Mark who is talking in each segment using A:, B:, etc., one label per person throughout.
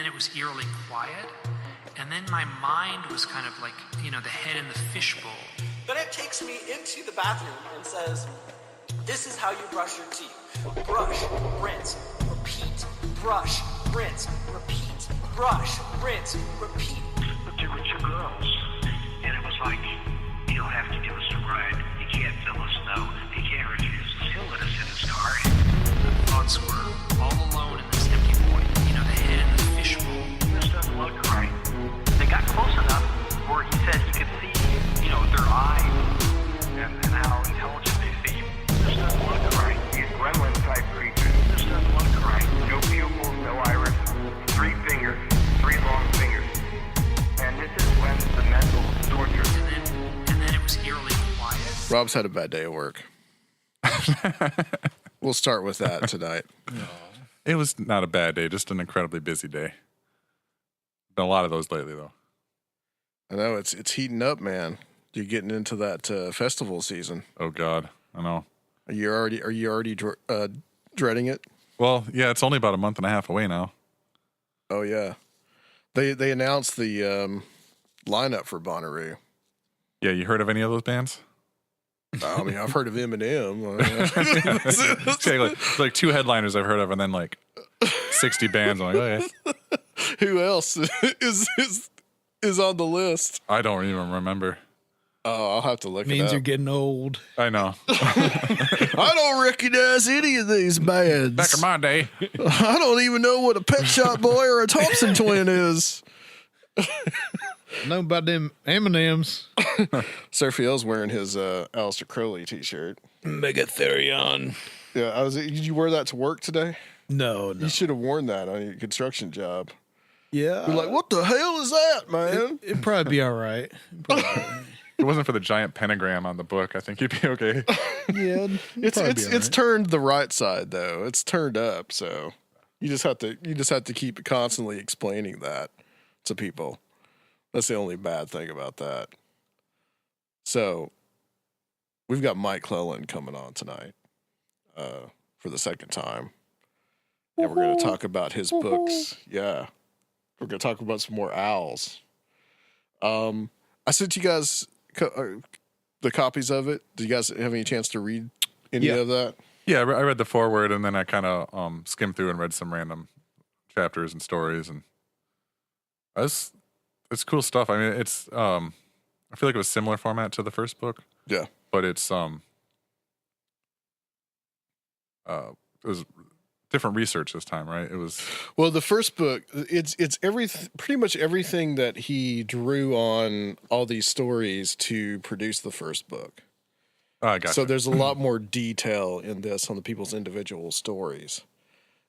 A: then it was eerily quiet. And then my mind was kind of like, the head in the fishbowl.
B: Then it takes me into the bathroom and says, this is how you brush your teeth. Brush, rinse, repeat. Brush, rinse, repeat. Brush, rinse, repeat.
C: But there were two girls, and it was like, you'll have to give us a ride. You can't tell us no. You can't refuse us. He'll let us in his car.
A: Thoughts were all alone in this empty void. The head in the fishbowl.
C: This doesn't look right. They got close enough where he said he could see, their eyes and how intelligent they seem. This doesn't look right.
D: These gremlin-type creatures.
C: This doesn't look right.
D: No pupils, no iris, 3 fingers, 3 long fingers. And this is when the mental torture.
A: And then it was eerily quiet.
E: Rob's had a bad day at work. We'll start with that tonight.
F: It was not a bad day, just an incredibly busy day. Been a lot of those lately, though.
E: I know it's heating up, man. You're getting into that festival season.
F: Oh God, I know.
E: Are you already dreading it?
F: Well, yeah, it's only about a month and a half away now.
E: Oh yeah, they announced the lineup for Bonnaroo.
F: Yeah, you heard of any of those bands?
E: I mean, I've heard of Eminem.
F: It's like 2 headliners I've heard of, and then like 60 bands. I'm like, okay.
E: Who else is on the list?
F: I don't even remember.
E: Oh, I'll have to look it
G: Means
E: up.
G: you're getting old.
F: I know.
E: I don't recognize any of these bands.
F: Back in my day.
E: I don't even know what a Pet Shop Boy or a Thompson Twin is.
G: I know about them M&Ms.
E: Sir Phil's wearing his Aleister Crowley t-shirt.
G: Megatherion.
E: Yeah, did you wear that to work today?
G: No.
E: You should have worn that on your construction job.
G: Yeah.
E: You're like, what the hell is that, man?
G: It'd probably be all right.
F: If it wasn't for the giant pentagram on the book, I think you'd be okay.
G: Yeah.
E: It's turned the right side though. It's turned up, so you just have to keep constantly explaining that to people. That's the only bad thing about that. So we've got Mike Clelland coming on tonight for the second time. And we're going to talk about his books. Yeah. We're going to talk about some more owls. I sent you guys the copies of it. Did you guys have any chance to read any of that?
F: Yeah, I read the foreword, and then I kind of skimmed through and read some random chapters and stories, and it's cool stuff. I mean, it's I feel like it was similar format to the first book.
E: Yeah,
F: but it's it was different research this time, right? It was
E: the first book. It's pretty much everything that he drew on all these stories to produce the first book.
F: I gotcha.
E: So there's a lot more detail in this on the people's individual stories,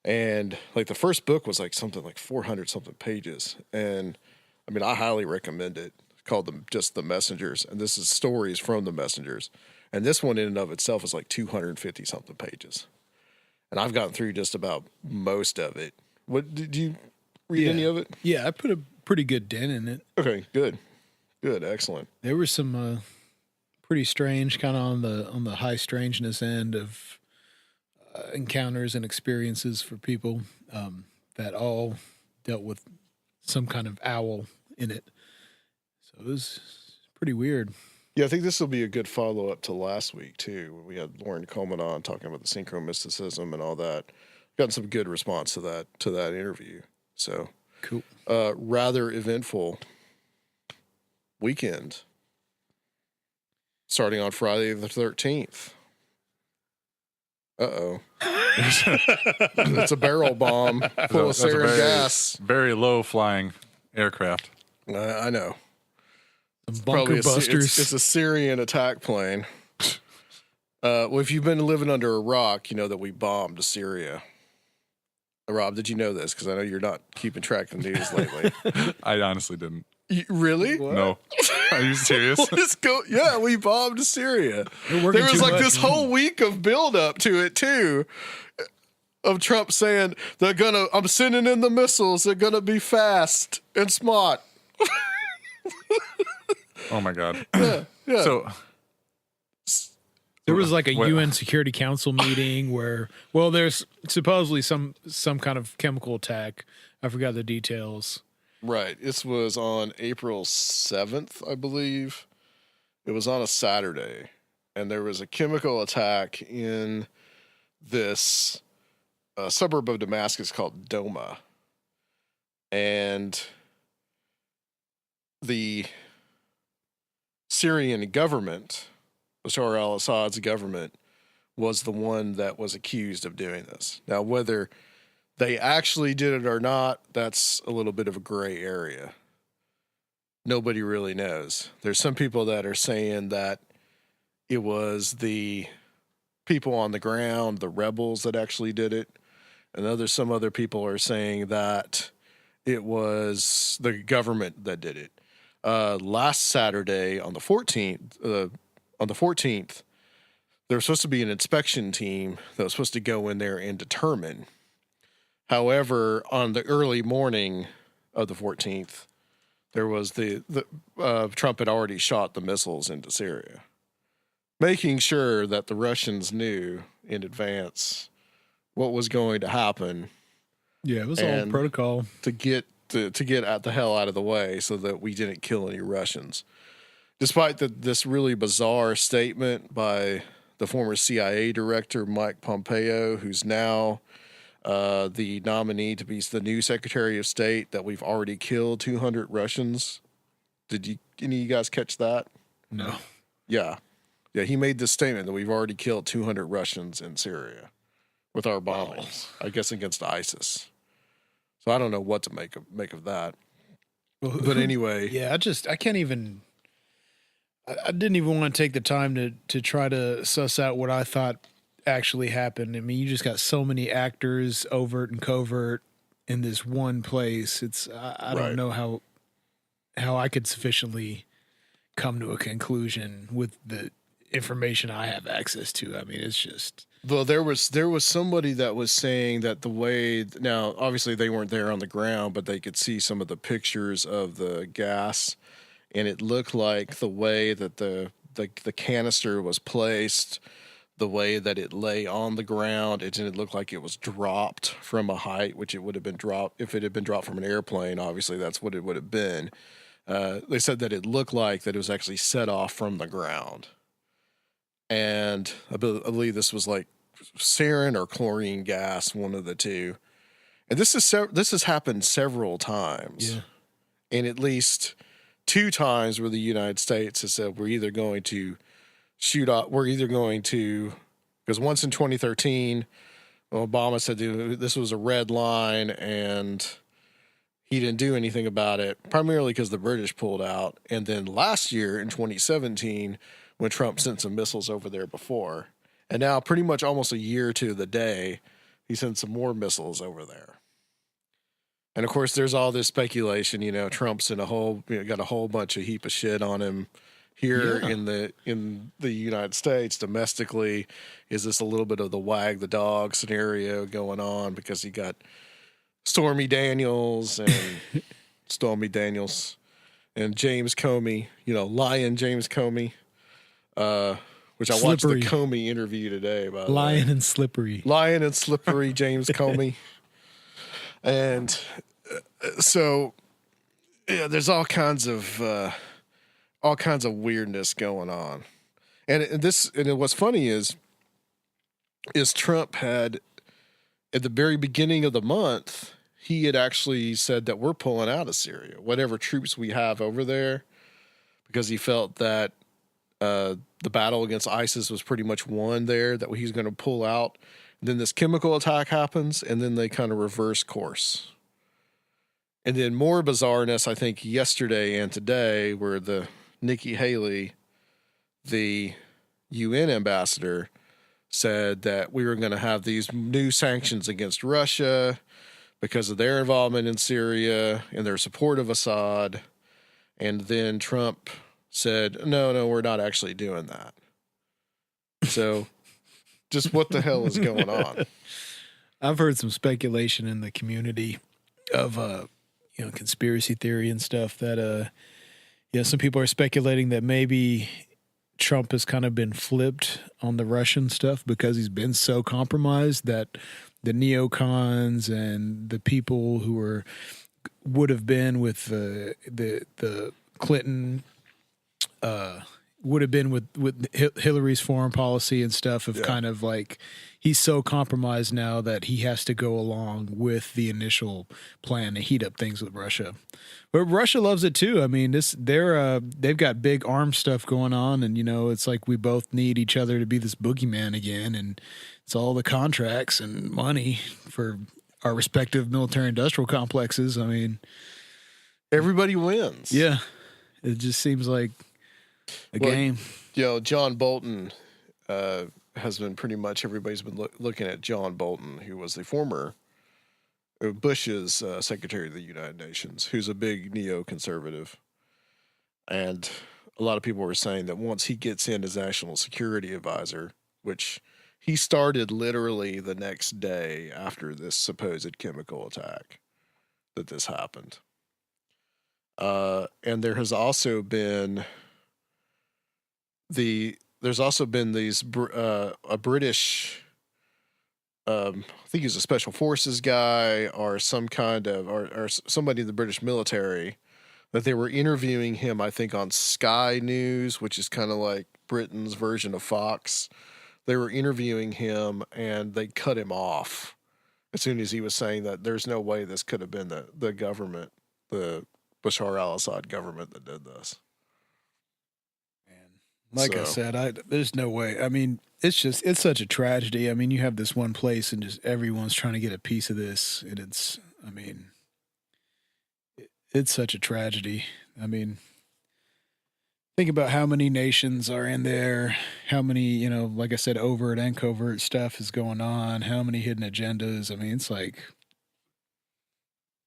E: and like the first book was like something like 400 something pages, and I mean I highly recommend it. It's called just the Messengers, and this is stories from the Messengers, and this one in and of itself is like 250 something pages. And I've gotten through just about most of it. What did you read any of it?
G: Yeah, I put a pretty good dent in it.
E: Okay, good, excellent.
G: There were some pretty strange, kind of on the high strangeness end of encounters and experiences for people that all dealt with some kind of owl in it. So it was pretty weird.
E: Yeah, I think this will be a good follow-up to last week, too, when we had Lauren Coleman on talking about the synchromysticism and all that. Gotten some good response to that interview. So,
G: cool.
E: Rather eventful weekend. Starting on Friday the 13th. Uh-oh. It's a barrel bomb full of sarin gas.
F: Very low-flying aircraft.
E: I know.
G: Bunker busters.
E: It's a Syrian attack plane. Well, if you've been living under a rock, you know that we bombed Syria. Rob, did you know this? Because I know you're not keeping track of the news lately.
F: I honestly didn't.
E: Really?
G: What?
F: No. Are you serious?
E: Yeah, we bombed Syria. There was like this whole week of build-up to it, too, of Trump saying, I'm sending in the missiles. They're going to be fast and smart.
F: Oh my God.
E: Yeah.
F: So
G: There was like a
F: Well-
G: UN Security Council meeting where, well, there's supposedly some kind of chemical attack. I forgot the details.
E: Right. This was on April 7th, I believe. It was on a Saturday. And there was a chemical attack in this suburb of Damascus called Doma. And the Syrian government, Bashar al-Assad's government, was the one that was accused of doing this. Now, whether they actually did it or not, that's a little bit of a gray area. Nobody really knows. There's some people that are saying that it was the people on the ground, the rebels, that actually did it. And some other people are saying that it was the government that did it. Last Saturday on the 14th, there was supposed to be an inspection team that was supposed to go in there and determine. However, on the early morning of the 14th, there was Trump had already shot the missiles into Syria, making sure that the Russians knew in advance what was going to happen.
G: Yeah, it was all protocol
E: to get at the hell out of the way so that we didn't kill any Russians. Despite this really bizarre statement by the former CIA director, Mike Pompeo, who's now the nominee to be the new Secretary of State, that we've already killed 200 Russians. Did any of you guys catch that?
G: No.
E: Yeah. Yeah, he made this statement that we've already killed 200 Russians in Syria with our bombings, I guess against ISIS. So I don't know what to make of that. But anyway.
G: Yeah, I can't even, I didn't even want to take the time to try to suss out what I thought actually happened. I mean, you just got so many actors, overt and covert, in this one place. I don't know how I could sufficiently come to a conclusion with the information I have access to. I mean, it's just.
E: Well, there was somebody that was saying that the way, now obviously they weren't there on the ground, but they could see some of the pictures of the gas, and it looked like the way that the canister was placed, the way that it lay on the ground, it didn't look like it was dropped from a height, which it would have been dropped if it had been dropped from an airplane. Obviously, that's what it would have been. They said that it looked like that it was actually set off from the ground. And I believe this was like sarin or chlorine gas, one of the two. And this has happened several times.
G: Yeah.
E: And at least 2 times where the United States has said we're either going to shoot off, because once in 2013, Obama said this was a red line and he didn't do anything about it, primarily because the British pulled out. And then last year in 2017, when Trump sent some missiles over there before. And now pretty much almost a year to the day, he sent some more missiles over there. And of course, there's all this speculation, Trump's got a whole bunch of heap of shit on him here in the United States domestically. Is this a little bit of the wag the dog scenario going on because he got Stormy Daniels and James Comey, Lion James Comey. Which I watched the Comey interview today about
G: Lion and Slippery
E: James Comey. And so yeah, there's all kinds of weirdness going on. And what's funny is Trump had, at the very beginning of the month, he had actually said that we're pulling out of Syria, whatever troops we have over there, because he felt that the battle against ISIS was pretty much won there, that he's going to pull out. And then this chemical attack happens, and then they kind of reverse course. And then more bizarreness, I think, yesterday and today, where the Nikki Haley, the UN ambassador, said that we were going to have these new sanctions against Russia because of their involvement in Syria and their support of Assad. And then Trump said, no, we're not actually doing that. So just what the hell is going on?
G: I've heard some speculation in the community of, conspiracy theory and stuff that, some people are speculating that maybe Trump has kind of been flipped on the Russian stuff because he's been so compromised that the neocons and the people who would have been with the Clinton, would have been with Hillary's foreign policy and stuff have kind of like, he's so compromised now that he has to go along with the initial plan to heat up things with Russia. But Russia loves it too. I mean, they've got big arms stuff going on, and it's like we both need each other to be this boogeyman again, and it's all the contracts and money for our respective military industrial complexes. I mean,
E: Everybody wins.
G: yeah, it just seems like a game.
E: John Bolton has been pretty much, everybody's been looking at John Bolton, who was the former Bush's Secretary of the United Nations, who's a big neoconservative. And a lot of people were saying that once he gets in as National Security Advisor, which he started literally the next day after this supposed chemical attack, that this happened. And there has also been these a British, I think he's a special forces guy or some kind of, or somebody in the British military, that they were interviewing him, I think, on Sky News, which is kind of like Britain's version of Fox. They were interviewing him and they cut him off as soon as he was saying that there's no way this could have been the government, the Bashar al-Assad government that did this.
G: Like I said, there's no way. I mean, it's such a tragedy. I mean, you have this one place and just everyone's trying to get a piece of this. And it's such a tragedy. I mean, think about how many nations are in there, how many, like I said, overt and covert stuff is going on, how many hidden agendas. I mean, it's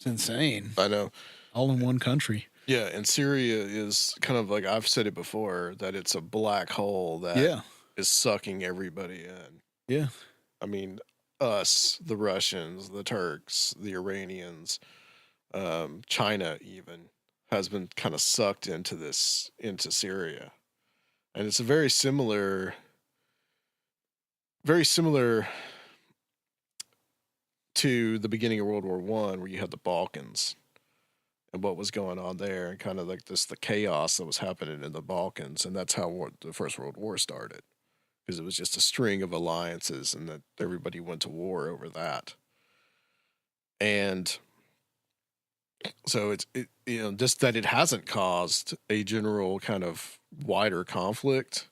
G: insane.
E: I know.
G: All in one country.
E: Yeah, and Syria is kind of like, I've said it before, that it's a black hole that is sucking everybody in.
G: Yeah.
E: I mean, us, the Russians, the Turks, the Iranians, China even has been kind of sucked into Syria. And it's a very similar to the beginning of World War I, where you had the Balkans and what was going on there, and kind of like the chaos that was happening in the Balkans. And that's how the First World War started, because it was just a string of alliances and that everybody went to war over that. And so it's just that it hasn't caused a general kind of wider conflict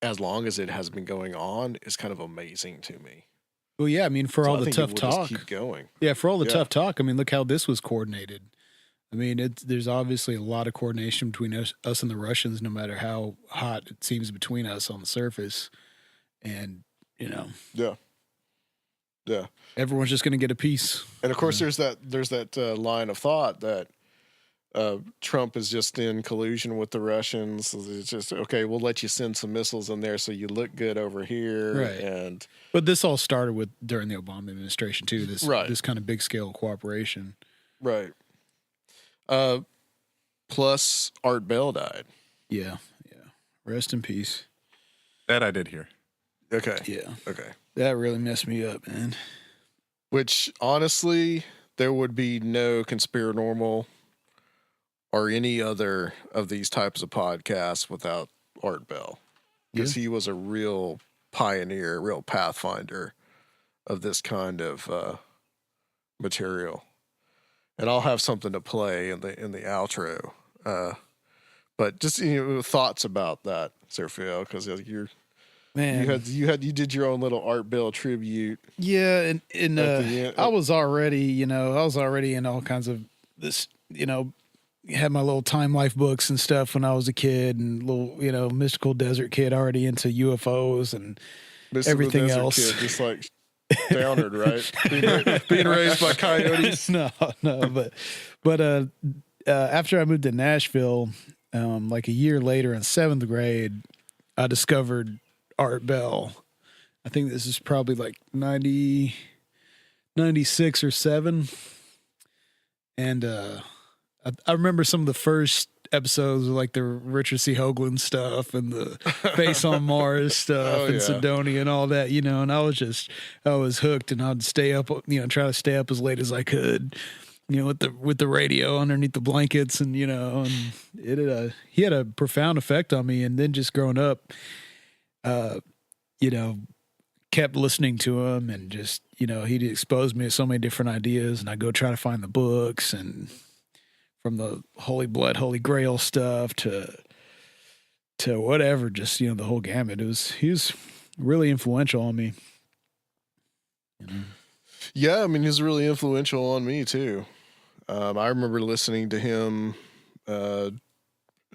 E: as long as it has been going on is kind of amazing to me.
G: Well, yeah, I mean, for all the tough talk,
E: keep going.
G: Yeah, for all the tough talk, I mean, look how this was coordinated. I mean, there's obviously a lot of coordination between us and the Russians, no matter how hot it seems between us on the surface. And,
E: Yeah.
G: Everyone's just going to get a piece.
E: And of course, there's that line of thought that Trump is just in collusion with the Russians. It's just, okay, we'll let you send some missiles in there so you look good over here.
G: Right. But this all started during the Obama administration too. This kind of big scale cooperation.
E: Right. Plus Art Bell died.
G: Yeah. Rest in peace.
F: That I did hear.
E: Okay.
G: Yeah.
E: Okay.
G: That really messed me up, man.
E: Which, honestly, there would be no Conspirinormal or any other of these types of podcasts without Art Bell. Because he was a real pioneer, real pathfinder of this kind of material. And I'll have something to play in the outro. But just thoughts about that, Sergio, because you're... Man, you did your own little Art Bell tribute.
G: Yeah, and I was already in all kinds of this, had my little Time Life books and stuff when I was a kid, and little, mystical desert kid already into UFOs and mystical everything else.
E: Kid, just like Downard, right? Being raised by coyotes.
G: No, but after I moved to Nashville, like a year later in 7th grade, I discovered Art Bell. I think this is probably like 96 or 7. And I remember some of the first episodes with like the Richard C. Hoagland stuff and the Face on Mars stuff and Sidonia and all that, and I was hooked, and I'd stay up, try to stay up as late as I could, with the radio underneath the blankets, and and he had a profound effect on me. And then just growing up, kept listening to him, and just he'd exposed me to so many different ideas, and I go try to find the books, and from the Holy Blood, Holy Grail stuff to whatever, just the whole gamut. He was really influential on me.
E: Yeah, I mean, he's really influential on me too. I remember listening to him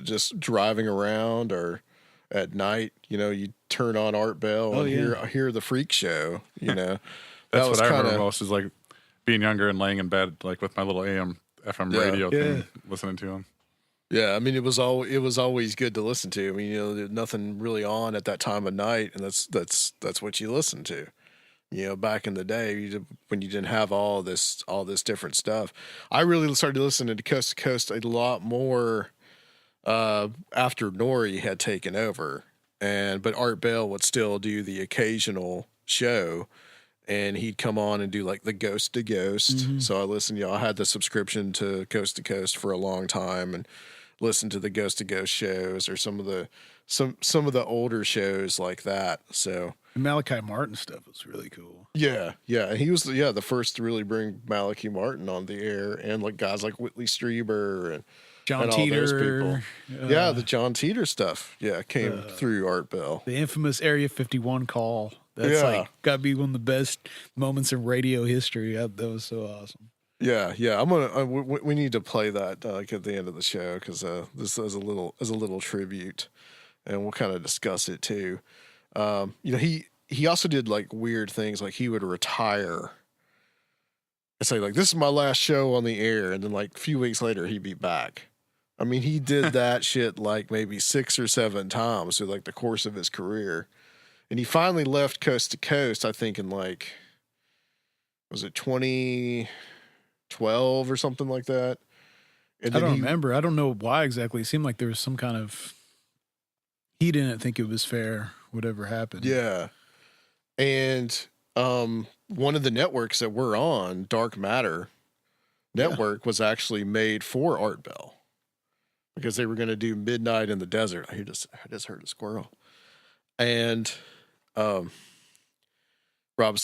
E: just driving around or at night. You turn on Art Bell and hear the Freak Show.
F: That's what I remember most, is like being younger and laying in bed like with my little AM FM radio thing, listening to him.
E: Yeah, I mean, it was always good to listen to. I mean, there's nothing really on at that time of night, and that's what you listen to. Back in the day, when you didn't have all this different stuff, I really started listening to Coast to Coast a lot more after Nori had taken over, but Art Bell would still do the occasional show, and he'd come on and do like the Ghost to Ghost. Mm-hmm. So I listened. I had the subscription to Coast for a long time, and listened to the Ghost to Ghost shows, or some of the older shows like that. So.
G: Malachi Martin stuff was really cool.
E: Yeah. He was the first to really bring Malachi Martin on the air, and like guys like Whitley Strieber and
G: John
E: and
G: Teeter.
E: All those people. The John Teeter stuff. Yeah, came through Art Bell.
G: The infamous Area 51 call. That's got to be one of the best moments in radio history. That was so awesome.
E: Yeah. We need to play that like at the end of the show, because this is a little tribute, and we'll kind of discuss it too. He also did like weird things, like he would retire and say like, "This is my last show on the air," and then like a few weeks later he'd be back. I mean, he did that shit like maybe 6 or 7 times through like the course of his career, and he finally left Coast to Coast, I think, in like, was it 2012 or something like that? And
G: I don't remember. I don't know why exactly. It seemed like there was some kind of, he didn't think it was fair, whatever happened.
E: Yeah. And one of the networks that we're on, Dark Matter Network, was actually made for Art Bell, because they were going to do Midnight in the Desert. I just heard a squirrel. And Rob's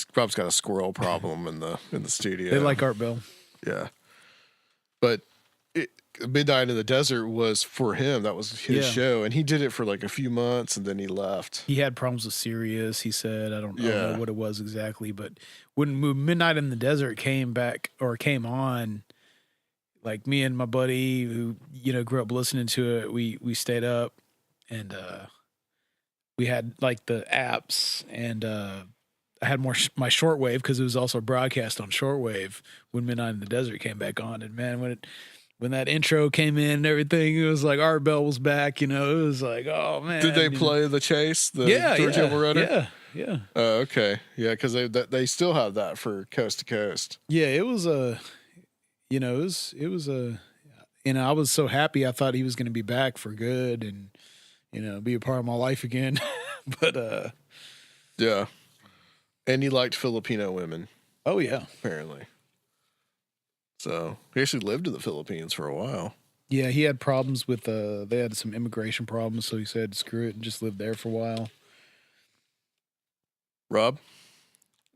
E: got a squirrel problem in the studio.
G: They like Art Bell.
E: Yeah. But Midnight in the Desert was for him. That was his show, and he did it for like a few months, and then he left.
G: He had problems with Sirius, he said. I don't know what it was exactly, but when Midnight in the Desert came on, like me and my buddy who grew up listening to it, we stayed up, and we had like the apps, and I had my shortwave, because it was also broadcast on shortwave when Midnight in the Desert came back on. And man, when that intro came in and everything, it was like Art Bell was back. It was like, oh man.
E: Did they play The Chase? George Elberetta?
G: Yeah.
E: Oh, okay. Yeah, because they still have that for Coast to Coast.
G: Yeah, it was I was so happy. I thought he was going to be back for good and be a part of my life again. But
E: yeah. And he liked Filipino women.
G: Oh yeah,
E: apparently. So he actually lived in the Philippines for a while.
G: Yeah, he had problems with they had some immigration problems, so he said screw it and just lived there for a while.
E: Rob,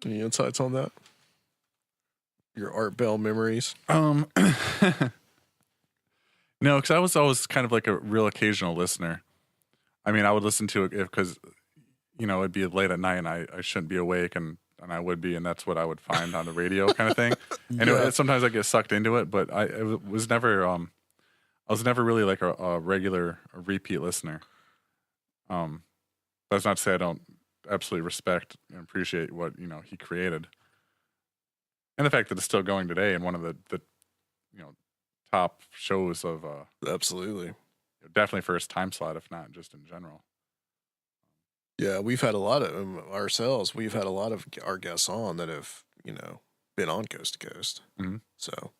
E: any insights on that? Your Art Bell memories?
F: No, because I was always kind of like a real occasional listener. I mean, I would listen to it because it'd be late at night and I shouldn't be awake, and I would be, and that's what I would find on the radio kind of thing. And sometimes I get sucked into it, but I was never really like a regular repeat listener. That's not to say I don't absolutely respect and appreciate what he created, and the fact that it's still going today, and one of the top shows of
E: absolutely,
F: definitely for its time slot, if not just in general.
E: Yeah, we've had a lot of ourselves. We've had a lot of our guests on that have, been on Coast to Coast.
F: Mm-hmm.
E: So,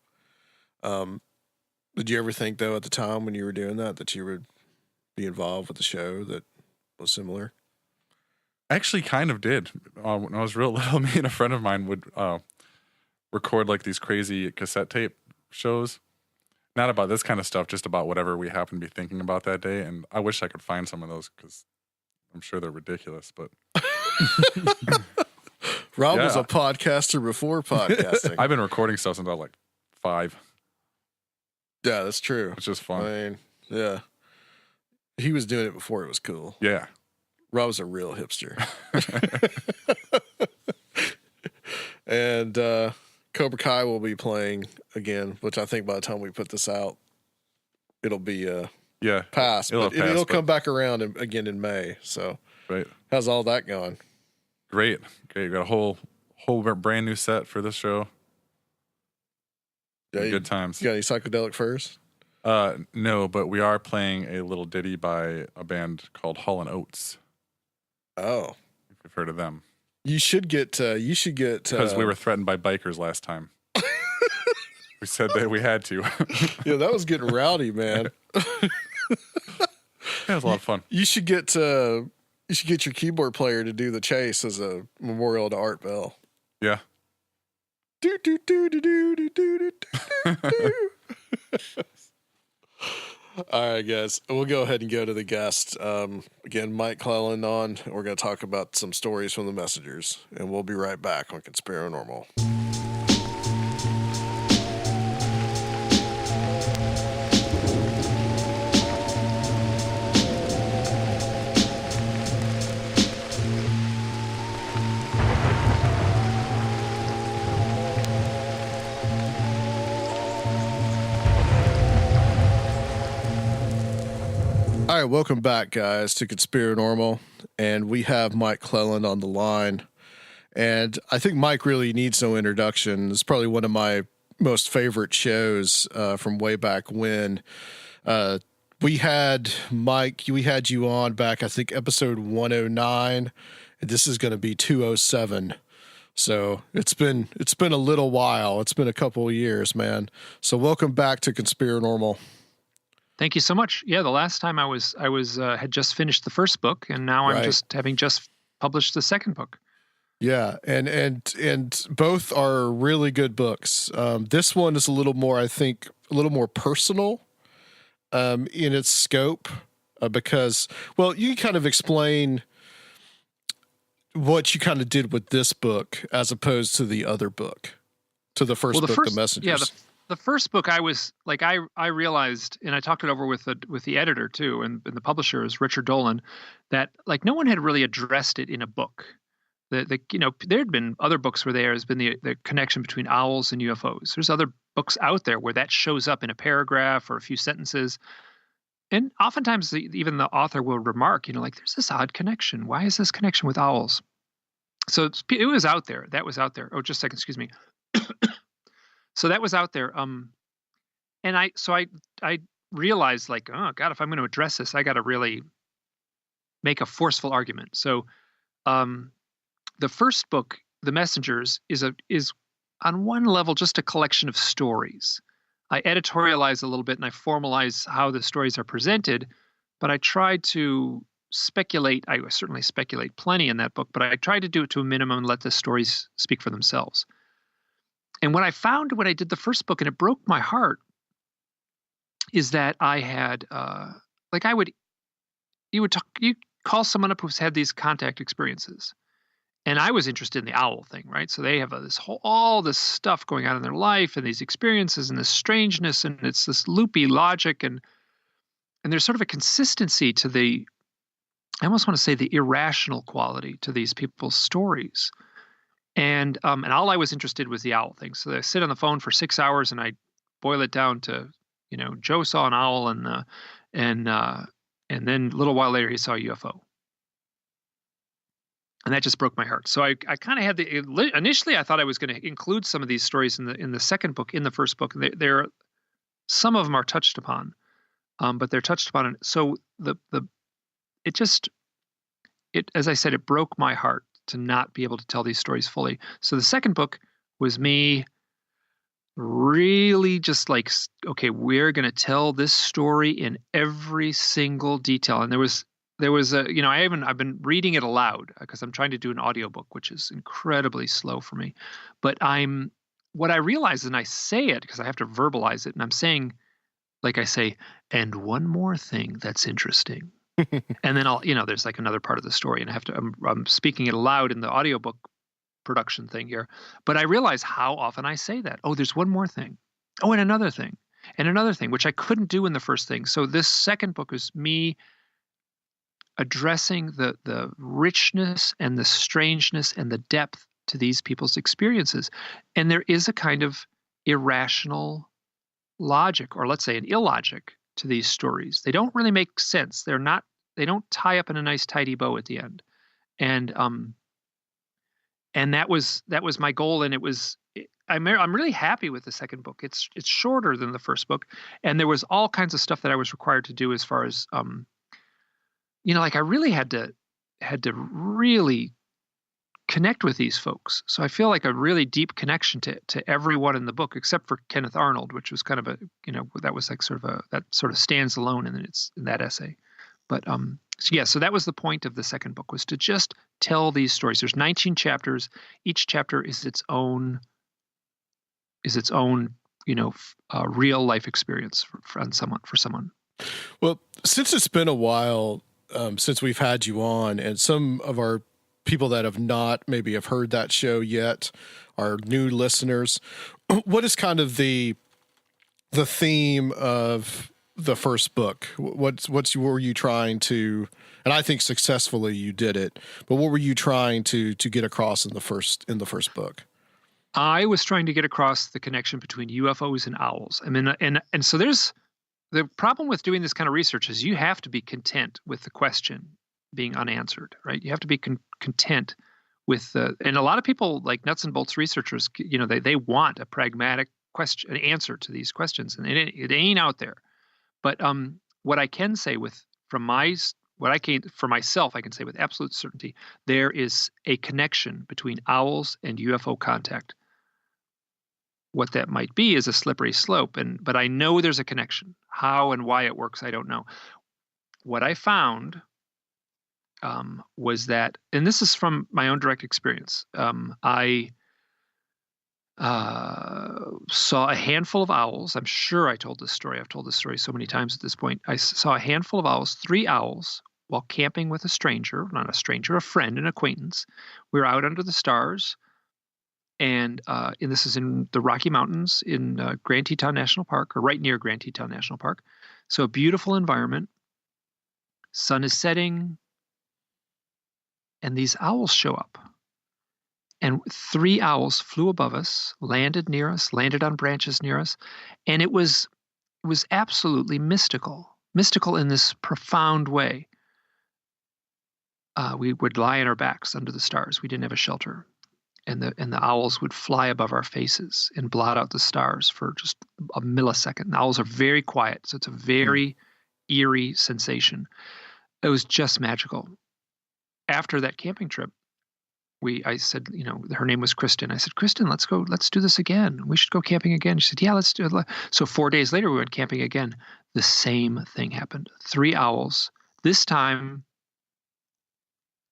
E: Did you ever think, though, at the time when you were doing that you would be involved with a show that was similar?
F: I actually kind of did. When I was real little, me and a friend of mine would record like these crazy cassette tape shows. Not about this kind of stuff, just about whatever we happen to be thinking about that day. And I wish I could find some of those because I'm sure they're ridiculous. But
E: Rob was a podcaster before podcasting.
F: I've been recording stuff since I was like 5.
E: Yeah, that's true.
F: It's just fun.
E: I mean, yeah. He was doing it before it was cool.
F: Yeah.
E: Rob was a real hipster. And Cobra Kai will be playing again, which I think by the time we put this out, it'll be past. It'll come back around again in May. So
F: right.
E: How's all that going?
F: Great. You got a whole brand new set for this show.
E: Yeah,
F: good times.
E: You got any psychedelic furs?
F: No, but we are playing a little ditty by a band called Hall & Oates.
E: Oh.
F: If you've heard of them.
E: You should get
F: because we were threatened by bikers last time. We said that we had to.
E: Yeah, that was getting rowdy, man.
F: That was a lot of fun.
E: You should get your keyboard player to do the chase as a memorial to Art Bell.
F: Yeah.
E: Do do do do do do do do do. All right, guys. We'll go ahead and go to the guest. Again, Mike Clelland on. We're going to talk about some stories from the messengers, and we'll be right back on Conspirinormal. All right, welcome back, guys, to Conspirinormal, and we have Mike Clelland on the line. And I think Mike really needs no introduction. It's probably one of my most favorite shows from way back when. We had you on back, I think, episode 109, and this is going to be 207. So it's been a little while. It's been a couple of years, man. So welcome back to Conspirinormal.
A: Thank you so much. Yeah, the last time I was had just finished the first book, and now I'm just published the second book.
E: Yeah, and both are really good books. This one is a little more, I think, a little more personal in its scope because, well, you kind of explain what you kind of did with this book as opposed to the other book, to the first book, The Messengers.
A: Yeah, the first book, I was like, I realized, and I talked it over with the editor too, and the publisher is Richard Dolan, that like no one had really addressed it in a book. There had been other books where there has been the connection between owls and UFOs. There's other books out there where that shows up in a paragraph or a few sentences. And oftentimes even the author will remark, like there's this odd connection. Why is this connection with owls? So it was out there. That was out there. Oh, just a second. Excuse me. So that was out there. And I realized like, oh God, if I'm going to address this, I got to really make a forceful argument. So, the first book, The Messengers, is on one level just a collection of stories. I editorialize a little bit and I formalize how the stories are presented, but I tried to speculate. I certainly speculate plenty in that book, but I tried to do it to a minimum and let the stories speak for themselves. And what I found when I did the first book, and it broke my heart, is that I had you call someone up who's had these contact experiences. And I was interested in the owl thing, right? So they have all this stuff going on in their life and these experiences and this strangeness, and it's this loopy logic, and there's sort of a consistency to I almost want to say the irrational quality to these people's stories. And all I was interested was the owl thing. So I sit on the phone for 6 hours and I boil it down to, Joe saw an owl and then a little while later he saw a UFO. And that just broke my heart. So I kind of had initially I thought I was going to include some of these stories in the second book, in the first book. And some of them are touched upon, but they're touched upon. So as I said, it broke my heart to not be able to tell these stories fully. So the second book was me really just like, okay, we're going to tell this story in every single detail. And there was a, I've been reading it aloud because I'm trying to do an audiobook, which is incredibly slow for me. But what I realize, and I say it because I have to verbalize it, and I'm saying, like I say, and one more thing that's interesting. And then there's like another part of the story, and I'm speaking it aloud in the audiobook production thing here. But I realize how often I say that. Oh, there's one more thing. Oh, and another thing. And another thing, which I couldn't do in the first thing. So this second book is me addressing the richness and the strangeness and the depth to these people's experiences. And there is a kind of irrational logic, or let's say an illogic, to these stories. They don't really make sense. They don't tie up in a nice tidy bow at the end. And that was my goal. And I'm really happy with the second book. It's shorter than the first book. And there was all kinds of stuff that I was required to do as far as, like I really had to really connect with these folks. So I feel like a really deep connection to everyone in the book, except for Kenneth Arnold, which was kind of that was like that sort of stands alone in that essay. But so that was the point of the second book, was to just tell these stories. There's 19 chapters. Each chapter is its own real life experience for someone.
E: Well, since it's been a while since we've had you on, and some of our people that have not maybe have heard that show yet are new listeners, what is kind of the theme of the first book? What were you trying to, and I think successfully you did it, but what were you trying to get across in the first book?
A: I was trying to get across the connection between UFOs and owls. I mean, and so there's the problem with doing this kind of research is you have to be content with the question being unanswered, right? You have to be content with and a lot of people, like nuts and bolts researchers, they want a pragmatic question, an answer to these questions, and it ain't out there. But what I can say for myself, I can say with absolute certainty, there is a connection between owls and UFO contact. What that might be is a slippery slope, but I know there's a connection. How and why it works, I don't know. What I found was that, and this is from my own direct experience, I saw a handful of owls. I'm sure I told this story. I've told this story so many times at this point. I saw a handful of owls, 3 owls, while camping with a stranger, not a stranger, a friend, an acquaintance. We were out under the stars. And this is in the Rocky Mountains in Grand Teton National Park, or right near Grand Teton National Park. So a beautiful environment. Sun is setting. And these owls show up. And 3 owls flew above us, landed near us, landed on branches near us. And it was absolutely mystical in this profound way. We would lie on our backs under the stars. We didn't have a shelter. And the owls would fly above our faces and blot out the stars for just a millisecond. The owls are very quiet, so it's a very eerie sensation. It was just magical. After that camping trip, I said, her name was Kristen. I said, Kristen, let's do this again. We should go camping again. She said, yeah, let's do it. So 4 days later, we went camping again. The same thing happened. 3 owls. This time,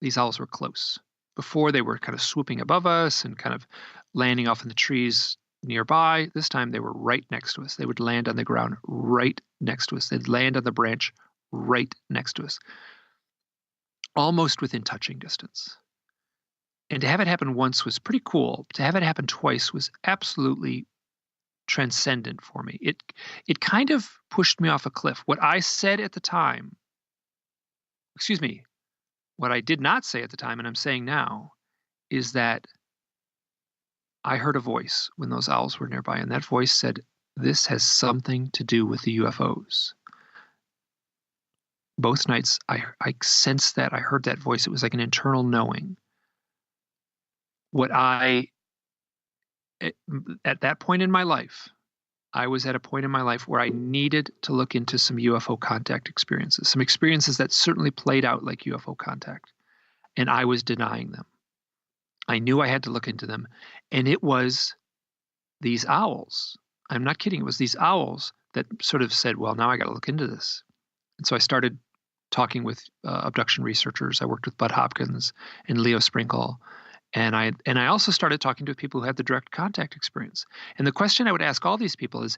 A: these owls were close. Before, they were kind of swooping above us and kind of landing off in the trees nearby. This time, they were right next to us. They would land on the ground right next to us. They'd land on the branch right next to us, almost within touching distance. And to have it happen once was pretty cool. To have it happen twice was absolutely transcendent for me. It kind of pushed me off a cliff. What I said at the time, what I did not say at the time, and I'm saying now, is that I heard a voice when those owls were nearby, and that voice said, this has something to do with the UFOs. Both nights, I sensed that. I heard that voice. It was like an internal knowing. At that point in my life, I was at a point in my life where I needed to look into some UFO contact experiences, some experiences that certainly played out like UFO contact, and I was denying them. I knew I had to look into them, and it was these owls I'm not kidding. It was these owls that sort of said, well, now I got to look into this. And so I started talking with abduction researchers. I worked with Bud Hopkins and Leo Sprinkle. And I also started talking to people who had the direct contact experience. And the question I would ask all these people is,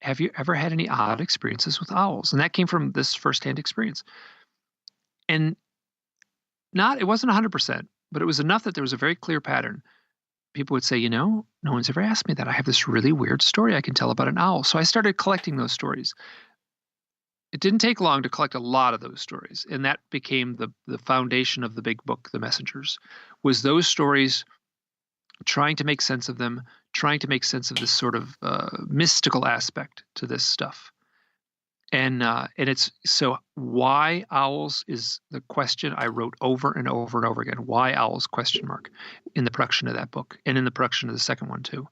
A: have you ever had any odd experiences with owls? And that came from this firsthand experience. And it wasn't 100%, but it was enough that there was a very clear pattern. People would say, no one's ever asked me that. I have this really weird story I can tell about an owl. So I started collecting those stories. It didn't take long to collect a lot of those stories. And that became the foundation of the big book, The Messengers, was those stories, trying to make sense of them, trying to make sense of this sort of mystical aspect to this stuff. And it's so why owls is the question I wrote over and over and over again. Why owls ? In the production of that book and in the production of the second one too.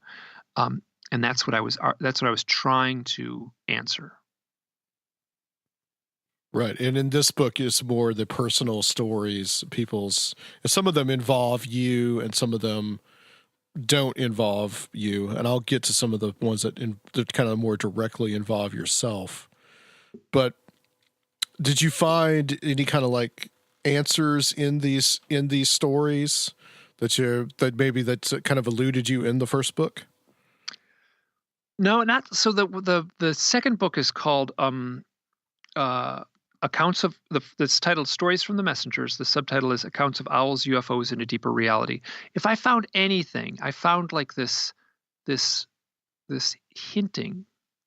A: And that's what I was trying to answer.
E: Right. And in this book is more the personal stories, and some of them involve you and some of them don't involve you. And I'll get to some of the ones that kind of more directly involve yourself. But did you find any kind of like answers in these stories that kind of eluded you in the first book?
A: No, not so. The second book is called Accounts of that's titled Stories from the Messengers. The subtitle is Accounts of Owls, UFOs, and a Deeper Reality. If I found anything, I found like this hinting.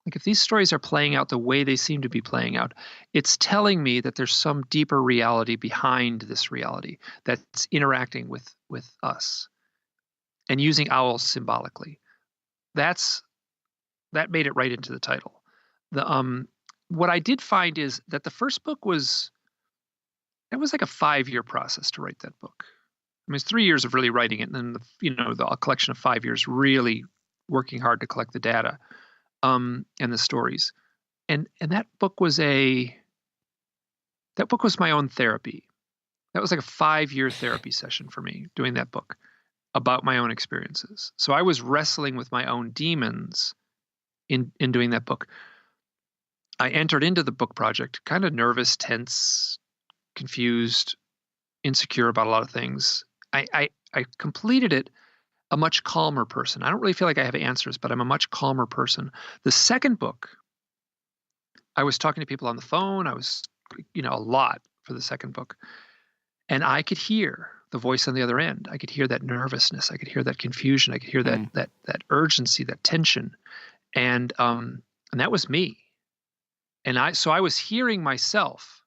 A: Like if these stories are playing out the way they seem to be playing out, it's telling me that there's some deeper reality behind this reality that's interacting with us and using owls symbolically. That made it right into the title. What I did find is that the first book was like a 5-year process to write that book. I mean, it's 3 years of really writing it, and then the collection of 5 years really working hard to collect the data. And the stories, and that book was my own therapy. That was like a 5-year therapy session for me, doing that book about my own experiences. So I was wrestling with my own demons in doing that book. I entered into the book project kind of nervous, tense, confused, insecure about a lot of things. I completed it a much calmer person. I don't really feel like I have answers, but I'm a much calmer person. The second book, I was talking to people on the phone. I was, a lot for the second book. And I could hear the voice on the other end. I could hear that nervousness. I could hear that confusion. I could hear that urgency, that tension. And that was me. And I was hearing myself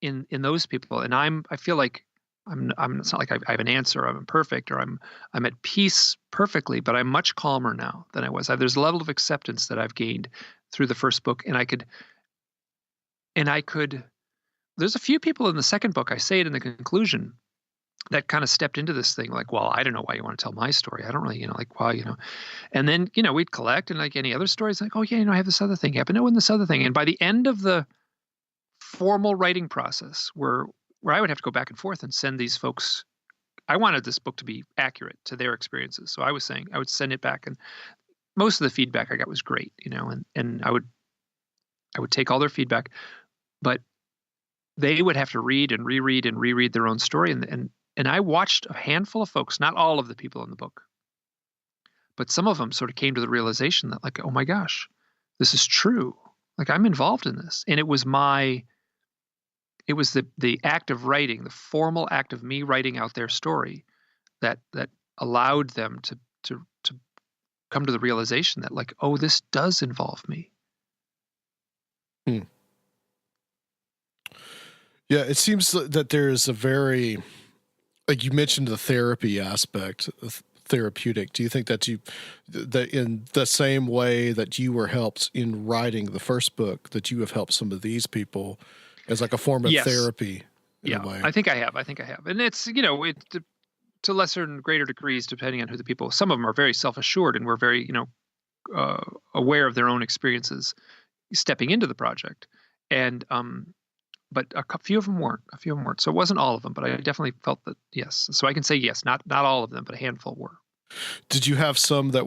A: in those people. And I feel like it's not like I have an answer, I'm perfect, or I'm at peace perfectly, but I'm much calmer now than I was. There's a level of acceptance that I've gained through the first book, and I could. There's a few people in the second book, I say it in the conclusion, that kind of stepped into this thing like, well, I don't know why you want to tell my story. I don't really, and then, we'd collect, and like any other stories, like, oh yeah, I have this other thing happen. Oh, and this other thing. And by the end of the formal writing process, where I would have to go back and forth and send these folks. I wanted this book to be accurate to their experiences. So I was saying I would send it back, and most of the feedback I got was great, and I would take all their feedback, but they would have to read and reread their own story. And I watched a handful of folks, not all of the people in the book, but some of them sort of came to the realization that like, oh my gosh, this is true. Like I'm involved in this. And it was the act of writing, the formal act of me writing out their story that allowed them to come to the realization that like, oh, this does involve me.
E: Yeah, it seems that there's a very, like you mentioned, the therapy aspect, therapeutic. Do you think that in the same way that you were helped in writing the first book, that you have helped some of these people as like a form of therapy? In a way?
A: I think I have. And it's, to lesser and greater degrees, depending on who the people, some of them are very self-assured and were very, aware of their own experiences stepping into the project. And, but a few of them weren't. So it wasn't all of them, but I definitely felt that, yes. So I can say yes, not all of them, but a handful were.
E: Did you have some that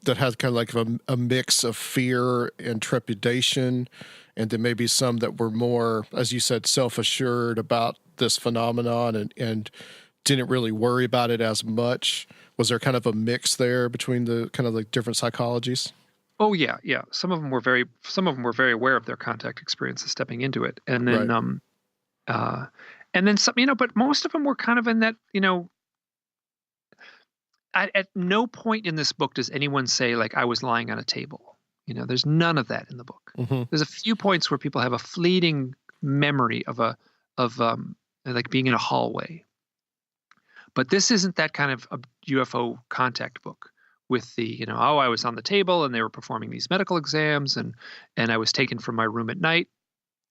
E: had kind of like a mix of fear and trepidation, and then maybe some that were more, as you said, self-assured about this phenomenon and didn't really worry about it as much? Was there kind of a mix there between the kind of like different psychologies?
A: Oh yeah, yeah. Some of them were very aware of their contact experiences stepping into it, and then
E: Right.
A: and then some, but most of them were kind of in that, at no point in this book does anyone say like I was lying on a table. There's none of that in the book.
E: Mm-hmm.
A: There's a few points where people have a fleeting memory of like being in a hallway. But this isn't that kind of a UFO contact book with the, I was on the table and they were performing these medical exams and I was taken from my room at night.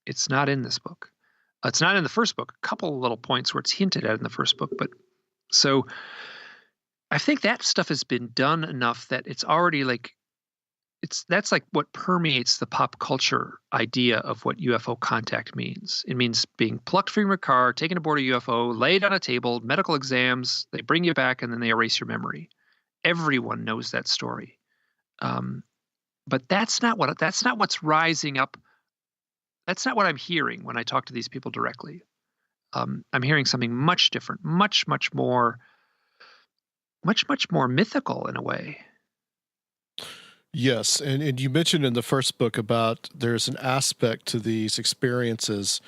A: It's not in this book. It's not in the first book. A couple of little points where it's hinted at in the first book. But so I think that stuff has been done enough that it's already like, that's like what permeates the pop culture idea of what UFO contact means. It means being plucked from your car, taken aboard a UFO, laid on a table, medical exams, they bring you back and then they erase your memory. Everyone knows that story. But that's not what's rising up. That's not what I'm hearing when I talk to these people directly. I'm hearing something much different, much more mythical in a way.
E: Yes, and you mentioned in the first book about there's an aspect to these experiences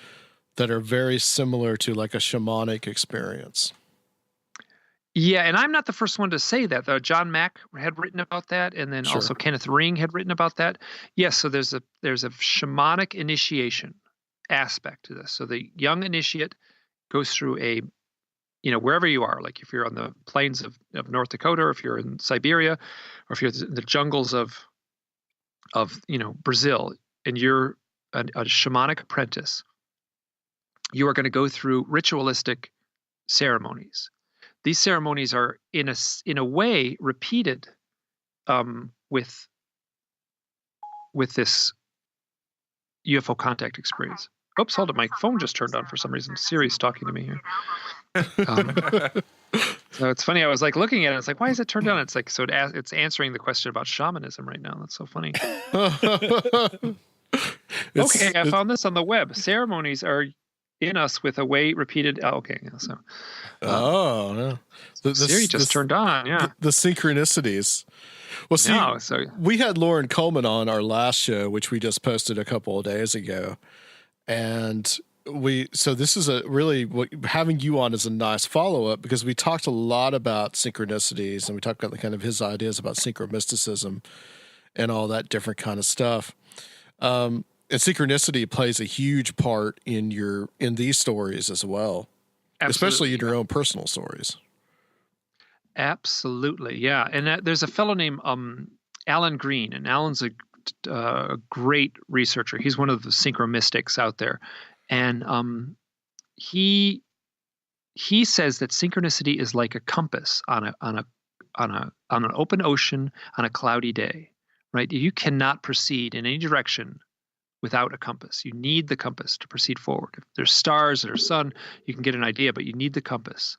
E: that are very similar to like a shamanic experience.
A: Yeah, and I'm not the first one to say that, though. John Mack had written about that, and then
E: Sure.
A: also Kenneth Ring had written about that. Yes, so there's a shamanic initiation aspect to this. So the young initiate goes through a, wherever you are, like if you're on the plains of North Dakota, or if you're in Siberia, or if you're in the jungles of Brazil, and you're a shamanic apprentice, you are going to go through ritualistic ceremonies. These ceremonies are in a way repeated with this UFO contact experience. Oops, hold it. My phone just turned on for some reason. Siri's talking to me here. So it's funny. I was like looking at it. It's like, why is it turned on? It's like, so it's answering the question about shamanism right now. That's so funny. Okay, I found this on the web. Ceremonies are in us with a way repeated. Oh, okay. So.
E: No.
A: Siri just turned on. Yeah.
E: The synchronicities. Well, see, we had Lauren Coleman on our last show, which we just posted a couple of days ago. And this is having you on is a nice follow-up, because we talked a lot about synchronicities and we talked about the kind of his ideas about synchromysticism and all that different kind of stuff. And synchronicity plays a huge part in these stories as well. Absolutely. Especially in your own personal stories.
A: Absolutely. Yeah. And there's a fellow named Alan Green, and Alan's a great researcher. He's one of the synchromystics out there. And he says that synchronicity is like a compass on an open ocean on a cloudy day, right? You cannot proceed in any direction without a compass. You need the compass to proceed forward. If there's stars or sun, you can get an idea, but you need the compass.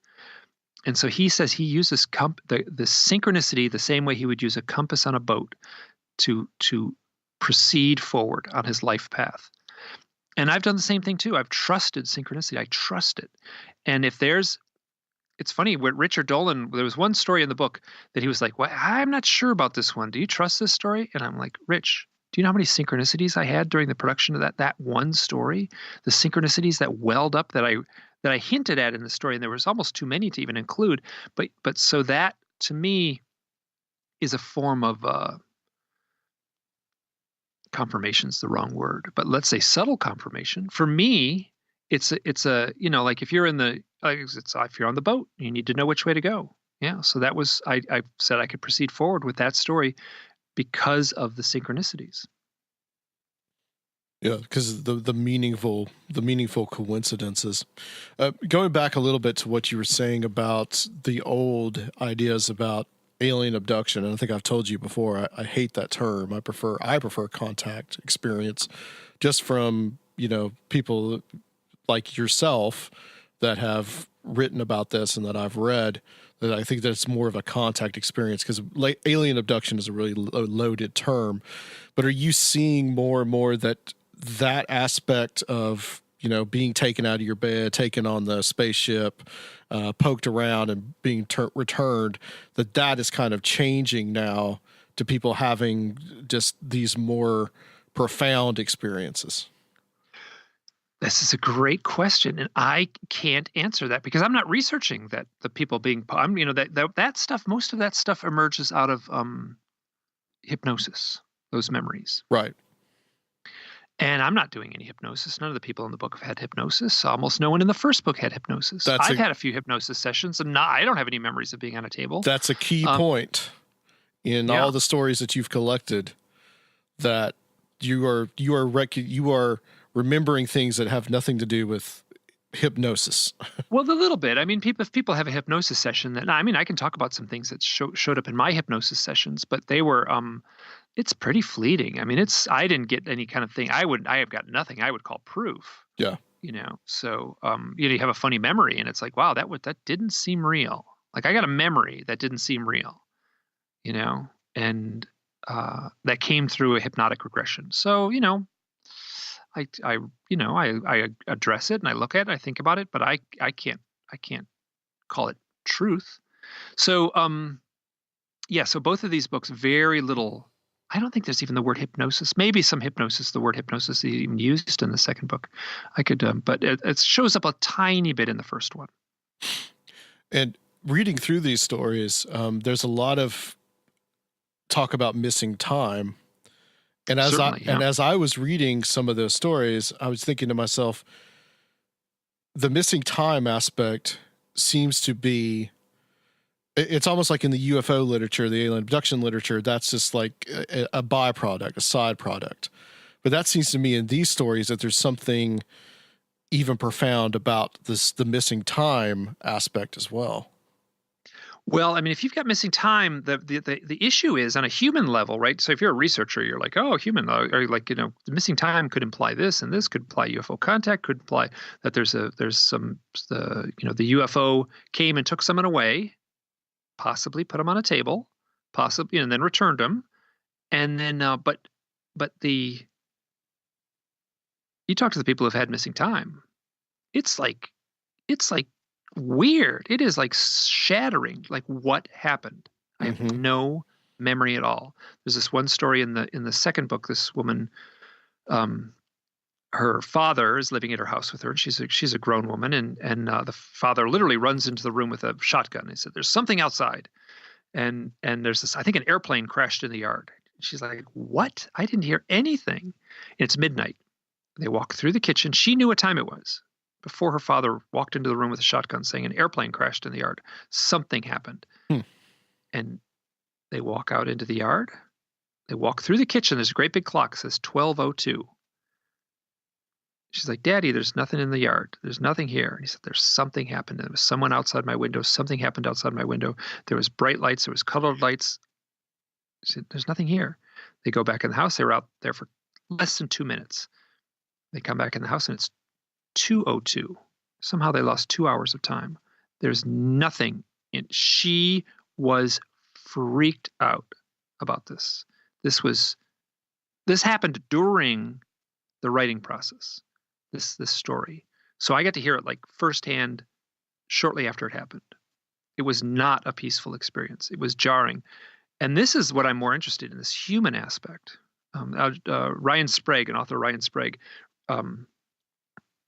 A: And so he says he uses the synchronicity the same way he would use a compass on a boat to proceed forward on his life path. And I've done the same thing too. I've trusted synchronicity. I trust it. And it's funny, with Richard Dolan, there was one story in the book that he was like, well, I'm not sure about this one. Do you trust this story? And I'm like, Rich, do you know how many synchronicities I had during the production of that one story? The synchronicities that welled up that I hinted at in the story, and there was almost too many to even include. But so that to me is a form of confirmation's the wrong word, but let's say subtle confirmation. For me, it's a like if you're if you're on the boat, you need to know which way to go. Yeah. So that was I said I could proceed forward with that story because of the synchronicities.
E: Yeah, because the meaningful coincidences. Going back a little bit to what you were saying about the old ideas about alien abduction, and I think I've told you before, I hate that term. I prefer contact experience, just from people like yourself that have written about this and that I've read. that I think that it's more of a contact experience, because alien abduction is a really loaded term. But are you seeing more and more that aspect of, being taken out of your bed, taken on the spaceship, poked around and being returned, that is kind of changing now to people having just these more profound experiences?
A: This is a great question, and I can't answer that because I'm not researching that the people being, that stuff. Most of that stuff emerges out of hypnosis, those memories.
E: Right.
A: And I'm not doing any hypnosis. None of the people in the book have had hypnosis. Almost no one in the first book had hypnosis. I've had a few hypnosis sessions, and I don't have any memories of being on a table.
E: That's a key point in all the stories that you've collected, that you are remembering things that have nothing to do with hypnosis.
A: Well, a little bit. I mean, if people have a hypnosis session, I can talk about some things that showed up in my hypnosis sessions, but they were, it's pretty fleeting. I mean, I didn't get any kind of thing. I have got nothing I would call proof.
E: Yeah.
A: So, you have a funny memory, and it's like, wow, that didn't seem real. Like, I got a memory that didn't seem real, and that came through a hypnotic regression. So, I address it and I look at it, I think about it, but I can't call it truth. So, so both of these books, very little. I don't think there's even the word hypnosis. Maybe some hypnosis. The word hypnosis is even used in the second book. I could, but it shows up a tiny bit in the first one.
E: And reading through these stories, there's a lot of talk about missing time. And as I was reading some of those stories, I was thinking to myself, the missing time aspect seems to be, it's almost like in the UFO literature, the alien abduction literature, that's just like a byproduct, a side product. But that seems to me in these stories that there's something even profound about the missing time aspect as well.
A: Well, I mean, if you've got missing time, the issue is on a human level, right? So if you're a researcher, you're like, oh, human, or like, the missing time could imply this, and this could imply UFO contact, could imply that the UFO came and took someone away, possibly put them on a table, possibly, and then returned them, and then, but you talk to the people who've had missing time, it's like weird. It is like shattering, like what happened. I have no memory at all. There's this one story in the second book. This woman, her father is living at her house with her, and she's a grown woman, and the father literally runs into the room with a shotgun. He said, "There's something outside," and there's this. I think an airplane crashed in the yard. She's like, "What? I didn't hear anything." It's midnight. They walk through the kitchen. She knew what time it was before her father walked into the room with a shotgun saying an airplane crashed in the yard. Something happened. And they walk out into the yard. They walk through the kitchen. There's a great big clock. It says 12:02. She's like, "Daddy, there's nothing in the yard. There's nothing here." And he said, "There's something happened. There was someone outside my window. Something happened outside my window. There was bright lights. There was colored lights." She said, "There's nothing here." They go back in the house. They were out there for less than 2 minutes. They come back in the house and it's 2:02. Somehow they lost 2 hours of time. There's nothing. And she was freaked out about this. This happened during the writing process, this story. So I got to hear it like firsthand shortly after it happened. It was not a peaceful experience. It was jarring. And this is what I'm more interested in, this human aspect. Ryan Sprague, an author, Ryan Sprague,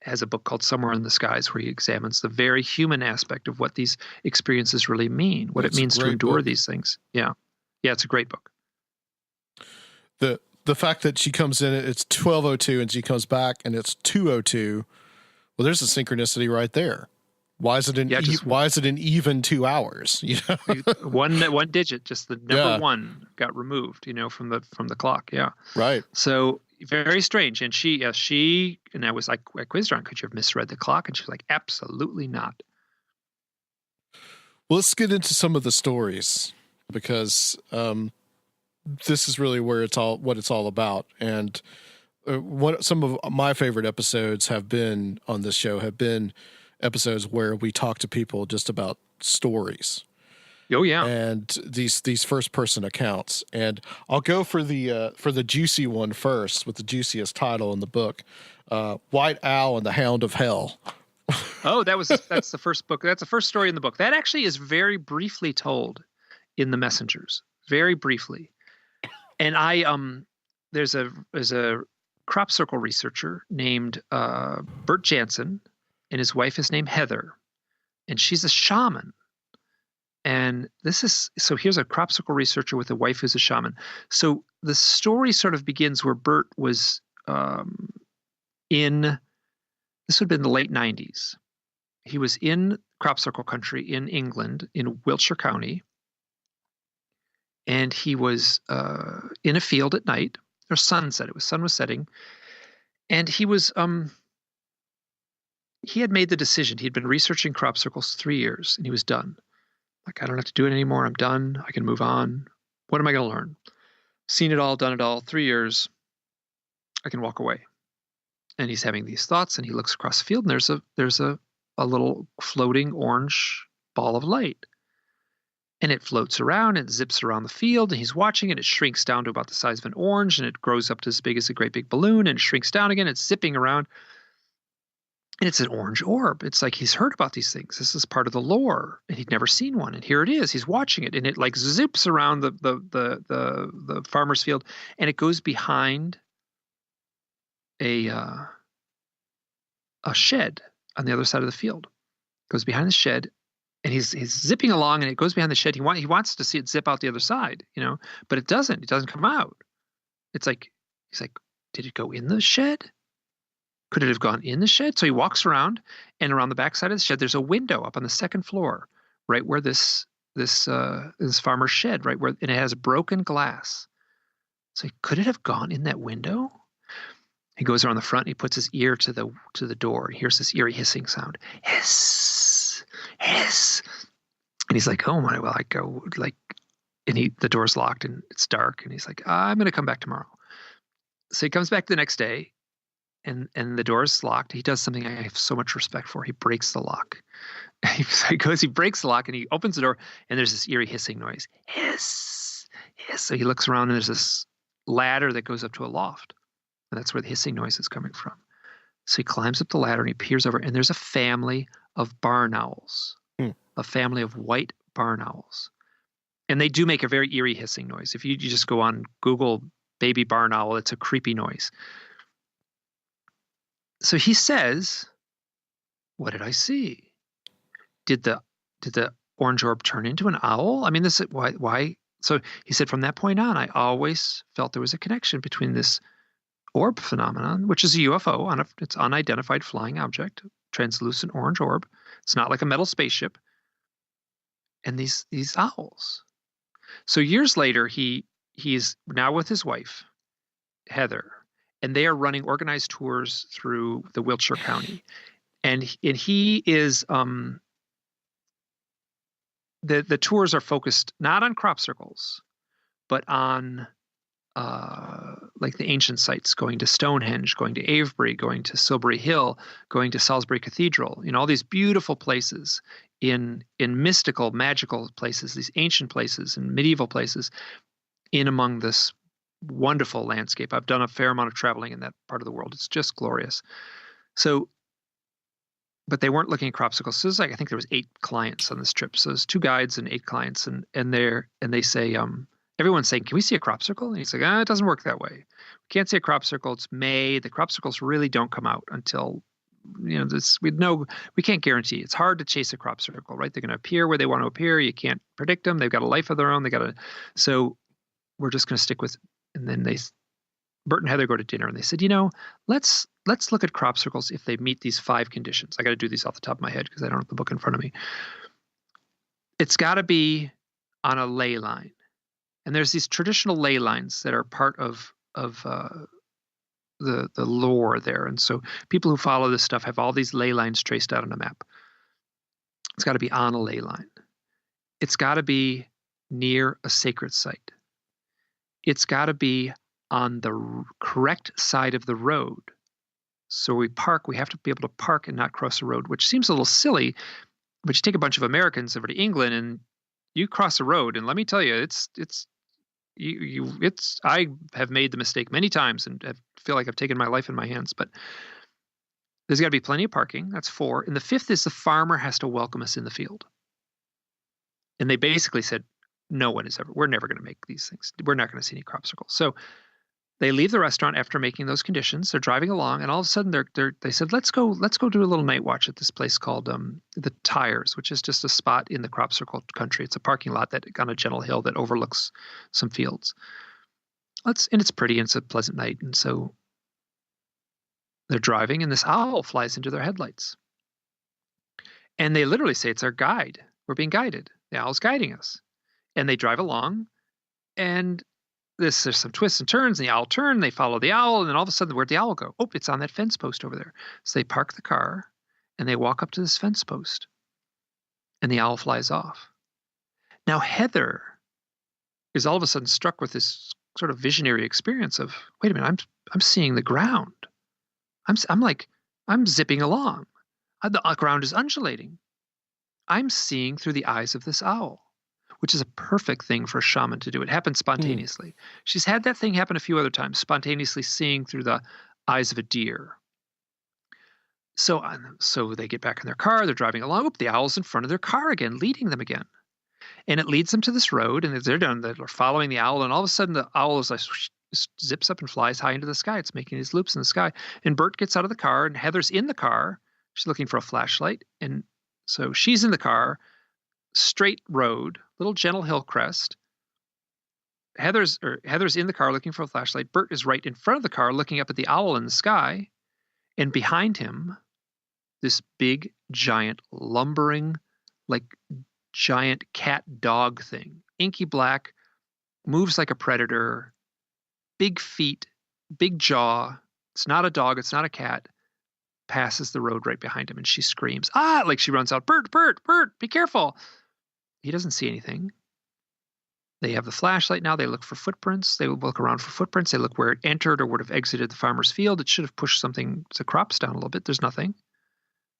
A: has a book called Somewhere in the Skies, where he examines the very human aspect of what these experiences really mean, what it means to endure these things. Yeah. Yeah, it's a great book.
E: The fact that she comes in, it's 12:02, and she comes back and it's 2:02. Well, there's a synchronicity right there. Why is it an even 2 hours?
A: One digit, just the number one got removed, from the clock. Yeah.
E: Right.
A: So very strange. And she, and I was like, I quizzed her on, could you have misread the clock? And she was like, absolutely not.
E: Well, let's get into some of the stories, because this is really what it's all about. And some of my favorite episodes have been on this show have been episodes where we talk to people just about stories.
A: Oh yeah.
E: And these first person accounts. And I'll go for the juicy one first, with the juiciest title in the book, White Owl and the Hound of Hell.
A: Oh, that's the first book. That's the first story in the book. That actually is very briefly told in the Messengers, very briefly. And there's a crop circle researcher named Bert Jansen, and his wife is named Heather, and she's a shaman. And here's a crop circle researcher with a wife who's a shaman. So the story sort of begins where Bert was this would have been the late 90s. He was in crop circle country in England, in Wiltshire County. And he was in a field at night, or sunset. Sun was setting. And he was, he had made the decision. He'd been researching crop circles 3 years, and he was done. Like, I don't have to do it anymore. I'm done. I can move on. What am I going to learn? Seen it all, done it all, 3 years. I can walk away. And he's having these thoughts, and he looks across the field, and there's a little floating orange ball of light. And it floats around, and it zips around the field, and he's watching it. It shrinks down to about the size of an orange, and it grows up to as big as a great big balloon, and it shrinks down again. It's zipping around. And it's an orange orb. It's like he's heard about these things. This is part of the lore, and he'd never seen one. And here it is. He's watching it, and it like zips around the farmer's field, and it goes behind a shed on the other side of the field. It goes behind the shed, and he's zipping along, and it goes behind the shed. He wants to see it zip out the other side, but it doesn't. It doesn't come out. It's like he's like, did it go in the shed? Could it have gone in the shed? So he walks around, and around the backside of the shed, there's a window up on the second floor, right where this farmer's shed, right where, and it has broken glass. So could it have gone in that window? He goes around the front, and he puts his ear to the door, and hears this eerie hissing sound. Hiss, hiss. And he's like, oh my, well, I go like, and the door's locked and it's dark, and he's like, I'm going to come back tomorrow. So he comes back the next day, and the door is locked. He does something I have so much respect for. He breaks the lock. He breaks the lock, and he opens the door, and there's this eerie hissing noise. Hiss, hiss. So he looks around, and there's this ladder that goes up to a loft. And that's where the hissing noise is coming from. So he climbs up the ladder, and he peers over, and there's a family of barn owls, a family of white barn owls. And they do make a very eerie hissing noise. If you just go on Google baby barn owl, it's a creepy noise. So he says, what did I see? Did the orange orb turn into an owl? I mean, this is why. So he said, from that point on, I always felt there was a connection between this orb phenomenon, which is a UFO, it's unidentified flying object, translucent orange orb. It's not like a metal spaceship. And these owls. So years later, he's now with his wife, Heather, and they are running organized tours through the Wiltshire County. And he is the tours are focused not on crop circles, but on like the ancient sites, going to Stonehenge, going to Avebury, going to Silbury Hill, going to Salisbury Cathedral, all these beautiful places in mystical, magical places, these ancient places and medieval places in among this wonderful landscape. I've done a fair amount of traveling in that part of the world. It's just glorious. So, but they weren't looking at crop circles. So I think there was 8 clients on this trip. So there's 2 guides and 8 clients, and they say, everyone's saying, can we see a crop circle? And he's like, it doesn't work that way. We can't see a crop circle. It's May. The crop circles really don't come out until, we can't guarantee. It's hard to chase a crop circle, right? They're going to appear where they want to appear. You can't predict them. They've got a life of their own. So we're just going to stick with, and then Bert and Heather go to dinner, and they said, let's look at crop circles if they meet these 5 conditions. I got to do these off the top of my head because I don't have the book in front of me. It's got to be on a ley line. And there's these traditional ley lines that are part of the lore there. And so people who follow this stuff have all these ley lines traced out on a map. It's got to be on a ley line. It's got to be near a sacred site. It's got to be on the correct side of the road. So we have to be able to park and not cross the road, which seems a little silly. But you take a bunch of Americans over to England, and You cross the road, and let me tell you, I have made the mistake many times and feel like I've taken my life in my hands, but there's got to be plenty of parking. That's 4. And the 5th is the farmer has to welcome us in the field. And they basically said, we're never going to make these things. We're not going to see any crop circles. So they leave the restaurant after making those conditions. They're driving along, and all of a sudden they said, let's go do a little night watch at this place called the Tires, which is just a spot in the crop circle country. It's a parking lot that on a gentle hill that overlooks some fields. And it's pretty, and it's a pleasant night. And so they're driving, and this owl flies into their headlights. And they literally say, it's our guide. We're being guided. The owl's guiding us. And they drive along, and there's some twists and turns, and the owl turn, they follow the owl, and then all of a sudden, where'd the owl go? Oh, it's on that fence post over there. So they park the car, and they walk up to this fence post, and the owl flies off. Now, Heather is all of a sudden struck with this sort of visionary experience of, wait a minute, I'm seeing the ground. I'm zipping along. The ground is undulating. I'm seeing through the eyes of this owl, which is a perfect thing for a shaman to do. It happens spontaneously. She's had that thing happen a few other times, spontaneously seeing through the eyes of a deer. So they get back in their car. They're driving along. Oop, the owl's in front of their car again, leading them again. And it leads them to this road, and as they're following the owl, and all of a sudden the owl is like, zips up and flies high into the sky. It's making these loops in the sky. And Bert gets out of the car, and Heather's in the car. She's looking for a flashlight. And so she's in the car, straight road, little gentle hill crest. Heather's in the car looking for a flashlight. Bert is right in front of the car looking up at the owl in the sky. And behind him, this big, giant, lumbering, like giant cat dog thing. Inky black, moves like a predator, big feet, big jaw. It's not a dog, it's not a cat. Passes the road right behind him, and she screams, like she runs out, Bert, be careful. He doesn't see anything. They have the flashlight now. They look for footprints. They look around for footprints. They look where it entered or would have exited the farmer's field. It should have pushed the crops down a little bit. There's nothing.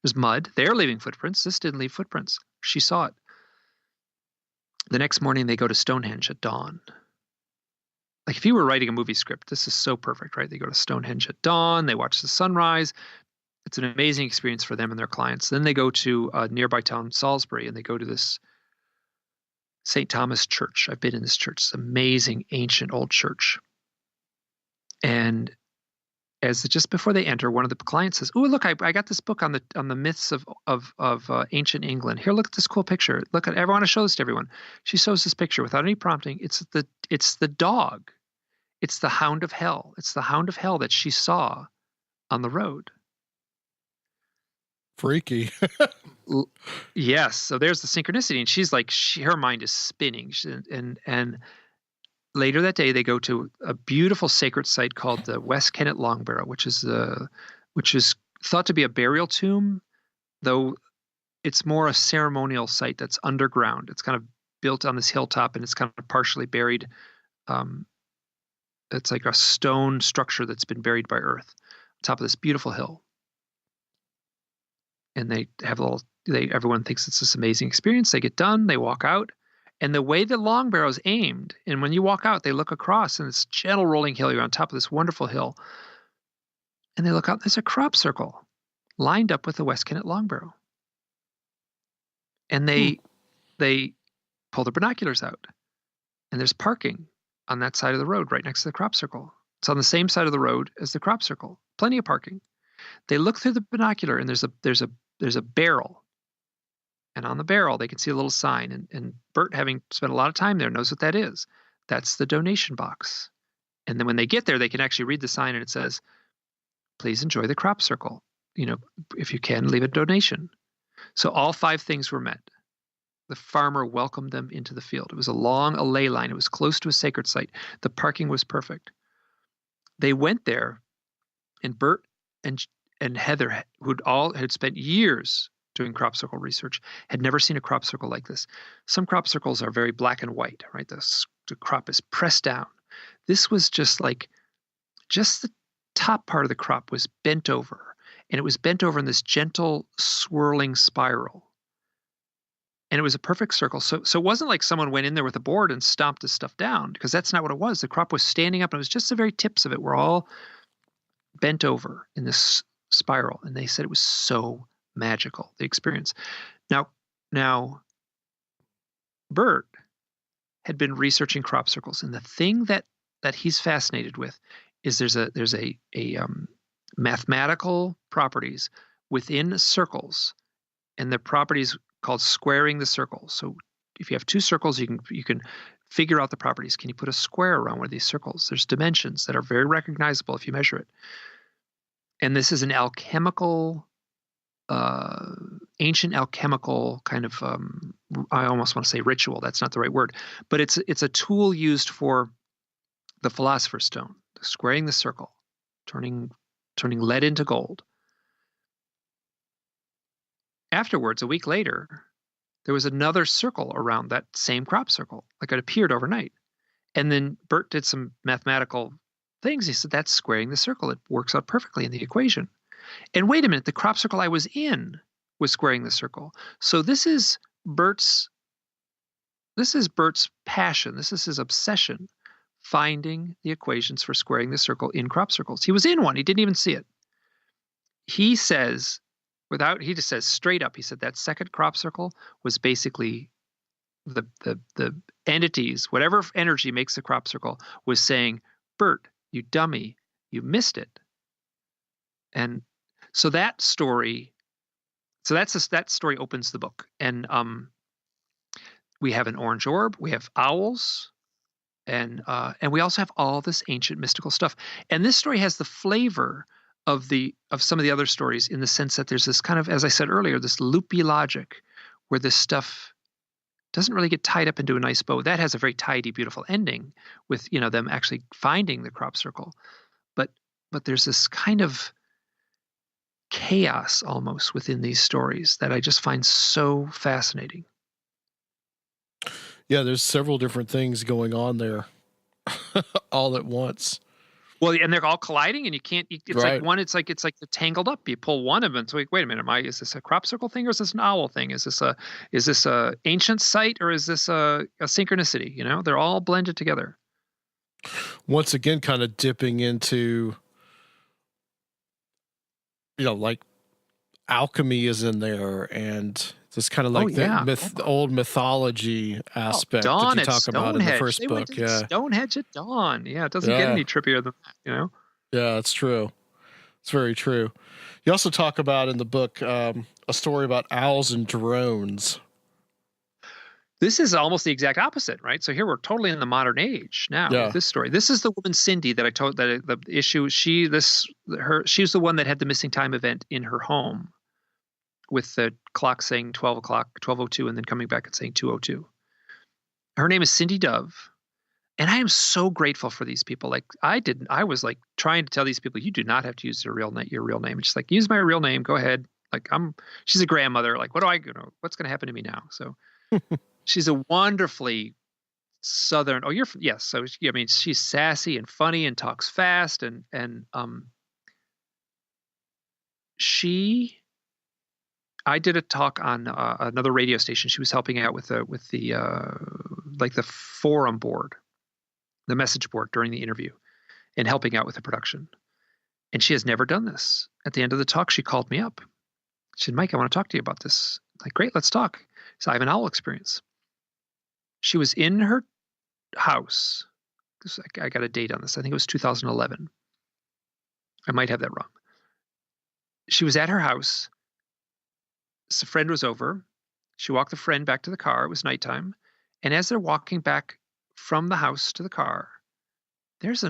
A: There's mud. They're leaving footprints. This didn't leave footprints. She saw it. The next morning, they go to Stonehenge at dawn. Like if you were writing a movie script, this is so perfect, right? They go to Stonehenge at dawn. They watch the sunrise. It's an amazing experience for them and their clients. Then they go to a nearby town, Salisbury, and they go to this St. Thomas Church. I've been in this church. It's an amazing, ancient, old church. And just before they enter, one of the clients says, "Oh, look! I got this book on the myths of ancient England. Here, look at this cool picture. Look at. I want to show this to everyone." She shows this picture without any prompting. It's the dog. It's the hound of hell. It's the hound of hell that she saw on the road.
E: Freaky.
A: Yes. So there's the synchronicity, and she's like, her mind is spinning. And later that day, they go to a beautiful sacred site called the West Kennet Long Barrow, which is thought to be a burial tomb, though it's more a ceremonial site that's underground. It's kind of built on this hilltop, and it's kind of partially buried. It's like a stone structure that's been buried by earth on top of this beautiful hill. And they have everyone thinks it's this amazing experience. They get done, they walk out, and the way the long barrow is aimed, and when you walk out, they look across, and it's gentle rolling hill. You're on top of this wonderful hill, and they look out. There's a crop circle lined up with the West Kennet long barrow, and they pull their binoculars out, and there's parking on that side of the road, right next to the crop circle. It's on the same side of the road as the crop circle. Plenty of parking. They look through the binocular, and there's a barrel, and on the barrel they can see a little sign. And Bert, having spent a lot of time there, knows what that is. That's the donation box. And then when they get there, they can actually read the sign, and it says, "Please enjoy the crop circle. If you can, leave a donation." So all 5 things were met. The farmer welcomed them into the field. It was along a ley line. It was close to a sacred site. The parking was perfect. They went there, and Bert and Heather, had spent years doing crop circle research, had never seen a crop circle like this. Some crop circles are very black and white, right? The crop is pressed down. This was just the top part of the crop was bent over, and it was bent over in this gentle swirling spiral. and it was a perfect circle. So it wasn't like someone went in there with a board and stomped this stuff down, because that's not what it was. The crop was standing up, and it was just the very tips of it were all bent over in this spiral. And they said it was so magical, the experience. Now, Bert had been researching crop circles, and the thing that he's fascinated with is there's a mathematical properties within circles, and the properties called squaring the circle. So if you have two circles, you can figure out the properties. Can you put a square around one of these circles? There's dimensions that are very recognizable if you measure it. And this is an alchemical, ancient alchemical kind of, I almost want to say ritual. That's not the right word, but it's a tool used for the Philosopher's Stone, squaring the circle, turning lead into gold. Afterwards, a week later, there was another circle around that same crop circle, like it appeared overnight. And then Bert did some mathematical things. He said, that's squaring the circle. It works out perfectly in the equation. And wait a minute, the crop circle I was in was squaring the circle. So this is Bert's passion. This is his obsession, finding the equations for squaring the circle in crop circles. He was in one. He didn't even see it. He says, he just says straight up, he said that second crop circle was basically the entities, whatever energy makes the crop circle, was saying, Bert, you dummy, you missed it. And so that story opens the book. And we have an orange orb, we have owls, and we also have all this ancient mystical stuff. And this story has the flavor of some of the other stories, in the sense that there's this kind of, as I said earlier, this loopy logic where this stuff doesn't really get tied up into a nice bow. That has a very tidy, beautiful ending with, them actually finding the crop circle. But there's this kind of chaos almost within these stories that I just find so fascinating.
E: Yeah, there's several different things going on there all at once.
A: Well, and they're all colliding, and you can't. It's
E: Right.
A: like one. It's like they're tangled up. You pull one of them. It's like, wait a minute. Is this a crop circle thing, or is this an owl thing? Is this a ancient site, or is this a synchronicity? They're all blended together.
E: Once again, kind of dipping into, like alchemy is in there, and this kind of like the old mythology aspect that you talk about in the first book. Yeah,
A: Stonehenge at dawn. Yeah, it doesn't get any trippier than that.
E: Yeah, that's true. It's very true. You also talk about in the book a story about owls and drones.
A: This is almost the exact opposite, right? So here we're totally in the modern age now with this story. This is the woman Cindy that I told, that the issue. She's the one that had the missing time event in her home, with the clock saying 12 o'clock, 12:02, and then coming back and saying 2:02. Her name is Cindy Dove. And I am so grateful for these people. Like I was like trying to tell these people, you do not have to use your real name. And she's like, use my real name. Go ahead. Like she's a grandmother. Like, what's going to happen to me now? So she's a wonderfully Southern. Oh, yes. So she's sassy and funny and talks fast. And I did a talk on another radio station. She was helping out with the forum board, the message board during the interview, and helping out with the production. And she has never done this. At the end of the talk, she called me up. She said, Mike, I want to talk to you about this. I'm like, great, let's talk. So I have an owl experience. She was in her house. I got a date on this. I think it was 2011. I might have that wrong. She was at her house. So a friend was over. She walked the friend back to the car. It was nighttime. And as they're walking back from the house to the car, there's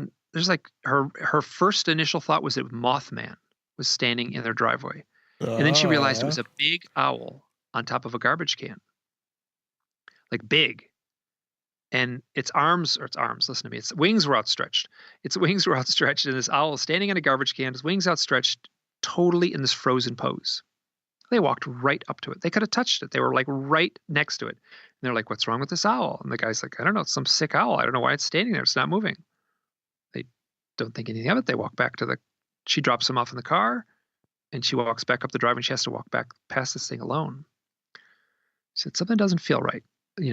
A: like her first initial thought was that Mothman was standing in their driveway. And then she realized it was a big owl on top of a garbage can. Like big. And its arms, listen to me, its wings were outstretched. Its wings were outstretched, and this owl standing in a garbage can, his wings outstretched, totally in this frozen pose. They walked right up to it. They could have touched it. They were like right next to it. And they're like, what's wrong with this owl? And the guy's like, I don't know. It's some sick owl. I don't know why it's standing there. It's not moving. They don't think anything of it. They walk back she drops him off in the car, and she walks back up the drive, and she has to walk back past this thing alone. She said, something doesn't feel right,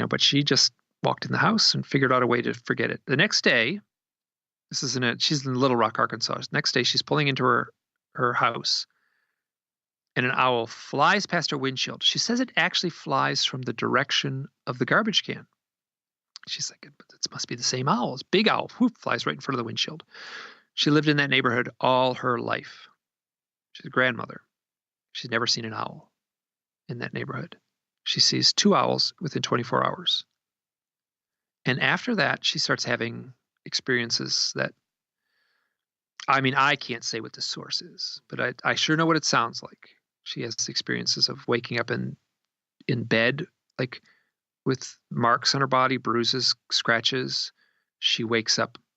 A: but she just walked in the house and figured out a way to forget it. The next day, she's in Little Rock, Arkansas. The next day, she's pulling into her house, and an owl flies past her windshield. She says it actually flies from the direction of the garbage can. She's like, it must be the same owl. It's a big owl, whoop, flies right in front of the windshield. She lived in that neighborhood all her life. She's a grandmother. She's never seen an owl in that neighborhood. She sees 2 owls within 24 hours. And after that, she starts having experiences that, I can't say what the source is, but I sure know what it sounds like. She has experiences of waking up in bed, like with marks on her body, bruises, scratches.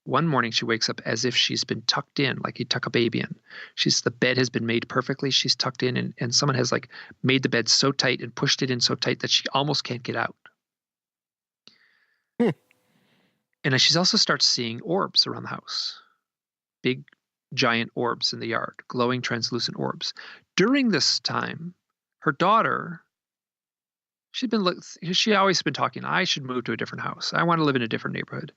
A: One morning she wakes up as if she's been tucked in, like you tuck a baby in. The bed has been made perfectly. She's tucked in, and someone has like made the bed so tight and pushed it in so tight that she almost can't get out. And she also starts seeing orbs around the house. Big, giant orbs in the yard, glowing, translucent orbs. During this time, her daughter, she always been talking, I should move to a different house. I want to live in a different neighborhood.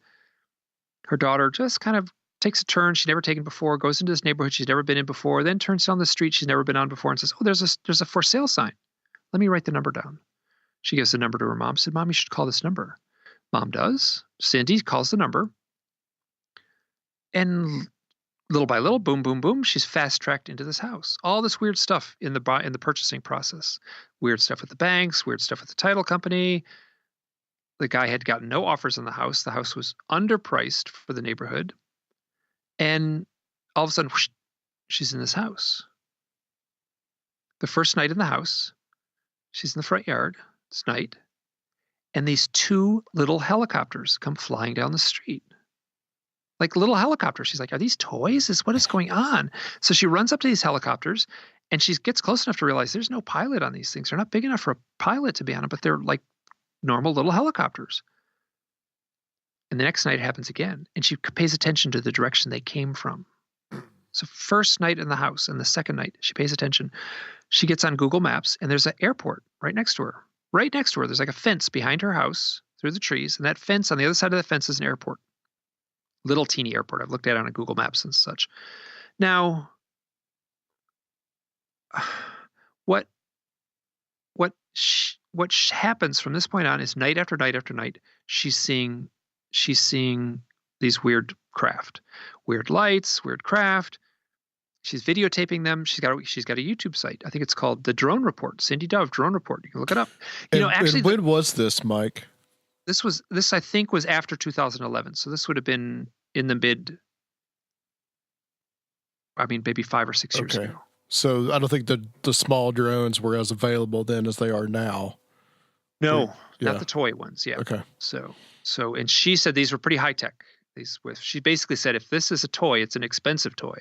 A: Her daughter just kind of takes a turn she's never taken before, goes into this neighborhood she's never been in before, then turns down the street she's never been on before and says, oh, there's a for sale sign. Let me write the number down. She gives the number to her mom, said, Mom, you should call this number. Mom does. Cindy calls the number. And little by little, boom, boom, boom, she's fast-tracked into this house. All this weird stuff in the purchasing process. Weird stuff with the banks, weird stuff with the title company. The guy had gotten no offers on the house. The house was underpriced for the neighborhood. And all of a sudden, whoosh, she's in this house. The first night in the house, she's in the front yard. It's night. And these 2 little helicopters come flying down the street. Like little helicopters. She's like, are these toys? What is going on? So she runs up to these helicopters, and she gets close enough to realize there's no pilot on these things. They're not big enough for a pilot to be on them, but they're like normal little helicopters. And the next night it happens again, and she pays attention to the direction they came from. So first night in the house, and the second night she pays attention. She gets on Google Maps, and there's an airport right next to her. Right next to her, there's like a fence behind her house through the trees, and that fence, on the other side of the fence, is an airport. Little teeny airport. I've looked at it on Google Maps and such. Now, what happens from this point on is night after night after night, she's seeing these weird craft, weird lights, weird craft. She's videotaping them. She's got a YouTube site. I think it's called The Drone Report. Cindy Dove Drone Report. You can look it up.
E: Actually, when was this, Mike?
A: This I think was after 2011. So this would have been in the maybe 5 or 6 years ago.
E: So I don't think the small drones were as available then as they are now.
A: No, not the toy ones. Yeah.
E: Okay.
A: So, and she said these were pretty high tech. She basically said, if this is a toy, it's an expensive toy.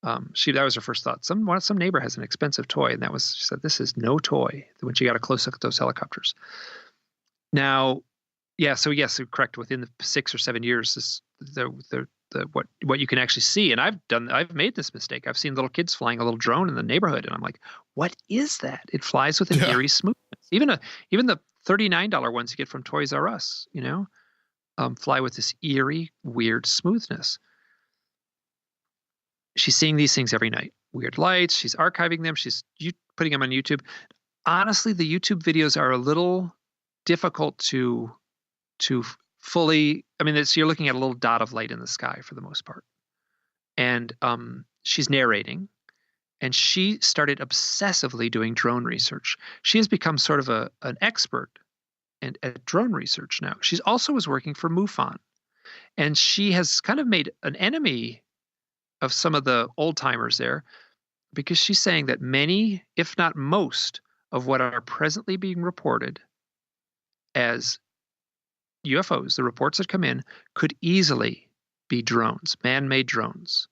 A: That was her first thought. Some neighbor has an expensive toy, and she said, this is no toy. When she got a close look at those helicopters. Now, yeah. So yes, you're correct. Within the 6 or 7 years, what you can actually see, and I've made this mistake. I've seen little kids flying a little drone in the neighborhood, and I'm like, what is that? It flies with an eerie smoothness. Even the $39 ones you get from Toys R Us, fly with this eerie, weird smoothness. She's seeing these things every night. Weird lights. She's archiving them. She's putting them on YouTube. Honestly, the YouTube videos are a little difficult to fully. You're looking at a little dot of light in the sky for the most part. And she's narrating. And she started obsessively doing drone research. She has become sort of an expert at drone research now. She also was working for MUFON. And she has kind of made an enemy of some of the old timers there, because she's saying that many, if not most, of what are presently being reported as UFOs, the reports that come in, could easily be drones, man-made drones.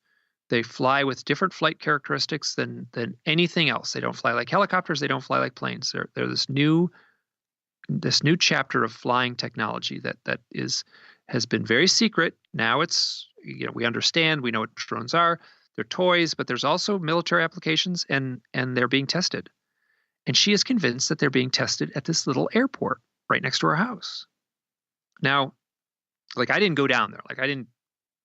A: They fly with different flight characteristics than anything else. They don't fly like helicopters. They don't fly like planes. They're this new chapter of flying technology that has been very secret. Now it's, we understand, we know what drones are. They're toys, but there's also military applications, and they're being tested. And she is convinced that they're being tested at this little airport right next to her house. Now, like, I didn't go down there. Like, I didn't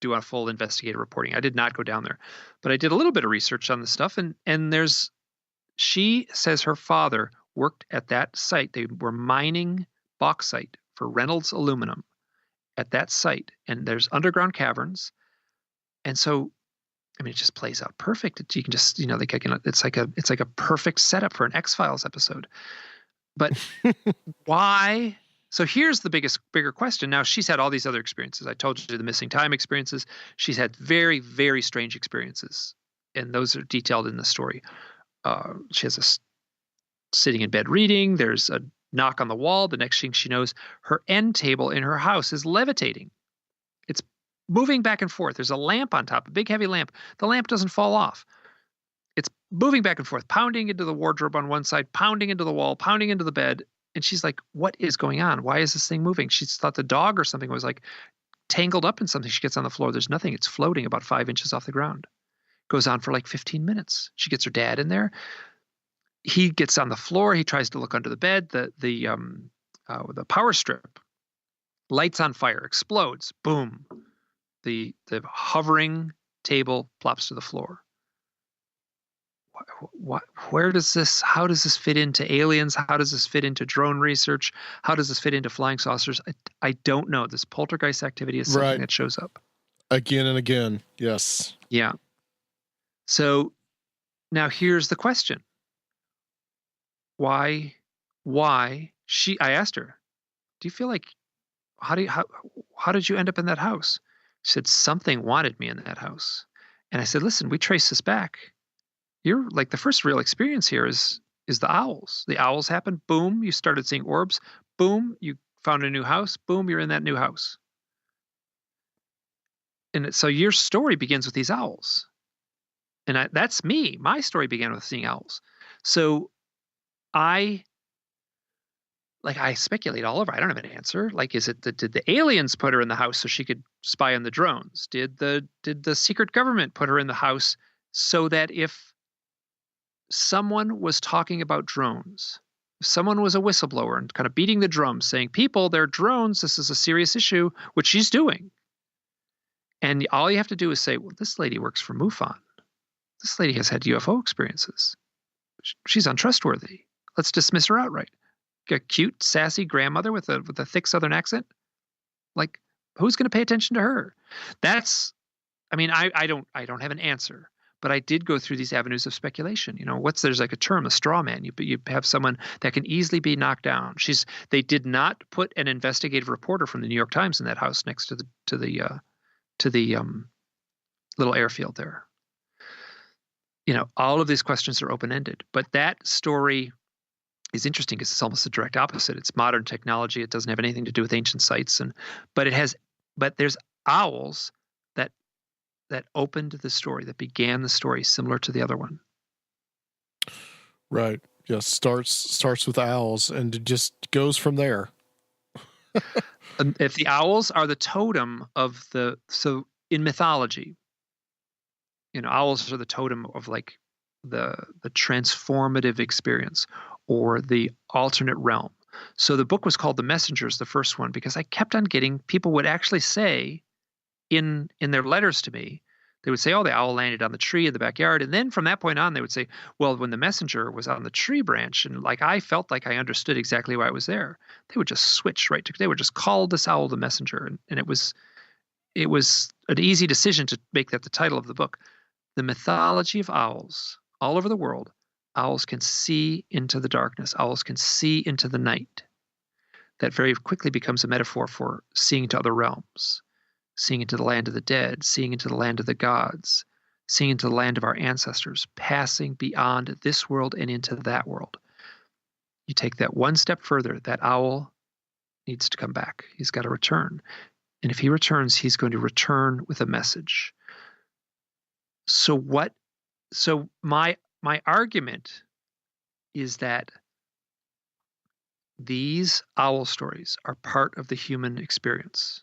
A: do a full investigative reporting. I did not go down there, but I did a little bit of research on this stuff. And she says her father worked at that site. They were mining bauxite for Reynolds Aluminum at that site. And there's underground caverns. And so, I mean, it just plays out perfect. You can just, it's like a perfect setup for an X-Files episode. But why? So here's the bigger question. Now, she's had all these other experiences. I told you the missing time experiences. She's had very, very strange experiences, and those are detailed in the story. She has a sitting in bed reading. There's a knock on the wall. The next thing she knows, her end table in her house is levitating. It's moving back and forth. There's a lamp on top, a big heavy lamp. The lamp doesn't fall off. It's moving back and forth, pounding into the wardrobe on one side, pounding into the wall, pounding into the bed. And she's like, what is going on? Why is this thing moving? She thought the dog or something was like tangled up in something. She gets on the floor. There's nothing. It's floating about 5 inches off the ground. Goes on for like 15 minutes. She gets her dad in there. He gets on the floor. He tries to look under the bed. The power strip lights on fire, explodes. Boom. The hovering table plops to the floor. How does this fit into aliens? How does this fit into drone research? How does this fit into flying saucers? I don't know. This poltergeist activity is something that shows up
E: again and again. Yes.
A: Yeah. So now here's the question. Why I asked her, do you feel like, how did you end up in that house? She said, something wanted me in that house. And I said, listen, we trace this back. You're like, the first real experience here is the owls. The owls happened. Boom. You started seeing orbs. Boom. You found a new house. Boom. You're in that new house. And so your story begins with these owls. And that's me. My story began with seeing owls. So I speculate all over. I don't have an answer. Like, did the aliens put her in the house so she could spy on the drones? Did the secret government put her in the house so that if someone was talking about drones, someone was a whistleblower and kind of beating the drums saying, people, they're drones. This is a serious issue, which she's doing. And all you have to do is say, well, this lady works for MUFON. This lady has had UFO experiences. She's untrustworthy. Let's dismiss her outright. A cute, sassy grandmother with a thick Southern accent. Like, who's going to pay attention to her? I don't have an answer. But I did go through these avenues of speculation. There's like a term, a straw man. You have someone that can easily be knocked down. They did not put an investigative reporter from the New York Times in that house next to the little airfield there. All of these questions are open-ended. But that story is interesting because it's almost the direct opposite. It's modern technology. It doesn't have anything to do with ancient sites, but there's owls that opened the story, that began the story, similar to the other one.
E: Right. Yes. Starts with owls and it just goes from there.
A: If the owls are the totem of so in mythology, owls are the totem of like the transformative experience or the alternate realm. So the book was called The Messengers, the first one, because I kept on getting, people would actually say in their letters to me, they would say, oh, the owl landed on the tree in the backyard. And then from that point on, they would say, well, when the messenger was on the tree branch and like I felt like I understood exactly why I was there, they would just switch they would just call this owl the messenger. And it was an easy decision to make that the title of the book. The mythology of owls all over the world. Owls can see into the darkness. Owls can see into the night. That very quickly becomes a metaphor for seeing to other realms. Seeing into the land of the dead, seeing into the land of the gods, seeing into the land of our ancestors, passing beyond this world and into that world. You take that one step further, that owl needs to come back. He's got to return. And if he returns, he's going to return with a message. So my argument is that these owl stories are part of the human experience.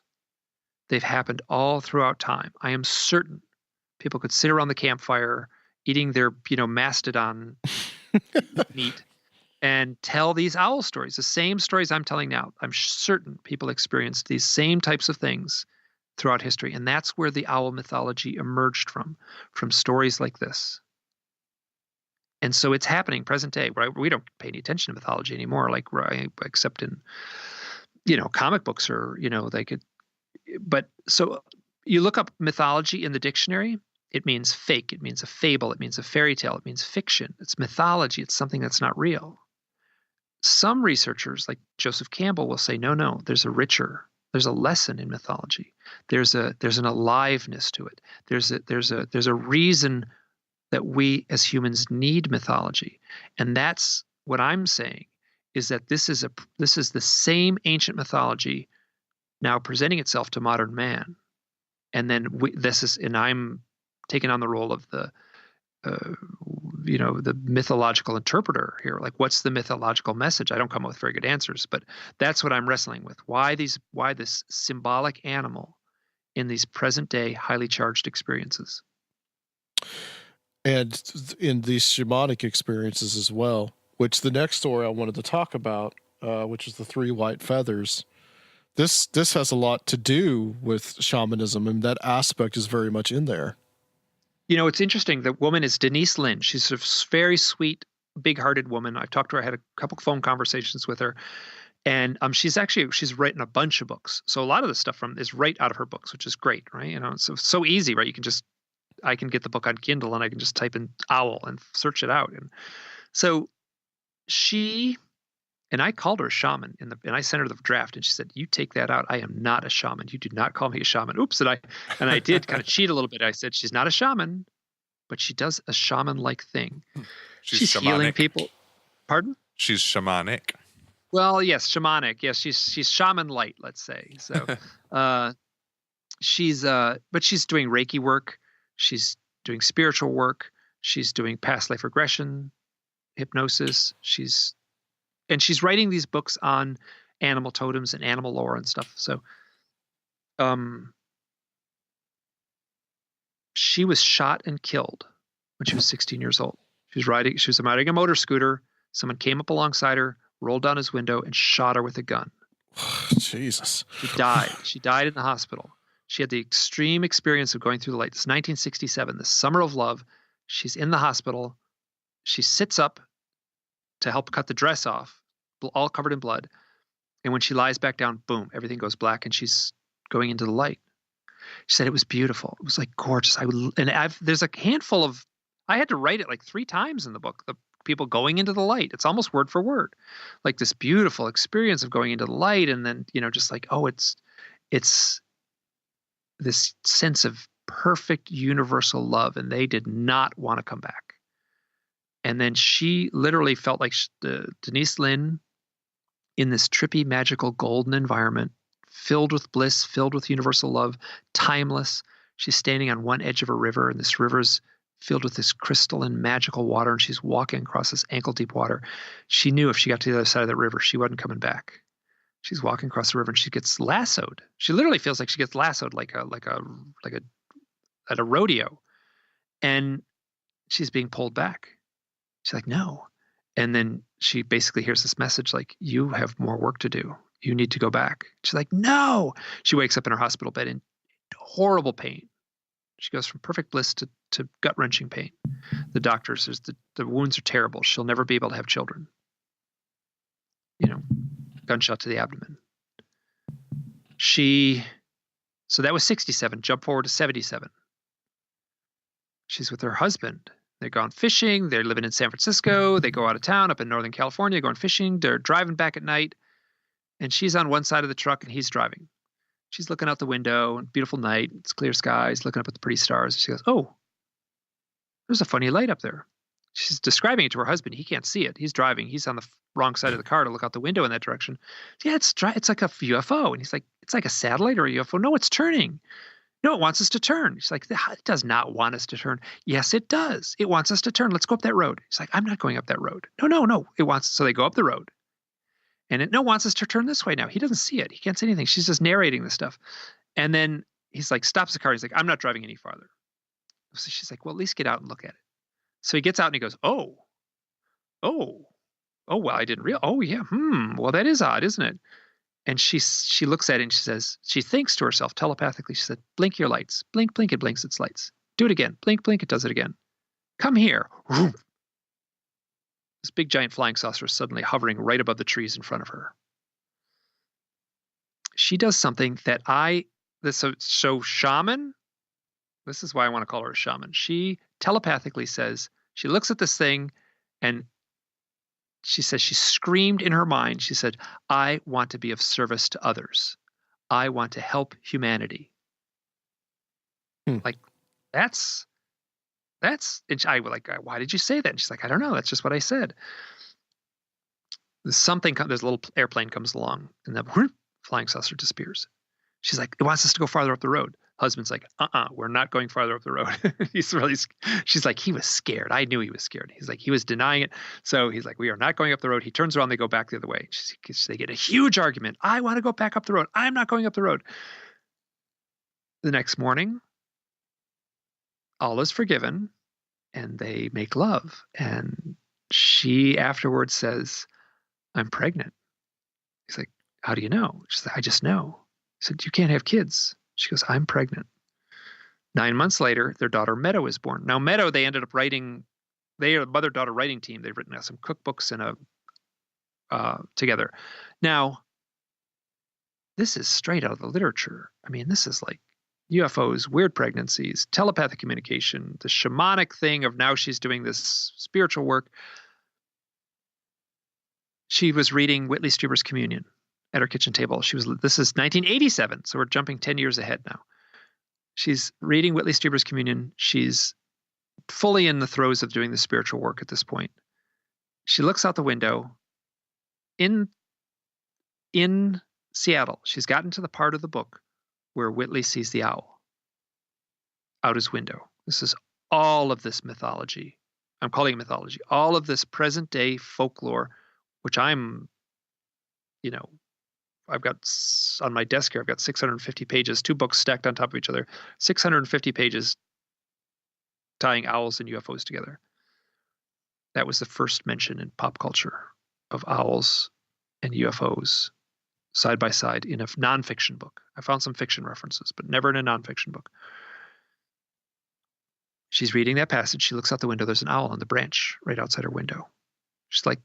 A: They've happened all throughout time. I am certain people could sit around the campfire eating their, mastodon meat and tell these owl stories, the same stories I'm telling now. I'm certain people experienced these same types of things throughout history. And that's where the owl mythology emerged from stories like this. And so it's happening present day, right? We don't pay any attention to mythology anymore, like right, except in, comic books or, they could, but so you look up mythology in the dictionary, it means fake, it means a fable, it means a fairy tale, it means fiction. It's mythology. It's something that's not real. Some researchers like Joseph Campbell will say, no, there's a lesson in mythology. There's an aliveness to it. There's a reason that we as humans need mythology. And that's what I'm saying, is that this is the same ancient mythology now presenting itself to modern man. And then I'm taking on the role of the mythological interpreter here. Like, what's the mythological message? I don't come up with very good answers, but that's what I'm wrestling with. Why this symbolic animal in these present day highly charged experiences?
E: And in these shamanic experiences as well, which the next story I wanted to talk about, which is the 3 white feathers. This has a lot to do with shamanism, and that aspect is very much in there.
A: It's interesting. The woman is Denise Lynn. She's a very sweet, big-hearted woman. I've talked to her. I had a couple phone conversations with her. And she's written a bunch of books. So a lot of the stuff is right out of her books, which is great, right? So easy, right? I can get the book on Kindle and I can just type in owl and search it out. And so I called her a shaman and I sent her the draft and she said, "You take that out. I am not a shaman. You do not call me a shaman." Oops. And I did kind of cheat a little bit. I said, she's not a shaman, but she does a shaman-like thing. She's healing people. Pardon?
F: She's shamanic.
A: Well, yes, shamanic. Yes, she's shaman light, let's say. So, but she's doing Reiki work. She's doing spiritual work. She's doing past life regression, hypnosis. She's writing these books on animal totems and animal lore and stuff. So, she was shot and killed when she was 16 years old. She was riding a motor scooter. Someone came up alongside her, rolled down his window, and shot her with a gun.
E: Jesus.
A: She died. She died in the hospital. She had the extreme experience of going through the light. It's 1967, the summer of love. She's in the hospital. She sits up to help cut the dress off, all covered in blood. And when she lies back down, boom, everything goes black and she's going into the light. She said it was beautiful. It was like gorgeous. There's a handful of, I had to write it like 3 times in the book, the people going into the light. It's almost word for word, like this beautiful experience of going into the light. And then, just like, oh, it's this sense of perfect universal love. And they did not want to come back. And then she literally felt like Denise Lynn in this trippy, magical, golden environment, filled with bliss, filled with universal love, timeless. She's standing on one edge of a river, and this river's filled with this crystalline, magical water, and she's walking across this ankle-deep water. She knew if she got to the other side of that river, she wasn't coming back. She's walking across the river, and she gets lassoed. She literally feels like she gets lassoed like at a rodeo, and she's being pulled back. She's like, no. And then she basically hears this message like, you have more work to do. You need to go back. She's like, no. She wakes up in her hospital bed in horrible pain. She goes from perfect bliss to gut-wrenching pain. The doctor says the wounds are terrible. She'll never be able to have children. Gunshot to the abdomen. So that was 67. Jump forward to 77. She's with her husband. They're gone fishing. They're living in San Francisco. They go out of town up in Northern California, going fishing. They're driving back at night. And she's on one side of the truck and he's driving. She's looking out the window. Beautiful night. It's clear skies, looking up at the pretty stars. She goes, oh, there's a funny light up there. She's describing it to her husband. He can't see it. He's driving. He's on the wrong side of the car to look out the window in that direction. Yeah, it's like a UFO. And he's like, it's like a satellite or a UFO. No, it's turning. No, it wants us to turn. She's like, it does not want us to turn. Yes, it does. It wants us to turn. Let's go up that road. He's like, I'm not going up that road. No. It wants. So they go up the road. And it wants us to turn this way now. He doesn't see it. He can't see anything. She's just narrating this stuff. And then he's like, stops the car. He's like, I'm not driving any farther. So she's like, well, at least get out and look at it. So he gets out and he goes, oh, oh, well, I didn't realize. Oh, yeah. Well, that is odd, isn't it? And she looks at it and she says, she thinks to herself telepathically. She said, blink your lights. Blink, blink, it blinks its lights. Do it again. Blink, blink, it does it again. Come here. This big giant flying saucer is suddenly hovering right above the trees in front of her. She does something that so shaman, this is why I want to call her a shaman. She telepathically says, she looks at this thing and she says she screamed in her mind. She said, I want to be of service to others. I want to help humanity. Like, that's, and I was like, why did you say that? And she's like, I don't know. That's just what I said. There's a little airplane comes along and the flying saucer disappears. She's like, it wants us to go farther up the road. Husband's like, we're not going farther up the road. She's like, he was scared. I knew he was scared. He's like, he was denying it. So he's like, we are not going up the road. He turns around, they go back the other way. They get a huge argument. I want to go back up the road. I'm not going up the road. The next morning, all is forgiven and they make love. And she afterwards says, I'm pregnant. He's like, how do you know? She's like, I just know. He said, you can't have kids. She goes, I'm pregnant. 9 months later, their daughter Meadow is born. Now, Meadow, they ended up writing, they are a mother-daughter writing team. They've written some cookbooks and together. Now, this is straight out of the literature. I mean, this is like UFOs, weird pregnancies, telepathic communication, the shamanic thing of now she's doing this spiritual work. She was reading Whitley Strieber's Communion at her kitchen table. This is 1987, so we're jumping 10 years ahead now. She's reading Whitley Strieber's Communion. She's fully in the throes of doing the spiritual work at this point. She looks out the window in Seattle. She's gotten to the part of the book where Whitley sees the owl out his window. This is all of this mythology. I'm calling it mythology. All of this present day folklore, which I've got on my desk here, I've got 650 pages, 2 books stacked on top of each other, 650 pages tying owls and UFOs together. That was the first mention in pop culture of owls and UFOs side by side in a nonfiction book. I found some fiction references, but never in a nonfiction book. She's reading that passage. She looks out the window. There's an owl on the branch right outside her window. She's like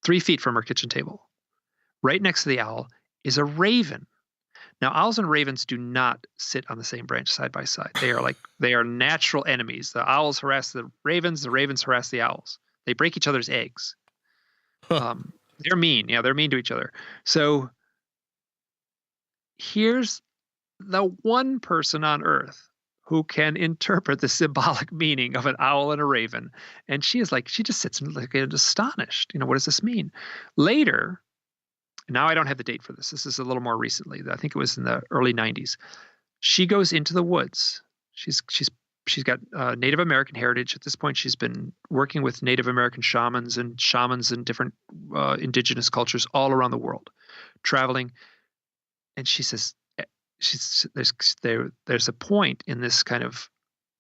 A: 3 feet from her kitchen table. Right next to the owl is a raven. Now, owls and ravens do not sit on the same branch side by side. They are natural enemies. The owls harass the ravens harass the owls. They break each other's eggs. They're mean. Yeah, they're mean to each other. So here's the one person on Earth who can interpret the symbolic meaning of an owl and a raven. And she just sits and astonished. What does this mean? Later, now I don't have the date for this. This is a little more recently. I think it was in the early 90s. She goes into the woods. She's got Native American heritage. At this point, she's been working with Native American shamans in different indigenous cultures all around the world, traveling. And she says, there's a point in this kind of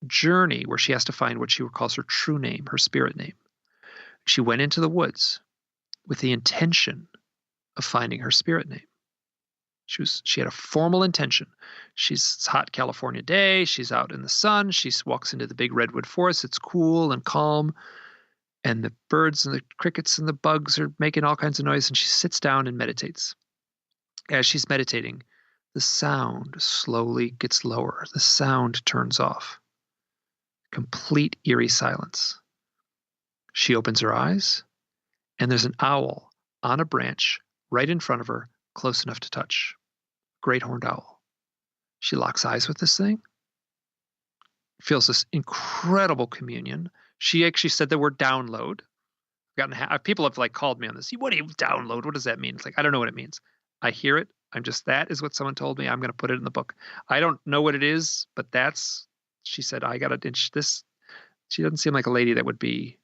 A: journey where she has to find what she calls her true name, her spirit name. She went into the woods with the intention of finding her spirit name. She had a formal intention. It's a hot California day. She's out in the sun. She walks into the big redwood forest. It's cool and calm. And the birds and the crickets and the bugs are making all kinds of noise. And she sits down and meditates. As she's meditating, the sound slowly gets lower. The sound turns off. Complete eerie silence. She opens her eyes, and there's an owl on a branch right in front of her, close enough to touch. Great horned owl. She locks eyes with this thing, feels this incredible communion. She actually said the word download. People have called me on this. What do you download? What does that mean? It's I don't know what it means. I hear it. That is what someone told me. I'm going to put it in the book. I don't know what it is, but she said, I got it. She doesn't seem like a lady that would be,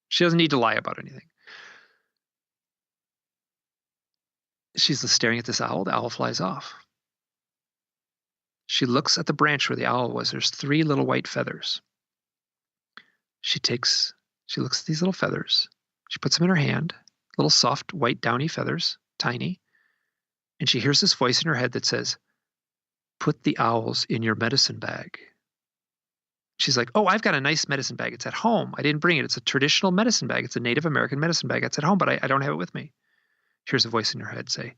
A: she doesn't need to lie about anything. She's staring at this owl. The owl flies off. She looks at the branch where the owl was. There's 3 little white feathers. She looks at these little feathers. She puts them in her hand, little soft, white, downy feathers, tiny. And she hears this voice in her head that says, put the owls in your medicine bag. She's like, oh, I've got a nice medicine bag. It's at home. I didn't bring it. It's a traditional medicine bag. It's a Native American medicine bag. It's at home, but I don't have it with me. She hears a voice in her head say,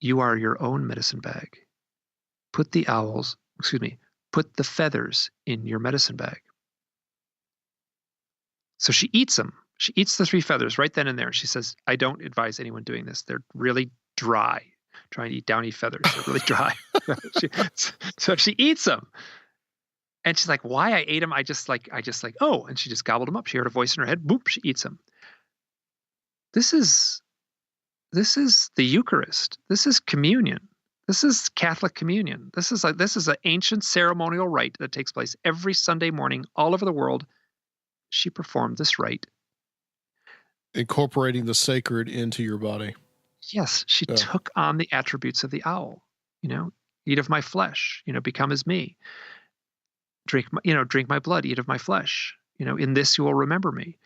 A: you are your own medicine bag. Put the feathers in your medicine bag. So she eats them. She eats the 3 feathers right then and there. She says, I don't advise anyone doing this. They're really dry. Trying to eat downy feathers. They're really dry. So she eats them. And she's like, why I ate them? I just like, oh, and she just gobbled them up. She heard a voice in her head. Boop, she eats them. This is the Eucharist. This is communion. This is Catholic communion. This is an ancient ceremonial rite that takes place every Sunday morning all over the world. She performed this rite.
E: Incorporating the sacred into your body.
A: Yes, she took on the attributes of the owl. Eat of my flesh. Become as me. Drink my blood. Eat of my flesh. In this you will remember me.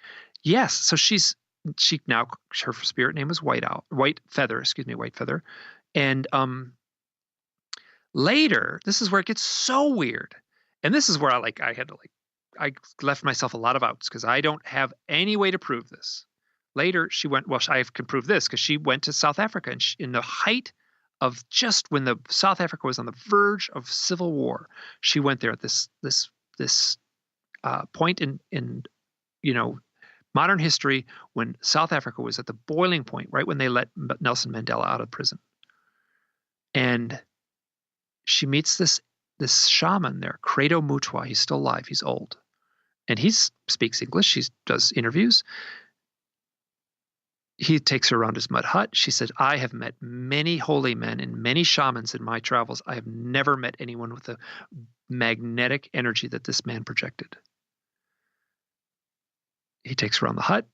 A: Yes. So her spirit name was White Feather. And later, this is where it gets so weird. And this is where I left myself a lot of outs because I don't have any way to prove this. Later, she went, I can prove this because she went to South Africa and in the height of just when the South Africa was on the verge of civil war, she went there at this point in modern history when South Africa was at the boiling point, right when they let Nelson Mandela out of prison. And she meets this shaman there, Credo Mutwa. He's still alive. He's old. And he speaks English. He does interviews. He takes her around his mud hut. She said, I have met many holy men and many shamans in my travels. I have never met anyone with the magnetic energy that this man projected. He takes her around the hut.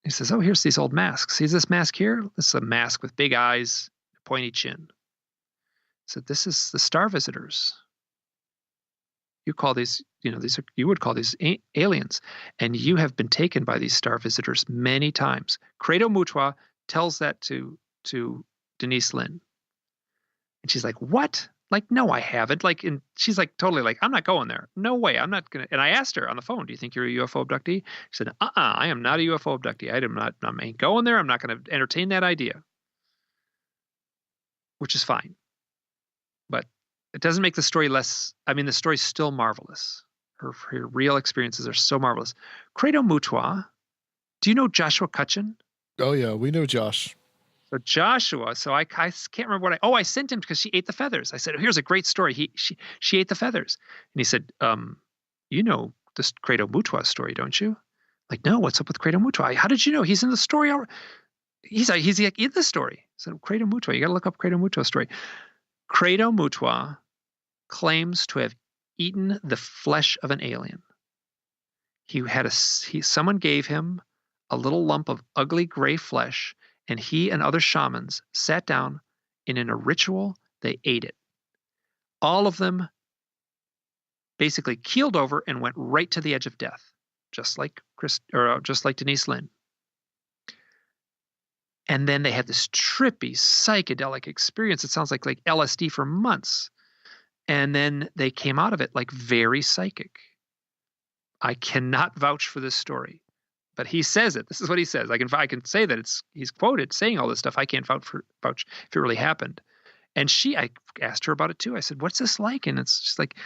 A: He says, oh, here's these old masks. See this mask here? This is a mask with big eyes, pointy chin. So this is the star visitors. You call these, you would call these aliens, and you have been taken by these star visitors many times. Credo Mutwa tells that to Denise Lynn, and she's like, "What? Like, no, I haven't." And she's like, totally like, "I'm not going there. No way. I'm not gonna." And I asked her on the phone, "Do you think you're a UFO abductee?" She said, I am not a UFO abductee. I ain't going there. I'm not going to entertain that idea," which is fine, but it doesn't make the story less. I mean, the story's still marvelous. Her real experiences are so marvelous. Credo Mutwa. Do you know Joshua Cutchin?
E: Oh yeah, we know Josh.
A: So Joshua. So I can't remember I sent him because she ate the feathers. I said, oh, here's a great story. She ate the feathers, and he said, you know this Credo Mutwa story, don't you? Like, no. What's up with Credo Mutwa? How did you know? He's in the story. He's like in the story. I said, Credo Mutwa. You got to look up Credo Mutwa story. Credo Mutwa claims to have eaten the flesh of an alien. Someone gave him a little lump of ugly gray flesh, and he and other shamans sat down, and in a ritual, they ate it. All of them basically keeled over and went right to the edge of death, just like Denise Lynn. And then they had this trippy psychedelic experience. It sounds like LSD for months. And then they came out of it like very psychic. I cannot vouch for this story, but he says it. This is what he says. I can say that he's quoted saying all this stuff. I can't vouch if it really happened. And I asked her about it too. I said, "What's this like?" And she's like,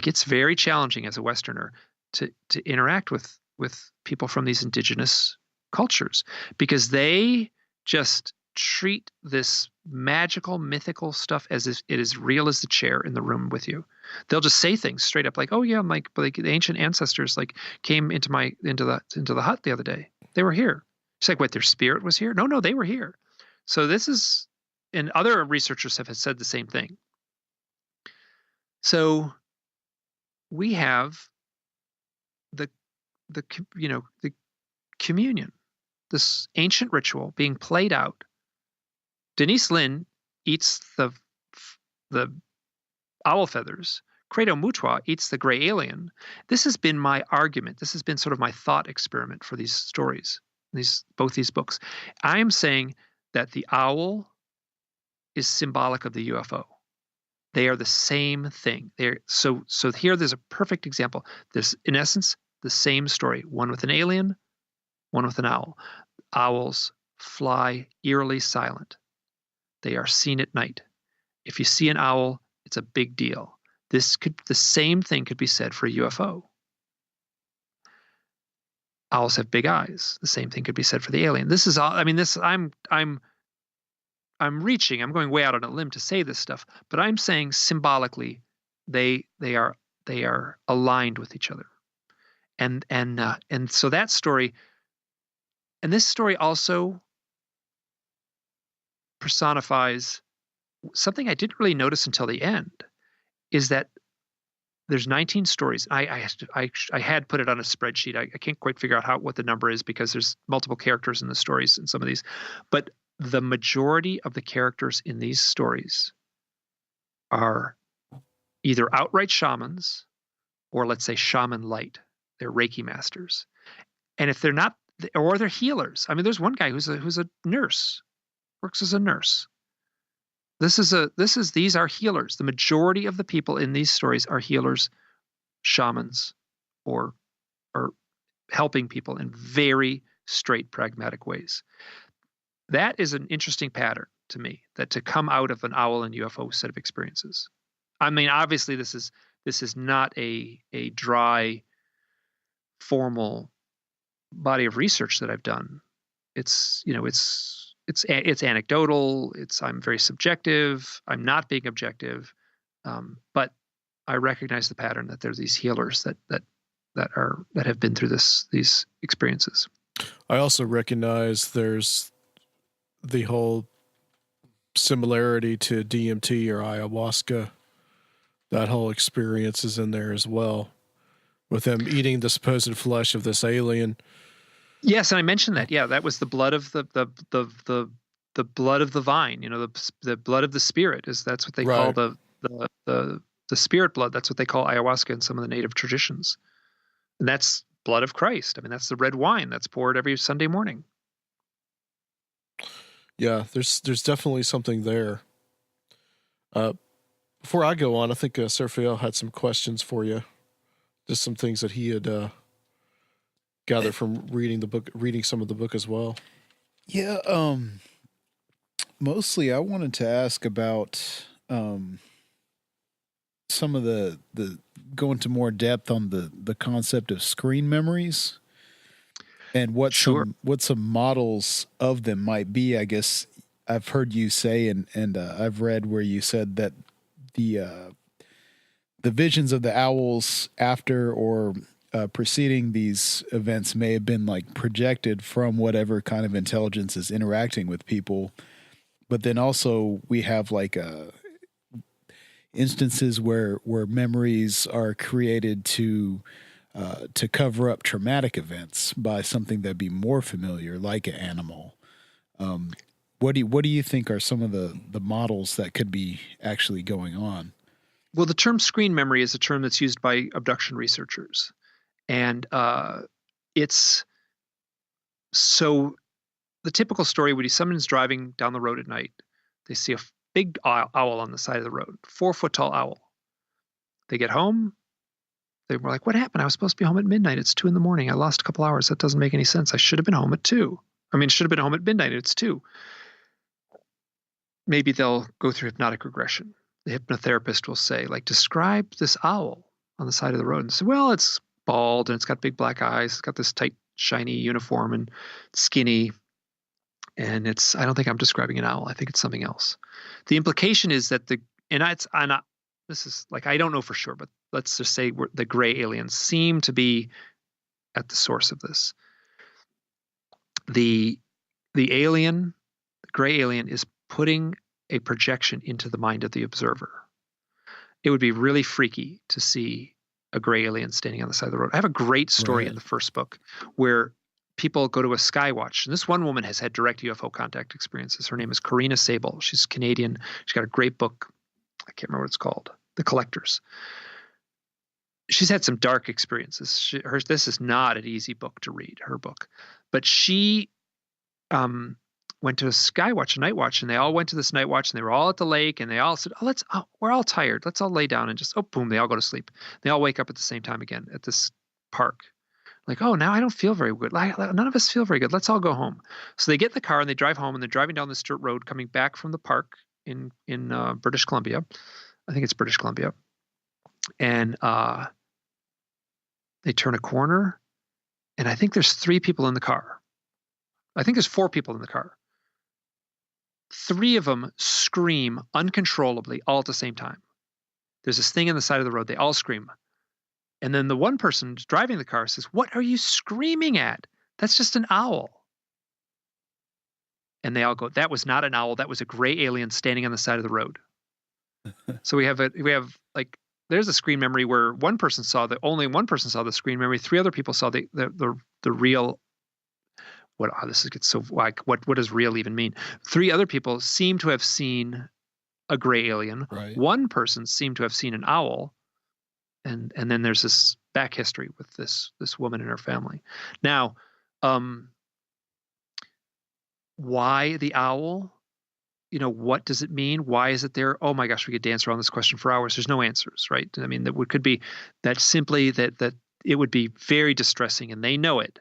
A: it's very challenging as a Westerner to interact with people from these indigenous cultures because they just treat this magical, mythical stuff as if it is real as the chair in the room with you. They'll just say things straight up like, "Oh yeah, like the ancient ancestors came into the hut the other day. They were here." It's like, "What? Their spirit was here?" No, they were here. So this is, and other researchers have said the same thing. So we have the communion, this ancient ritual being played out. Denise Lynn eats the owl feathers. Credo Mutwa eats the gray alien. This has been my argument. This has been sort of my thought experiment for these stories. both these books. I am saying that the owl is symbolic of the UFO. They are the same thing. So here there's a perfect example. There's, in essence, the same story. One with an alien, one with an owl. Owls fly eerily silent. They are seen at night. If you see an owl, it's a big deal. The same thing could be said for a UFO. Owls have big eyes. The same thing could be said for the alien. This is all. I mean, I'm reaching. I'm going way out on a limb to say this stuff, but I'm saying symbolically, they are aligned with each other, and so that story, and this story also personifies something I didn't really notice until the end, is that there's 19 stories. I had put it on a spreadsheet. I can't quite figure out what the number is because there's multiple characters in the stories in some of these, but the majority of the characters in these stories are either outright shamans or, let's say, shaman light. They're Reiki masters. And if they're not, or they're healers. I mean, there's one guy who's a nurse, works as a nurse. These are healers. The majority of the people in these stories are healers, shamans, or helping people in very straight, pragmatic ways. That is an interesting pattern to me, that to come out of an owl and UFO set of experiences. I mean, obviously this is not a dry, formal body of research that I've done. It's anecdotal. I'm very subjective. I'm not being objective, but I recognize the pattern that there's these healers that have been through these experiences.
E: I also recognize there's the whole similarity to DMT or ayahuasca. That whole experience is in there as well, with them eating the supposed flesh of this alien.
A: Yes, and I mentioned that. Yeah, that was the blood of the blood of the vine. You know, the blood of the spirit that's what they call the spirit blood. That's what they call ayahuasca in some of the native traditions, and that's blood of Christ. I mean, that's the red wine that's poured every Sunday morning.
E: Yeah, there's definitely something there. Before I go on, I think Sergio had some questions for you. Just some things that he had gathered from reading some of the book as well.
G: Yeah, mostly I wanted to ask about some of the go into more depth on the concept of screen memories. And what some models of them might be. I guess I've heard you say, and I've read where you said that the visions of the owls after or preceding these events may have been like projected from whatever kind of intelligence is interacting with people. But then also we have like instances where memories are created to cover up traumatic events by something that'd be more familiar, like an animal. What do you think are some of the models that could be actually going on?
A: Well, the term screen memory is a term that's used by abduction researchers, and it's so the typical story would be someone's driving down the road at night. They see a big owl on the side of the road, 4-foot tall owl. They get home. They were like, what happened? I was supposed to be home at midnight. It's 2 a.m. I lost a couple hours. That doesn't make any sense. I should have been home at 2. I mean, should have been home at midnight. It's 2. Maybe they'll go through hypnotic regression. The hypnotherapist will say, like, describe this owl on the side of the road. And say, well, it's bald and it's got big black eyes. It's got this tight, shiny uniform and skinny. And I don't think I'm describing an owl. I think it's something else. The implication is that this is like, I don't know for sure, but let's just say the gray aliens seem to be at the source of this. The alien, the gray alien, is putting a projection into the mind of the observer. It would be really freaky to see a gray alien standing on the side of the road. I have a great story in the first book where people go to a sky watch. And this one woman has had direct UFO contact experiences. Her name is Karina Sable. She's Canadian. She's got a great book. I can't remember what it's called. The Collectors. she's had some dark experiences. This is not an easy book to read, her book. But she went to a sky watch, a night watch, and they all went to this night watch, and they were all at the lake, and they all said, we're all tired. Let's all lay down and just, boom, they all go to sleep. They all wake up at the same time again at this park. Like, now I don't feel very good. None of us feel very good. Let's all go home. So they get in the car and they drive home, and they're driving down this dirt road coming back from the park in British Columbia. I think it's British Columbia. And they turn a corner, and I think there's 3 people in the car. I think there's 4 people in the car. 3 of them scream uncontrollably all at the same time. There's this thing on the side of the road. They all scream. And then the one person driving the car says, "What are you screaming at? That's just an owl." And they all go, "That was not an owl. That was a gray alien standing on the side of the road." So we have there's a screen memory where only one person saw the screen memory. 3 other people saw the real. What does real even mean? 3 other people seem to have seen a gray alien.
G: Right.
A: 1 person seemed to have seen an owl. And then there's this back history with this woman and her family. Now, why the owl? What does it mean? Why is it there? Oh my gosh, we could dance around this question for hours. There's no answers, right? I mean, that could be that simply that it would be very distressing, and they know it.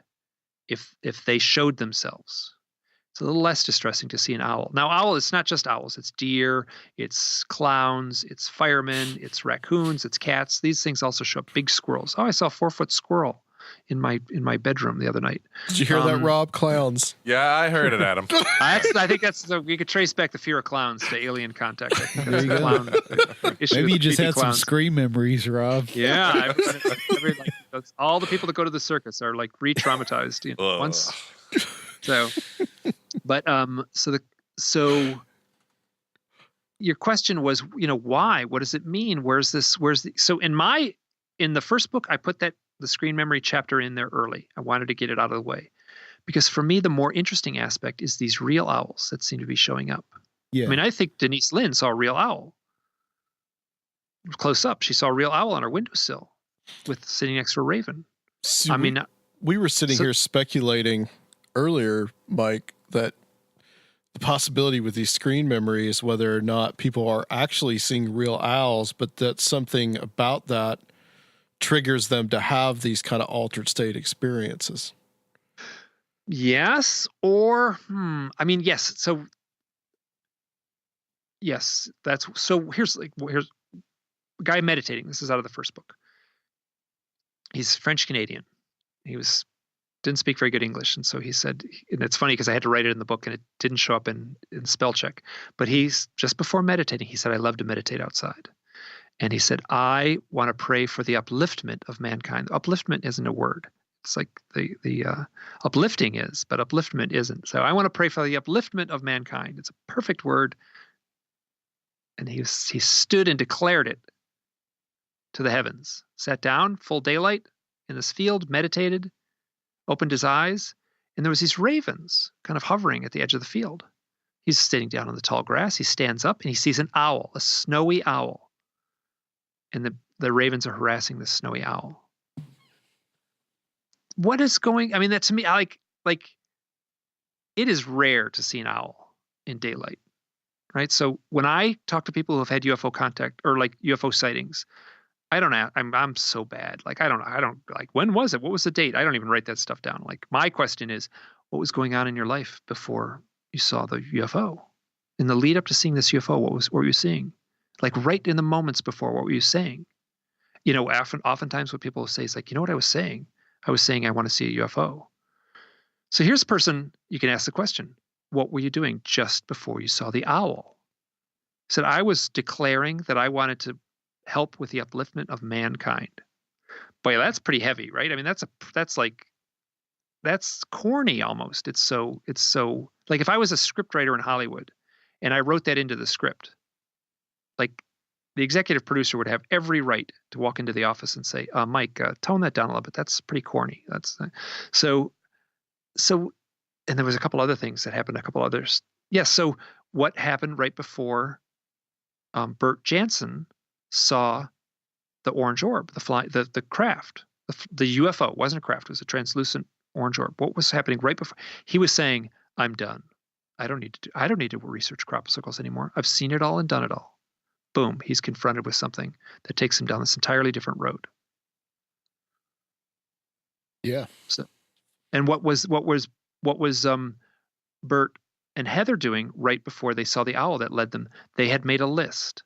A: If they showed themselves, it's a little less distressing to see an owl. Now, owl, it's not just owls. It's deer, it's clowns, it's firemen, it's raccoons, it's cats. These things also show up. Big squirrels. I saw a 4-foot squirrel in my bedroom the other night.
E: Did you hear that, Rob? Clowns.
F: Yeah, I heard it, Adam.
A: I think we could trace back the fear of clowns to alien contact. I think
G: There you go. Maybe you just had some
A: clowns.
G: Scream memories, Rob.
A: Yeah, all the people that go to the circus are like re-traumatized once. So, but so your question was, why? What does it mean? So in the first book, I put the screen memory chapter in there early. I wanted to get it out of the way because for me, the more interesting aspect is these real owls that seem to be showing up.
G: Yeah.
A: I mean, I think Denise Lynn saw a real owl. Close up, she saw a real owl on her windowsill sitting next to a raven.
E: So we were sitting here speculating earlier, Mike, that the possibility with these screen memories, whether or not people are actually seeing real owls, but that something about that triggers them to have these kind of altered state experiences.
A: Yes, or yes. So yes, here's a guy meditating. This is out of the first book. He's French Canadian. He didn't speak very good English, and so he said, and it's funny because I had to write it in the book and it didn't show up in spell check. But he's just before meditating, he said, "I love to meditate outside." And he said, "I want to pray for the upliftment of mankind." Upliftment isn't a word. It's like the uplifting is, but upliftment isn't. So I want to pray for the upliftment of mankind. It's a perfect word. And he stood and declared it to the heavens. Sat down, full daylight in this field, meditated, opened his eyes, and there was these ravens kind of hovering at the edge of the field. He's sitting down on the tall grass. He stands up and he sees an owl, a snowy owl. And the ravens are harassing this snowy owl. What is that to me, like it is rare to see an owl in daylight, right? So when I talk to people who have had UFO contact or like UFO sightings, I don't know. I'm so bad. Like, I don't like, when was it? What was the date? I don't even write that stuff down. Like, my question is, what was going on in your life before you saw the UFO? In the lead up to seeing this UFO, what were you seeing? Like right in the moments before, what were you saying? Oftentimes what people say is like, what I was saying? I was saying I want to see a UFO. So here's a person, you can ask the question, what were you doing just before you saw the owl? He said, I was declaring that I wanted to help with the upliftment of mankind. Boy, that's pretty heavy, right? I mean, that's corny almost. It's so like if I was a scriptwriter in Hollywood and I wrote that into the script, like the executive producer would have every right to walk into the office and say, Mike, tone that down a little bit. That's pretty corny. So, and there was a couple other things that happened, a couple others. Yes. So what happened right before Bert Jansen saw the orange orb, the craft, the UFO. It wasn't a craft. It was a translucent orange orb. What was happening right before? He was saying, I'm done. I don't need to research crop circles anymore. I've seen it all and done it all. Boom. He's confronted with something that takes him down this entirely different road.
G: Yeah.
A: So, and what was Bert and Heather doing right before they saw the owl that led them? They had made a list.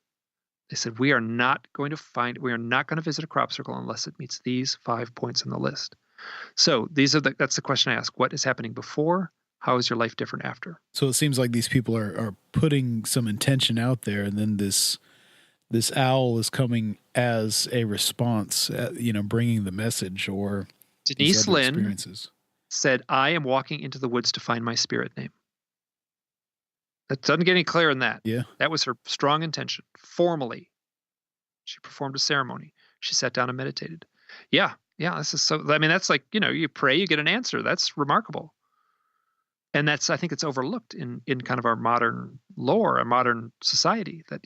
A: They said, we are not going to visit a crop circle unless it meets these 5 points on the list. So that's the question I ask. What is happening before? How is your life different after?
G: So it seems like these people are putting some intention out there, and then this owl is coming as a response, bringing the message. Or
A: Denise Lynn said, I am walking into the woods to find my spirit name. That doesn't get any clearer than that.
G: Yeah.
A: That was her strong intention. Formally, she performed a ceremony. She sat down and meditated. Yeah. This is so. I mean, that's like, you pray, you get an answer. That's remarkable. And I think it's overlooked in kind of our modern lore, our modern society, that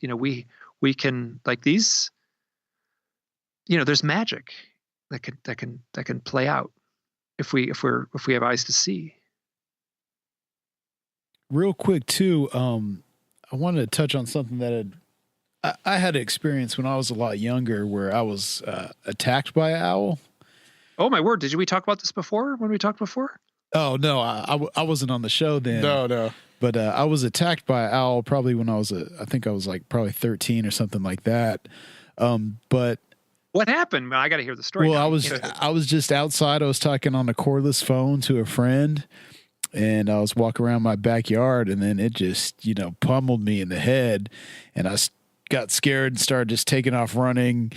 A: we can, like, these. There's magic that can play out if we have eyes to see.
G: Real quick too, I wanted to touch on something that I had an experience when I was a lot younger, where I was attacked by an owl.
A: Oh my word! Did we talk about this before? When we talked before?
G: Oh no, I wasn't on the show then.
E: No.
G: But I was attacked by an owl probably when I think I was like probably 13 or something like that. But
A: what happened? I got to hear the story.
G: Well,
A: now.
G: I was just outside. I was talking on a cordless phone to a friend, and I was walking around my backyard, and then it just, pummeled me in the head, and I got scared and started just taking off running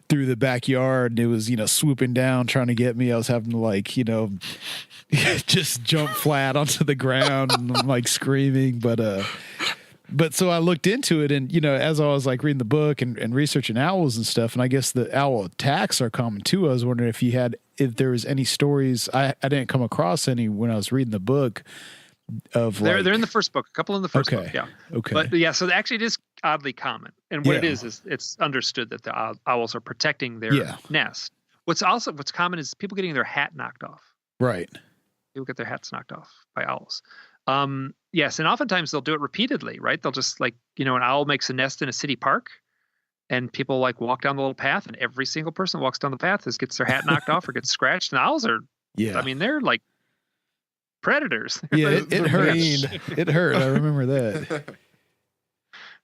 G: through the backyard, and it was, swooping down, trying to get me. I was having to just jump flat onto the ground and I'm like screaming. But so I looked into it, and, as I was like reading the book and researching owls and stuff, and I guess the owl attacks are common too. I was wondering if there was any stories. I didn't come across any when I was reading the book of
A: they're in the first book, a couple in the first book. Yeah.
G: Okay.
A: But yeah, so actually it is oddly common. And what it is it's understood that the owls are protecting their nest. What's common is people getting their hat knocked off.
G: Right.
A: People get their hats knocked off by owls. Yes, and oftentimes they'll do it repeatedly, right? They'll just an owl makes a nest in a city park, and people walk down the little path, and every single person walks down the path gets their hat knocked off or gets scratched. And owls are, I mean, they're like predators.
G: Yeah, it hurt. It hurt. I remember that.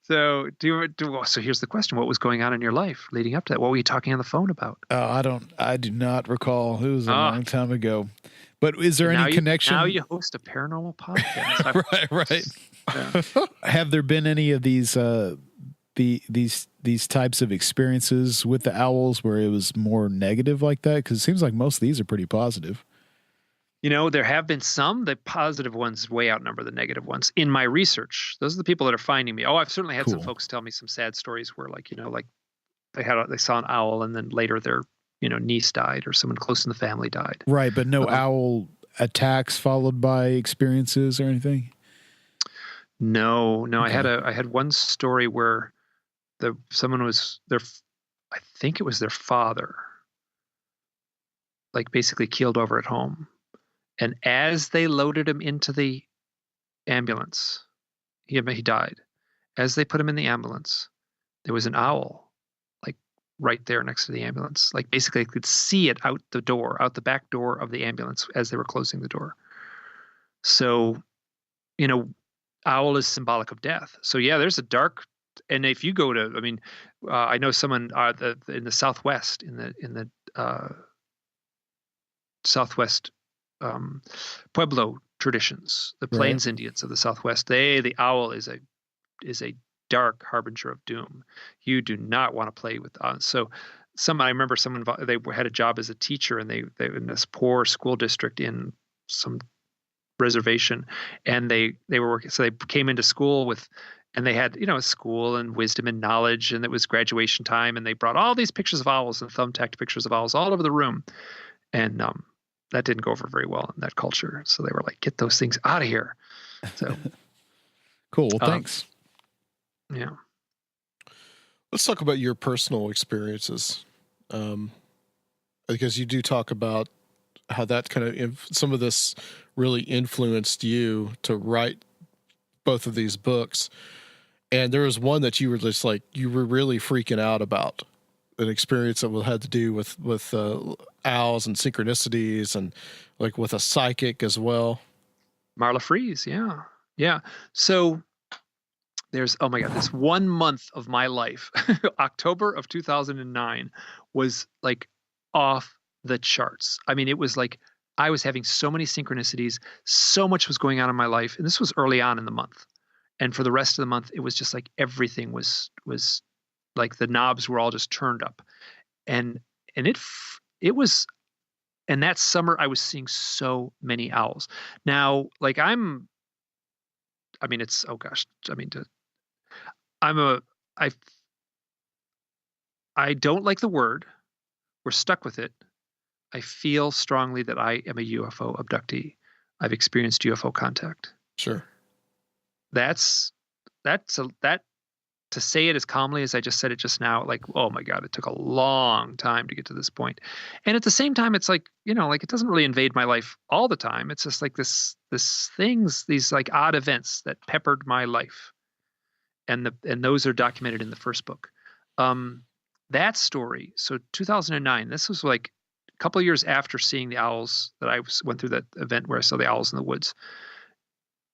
A: So so here's the question: what was going on in your life leading up to that? What were you talking on the phone about?
G: I do not recall. It was a long time ago. But is there any connection?
A: Now you host a paranormal podcast.
G: Right.
A: Yeah.
G: Have there been any of these types of experiences with the owls where it was more negative like that? Because it seems like most of these are pretty positive.
A: There have been some. The positive ones way outnumber the negative ones in my research. Those are the people that are finding me. Oh, I've certainly had some folks tell me some sad stories where, they saw an owl and then later their niece died or someone close in the family died. Right,
G: but no owl attacks followed by experiences or anything?
A: No. Okay. I had one story where someone was I think it was their father, basically keeled over at home. And as they loaded him into the ambulance, he died. As they put him in the ambulance, there was an owl right there next to the ambulance. Basically I could see it out the back door of the ambulance as they were closing the door. So, owl is symbolic of death. So yeah, there's a dark, and if you go to, I know someone in the Southwest, in the Southwest Pueblo traditions, the Plains Indians of the Southwest, the owl is a dark harbinger of doom. You do not want to play with. So I remember they had a job as a teacher, and they in this poor school district in some reservation, and they were working. So they came into school and they had school and wisdom and knowledge, and it was graduation time, and they brought all these pictures of owls and thumbtacked pictures of owls all over the room, and that didn't go over very well in that culture. So they were like, "Get those things out of here." So
G: cool. Well, thanks.
A: Yeah.
E: Let's talk about your personal experiences, because you do talk about how that kind of some of this really influenced you to write both of these books. And there was one that you were just like, you were really freaking out about, an experience that had to do with owls and synchronicities, and like with a psychic as well.
A: Marla Freeze, yeah. So there's, oh my God, this 1 month of my life, October of 2009, was like off the charts. I mean, it was like I was having so many synchronicities, so much was going on in my life, and this was early on in the month. And for the rest of the month, it was just like everything was like the knobs were all just turned up, and it was. And that summer, I was seeing so many owls. Now, like it's, oh gosh, I don't like the word. We're stuck with it. I feel strongly that I am a UFO abductee. I've experienced UFO contact.
E: Sure.
A: To say it as calmly as I just said it just now, like, oh my God, it took a long time to get to this point. And at the same time, it's like, like it doesn't really invade my life all the time. It's just like these like odd events that peppered my life. And those are documented in the first book. That story. So 2009, this was like a couple of years after seeing the owls that I went through that event where I saw the owls in the woods.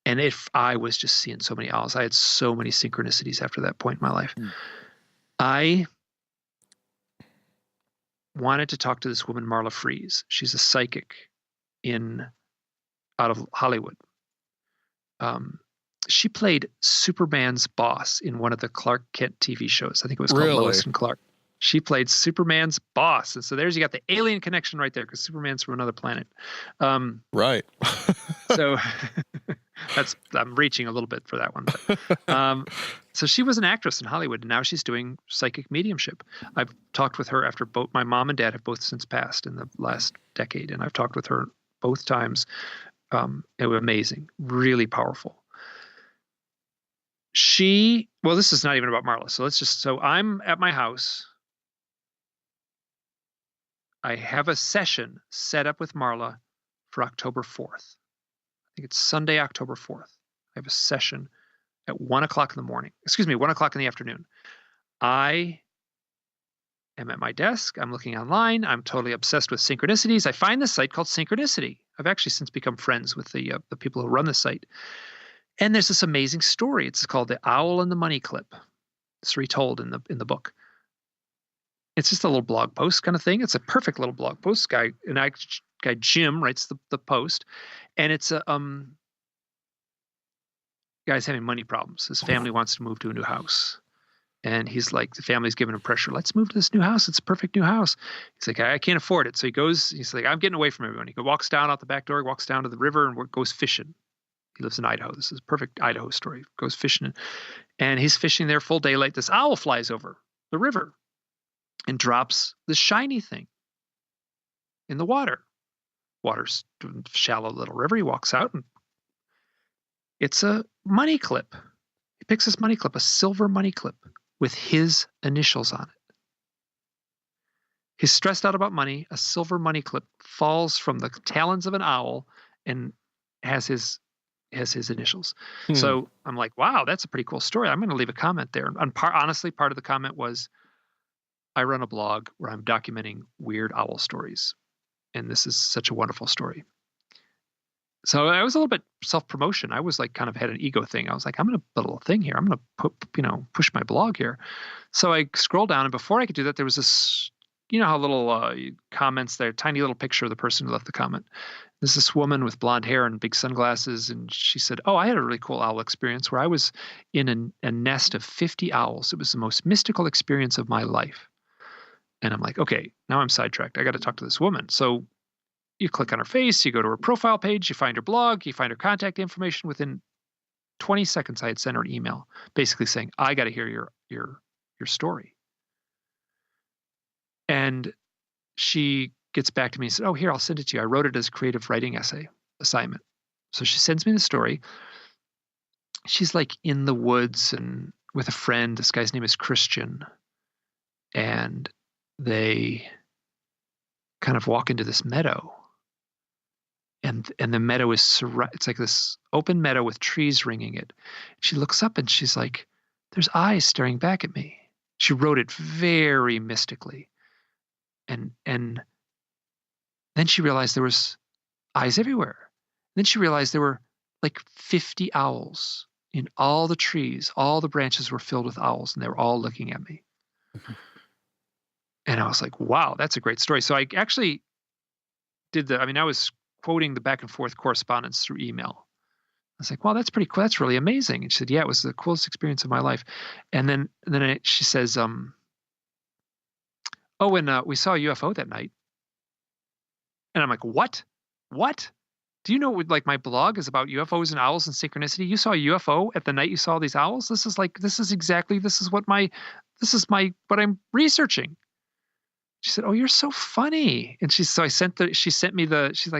A: And if I was just seeing so many owls, I had so many synchronicities after that point in my life. I wanted to talk to this woman, Marla Freeze. She's a psychic out of Hollywood. She played Superman's boss in one of the Clark Kent TV shows. I think it was called Lois and Clark. She played Superman's boss. And so you got the alien connection right there, because Superman's from another planet.
E: Right.
A: So I'm reaching a little bit for that one. But, so she was an actress in Hollywood, and now she's doing psychic mediumship. I've talked with her after my mom and dad have both since passed in the last decade. And I've talked with her both times. It was amazing, really powerful. This is not even about Marla. So I'm at my house. I have a session set up with Marla for October 4th. I think it's Sunday, October 4th. I have a session at 1 o'clock in the morning. 1 o'clock in the afternoon. I am at my desk. I'm looking online. I'm totally obsessed with synchronicities. I find this site called Synchronicity. I've actually since become friends with the people who run the site. And there's this amazing story. It's called The Owl and the Money Clip. It's retold in the book. It's just a little blog post kind of thing. It's a perfect little blog post. Guy Jim writes the post, and it's a guy's having money problems. His family wants to move to a new house, and he's like, the family's giving him pressure. Let's move to this new house. It's a perfect new house. He's like, I can't afford it. So he goes. He's like, I'm getting away from everyone. He walks down out the back door, walks down to the river, and goes fishing. He lives in Idaho. This is a perfect Idaho story. Goes fishing, and he's fishing there full daylight. This owl flies over the river and drops this shiny thing in the water. Water's shallow little river. He walks out, and it's a money clip. He picks this money clip, a silver money clip with his initials on it. He's stressed out about money. A silver money clip falls from the talons of an owl and has his initials. So I'm like, wow, that's a pretty cool story. I'm going to leave a comment there. And honestly, part of the comment was, I run a blog where I'm documenting weird owl stories, and this is such a wonderful story. So I was a little bit self-promotion. I was like, kind of had an ego thing. I was like, I'm going to put a little thing here. I'm going to push my blog here. So I scroll down, and before I could do that, there was this, how little comments there, tiny little picture of the person who left the comment. There's this woman with blonde hair and big sunglasses, and she said, I had a really cool owl experience where I was in a nest of 50 owls. It was the most mystical experience of my life. And I'm like, okay, now I'm sidetracked. I got to talk to this woman. So you click on her face, you go to her profile page, you find her blog, you find her contact information. Within 20 seconds, I had sent her an email basically saying, I got to hear your story. And she gets back to me and said, here, I'll send it to you. I wrote it as a creative writing essay assignment. So she sends me the story. She's like in the woods and with a friend. This guy's name is Christian. and they kind of walk into this meadow, and the meadow is it's like this open meadow with trees ringing it. She looks up and she's like, there's eyes staring back at me. She wrote it very mystically. And then she realized there was eyes everywhere. Then she realized there were like 50 owls in all the trees. All the branches were filled with owls, and they were all looking at me. And I was like, wow, that's a great story. So I actually I was quoting the back and forth correspondence through email. I was like, wow, that's pretty cool. That's really amazing. And she said, yeah, it was the coolest experience of my life. And then she says, and we saw a UFO that night. And I'm like, what? Do you know what, my blog is about UFOs and owls and synchronicity? You saw a UFO at the night you saw these owls? This is what I'm researching. She said, oh, you're so funny. And she's like,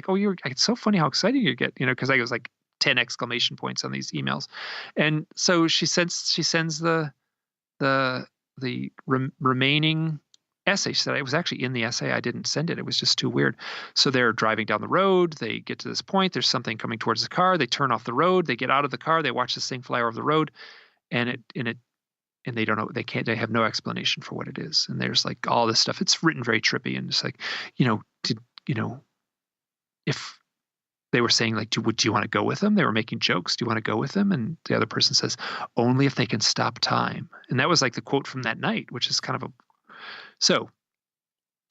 A: oh, it's so funny how excited you get, because I was like 10 exclamation points on these emails. And so she sends the remaining essay. She said, it was actually in the essay. I didn't send it. It was just too weird. So they're driving down the road. They get to this point. There's something coming towards the car. They turn off the road. They get out of the car. They watch this thing fly over the road, and they don't know. They have no explanation for what it is. And there's like all this stuff. It's written very trippy, and it's like, if they were saying like, do you want to go with them? They were making jokes. Do you want to go with them? And the other person says, only if they can stop time. And that was like the quote from that night, which is kind of so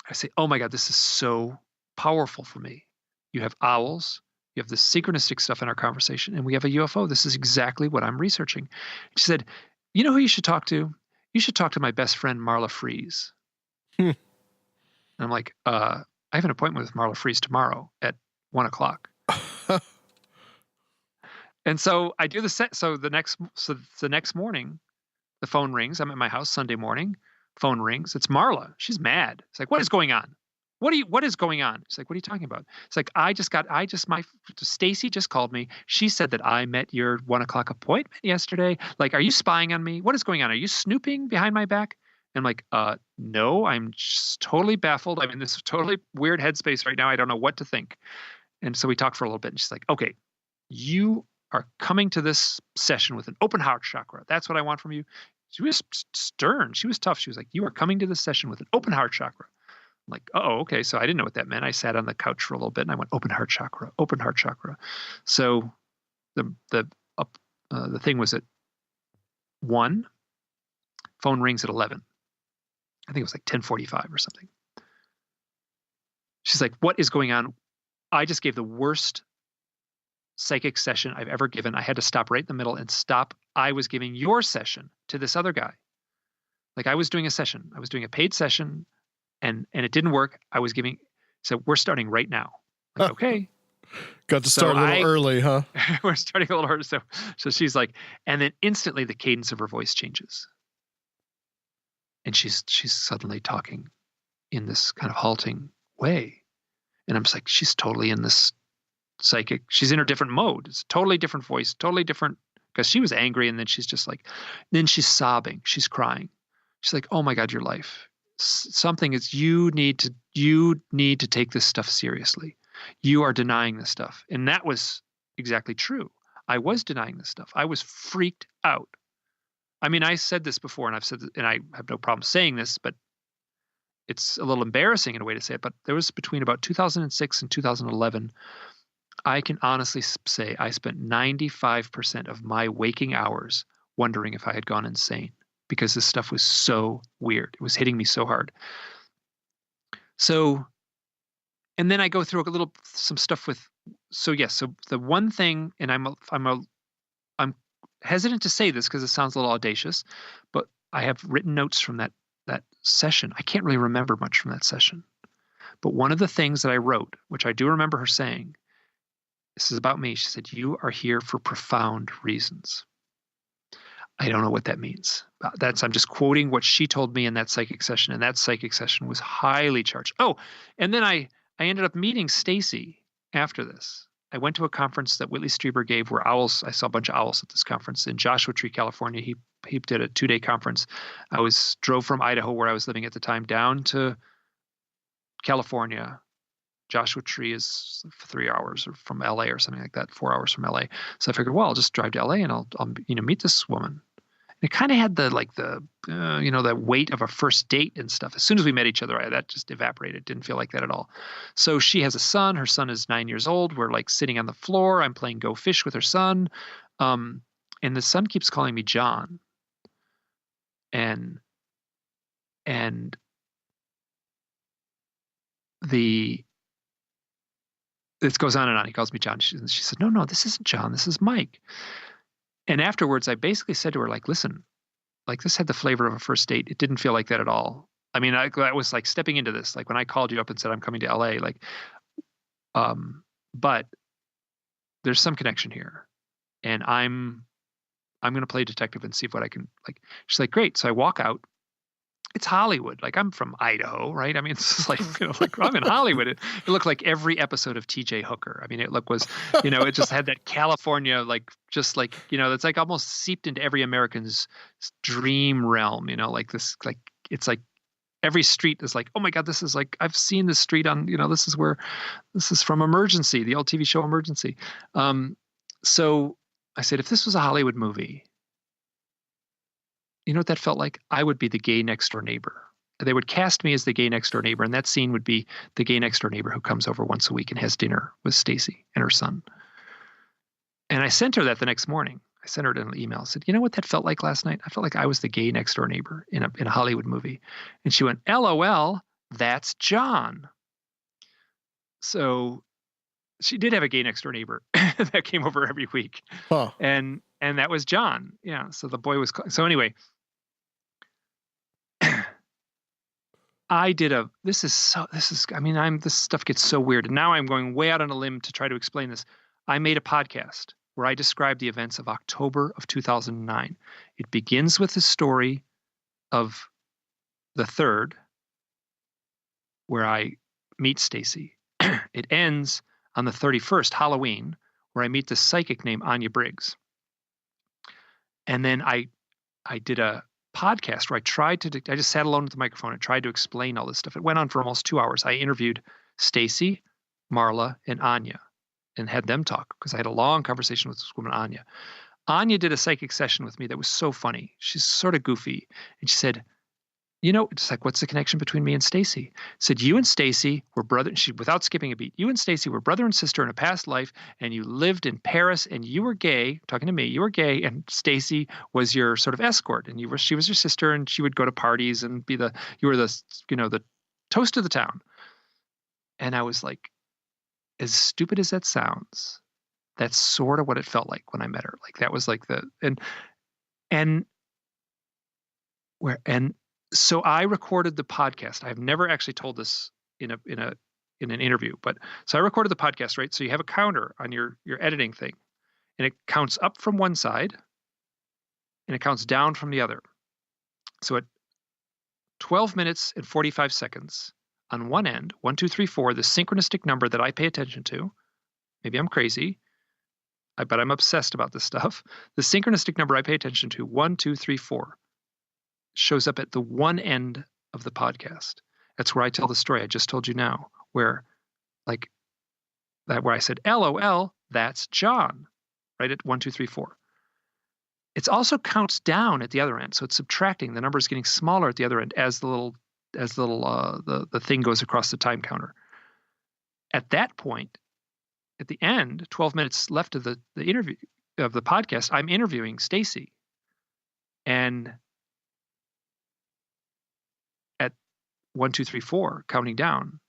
A: I say, oh my God, this is so powerful for me. You have owls, you have the synchronistic stuff in our conversation, and we have a UFO. This is exactly what I'm researching. She said, you know who you should talk to? You should talk to my best friend, Marla Fries. And I'm like, I have an appointment with Marla Fries tomorrow at 1:00. And so I do the set. So the next morning, the phone rings. I'm at my house Sunday morning. Phone rings. It's Marla. She's mad. It's like, what is going on? What is going on? It's like, what are you talking about? It's like, Stacy just called me. She said that I met your 1:00 appointment yesterday. Like, are you spying on me? What is going on? Are you snooping behind my back? And I'm like, no, I'm just totally baffled. I'm in this totally weird headspace right now. I don't know what to think. And so we talked for a little bit, and she's like, okay, you are coming to this session with an open heart chakra. That's what I want from you. She was stern. She was tough. She was like, you are coming to this session with an open heart chakra. I'm like, oh, okay. So I didn't know what that meant. I sat on the couch for a little bit and I went, open heart chakra, open heart chakra. So the thing was at 1, phone rings at 11. I think it was like 10:45 or something. She's like, what is going on? I just gave the worst psychic session I've ever given. I had to stop right in the middle and stop. I was giving your session to this other guy. Like, I was doing a session. I was doing a paid session and it didn't work. So we're starting right now. Like, okay.
E: Got to start a little early, huh?
A: We're starting a little early. So she's like, and then instantly the cadence of her voice changes. And she's suddenly talking in this kind of halting way. And I'm just like, she's totally in this psychic. She's in a different mode. It's a totally different voice, totally different, because she was angry. And then she's just like, then she's sobbing. She's crying. She's like, oh my God, your life. Something is, you need to take this stuff seriously. You are denying this stuff. And that was exactly true. I was denying this stuff. I was freaked out. I mean, I said this before, and I've said, and I have no problem saying this, but it's a little embarrassing in a way to say it. But there was between about 2006 and 2011, I can honestly say I spent 95% of my waking hours wondering if I had gone insane, because this stuff was so weird. It was hitting me so hard. So, and then I go through some stuff with, so the one thing, and I'm hesitant to say this because it sounds a little audacious, but I have written notes from that session. I can't really remember much from that session. But one of the things that I wrote, which I do remember her saying, this is about me. She said, you are here for profound reasons. I don't know what that means. I'm just quoting what she told me in that psychic session. And that psychic session was highly charged. Oh, and then I ended up meeting Stacy after this. I went to a conference that Whitley Strieber gave where owls. I saw a bunch of owls at this conference in Joshua Tree, California. He did a 2-day conference. I drove from Idaho, where I was living at the time, down to California. Joshua Tree is 3 hours or from LA or something like that, 4 hours from LA. So I figured, well, I'll just drive to LA and I'll meet this woman. It kind of had the weight of a first date and stuff. As soon as we met each other, that just evaporated. Didn't feel like that at all. So she has a son. Her son is 9 years old. We're like sitting on the floor. I'm playing Go Fish with her son. And the son keeps calling me John. And this goes on and on. He calls me John. She said, no, this isn't John. This is Mike. And afterwards, I basically said to her, like, listen, like this had the flavor of a first date. It didn't feel like that at all. I mean, I was like stepping into this, like when I called you up and said, I'm coming to LA, like, but there's some connection here and I'm going to play detective and see what I can, like, she's like, great. So I walk out. It's Hollywood. Like I'm from Idaho, right? I mean, it's like, like I'm in Hollywood. It looked like every episode of TJ Hooker. I mean, it just had that California, like, just like, it's like almost seeped into every American's dream realm, like this, like, it's like every street is like, oh my God, this is like, I've seen this street on, this is from Emergency, the old TV show Emergency. So I said, if this was a Hollywood movie, you know what that felt like? I would be the gay next door neighbor. They would cast me as the gay next door neighbor, and that scene would be the gay next door neighbor who comes over once a week and has dinner with Stacy and her son. And I sent her that the next morning. I sent her an email. I said, you know what that felt like last night? I felt like I was the gay next door neighbor in a Hollywood movie. And she went, LOL, that's John. So she did have a gay next door neighbor that came over every week.
E: Huh.
A: And that was John. Yeah. So the boy was, so anyway, this stuff gets so weird. And now I'm going way out on a limb to try to explain this. I made a podcast where I described the events of October of 2009. It begins with the story of the 3rd, where I meet Stacy. It ends on the 31st, Halloween, where I meet this psychic named Anya Briggs. And then I did a podcast where I just sat alone with the microphone and tried to explain all this stuff. It went on for almost 2 hours. I interviewed Stacy, Marla, and Anya and had them talk because I had a long conversation with this woman, Anya. Anya did a psychic session with me that was so funny. She's sort of goofy. And she said, it's like, what's the connection between me and Stacy? Said, you and Stacy were brother. She, without skipping a beat, you and Stacy were brother and sister in a past life, and you lived in Paris, and you were gay. Talking to me, you were gay, and Stacy was your sort of escort, and she was your sister, and she would go to parties and you were the toast of the town. And I was like, as stupid as that sounds, that's sort of what it felt like when I met her. Like that was like so I recorded the podcast. I've never actually told this in an interview, but so I recorded the podcast, right? So you have a counter on your editing thing, and it counts up from one side and it counts down from the other. So at 12 minutes and 45 seconds on one end, 1, 2, 3, 4, the synchronistic number that I pay attention to, maybe I'm crazy, but I'm obsessed about this stuff. The synchronistic number I pay attention to, 1, 2, 3, 4, shows up at the one end of the podcast. That's where I tell the story I just told you now, where I said, LOL, that's John, right at 1, 2, 3, 4. It also counts down at the other end. So it's subtracting. The number is getting smaller at the other end as the thing goes across the time counter. At that point, at the end, 12 minutes left of the interview of the podcast, I'm interviewing Stacy. And at 1, 2, 3, 4, counting down,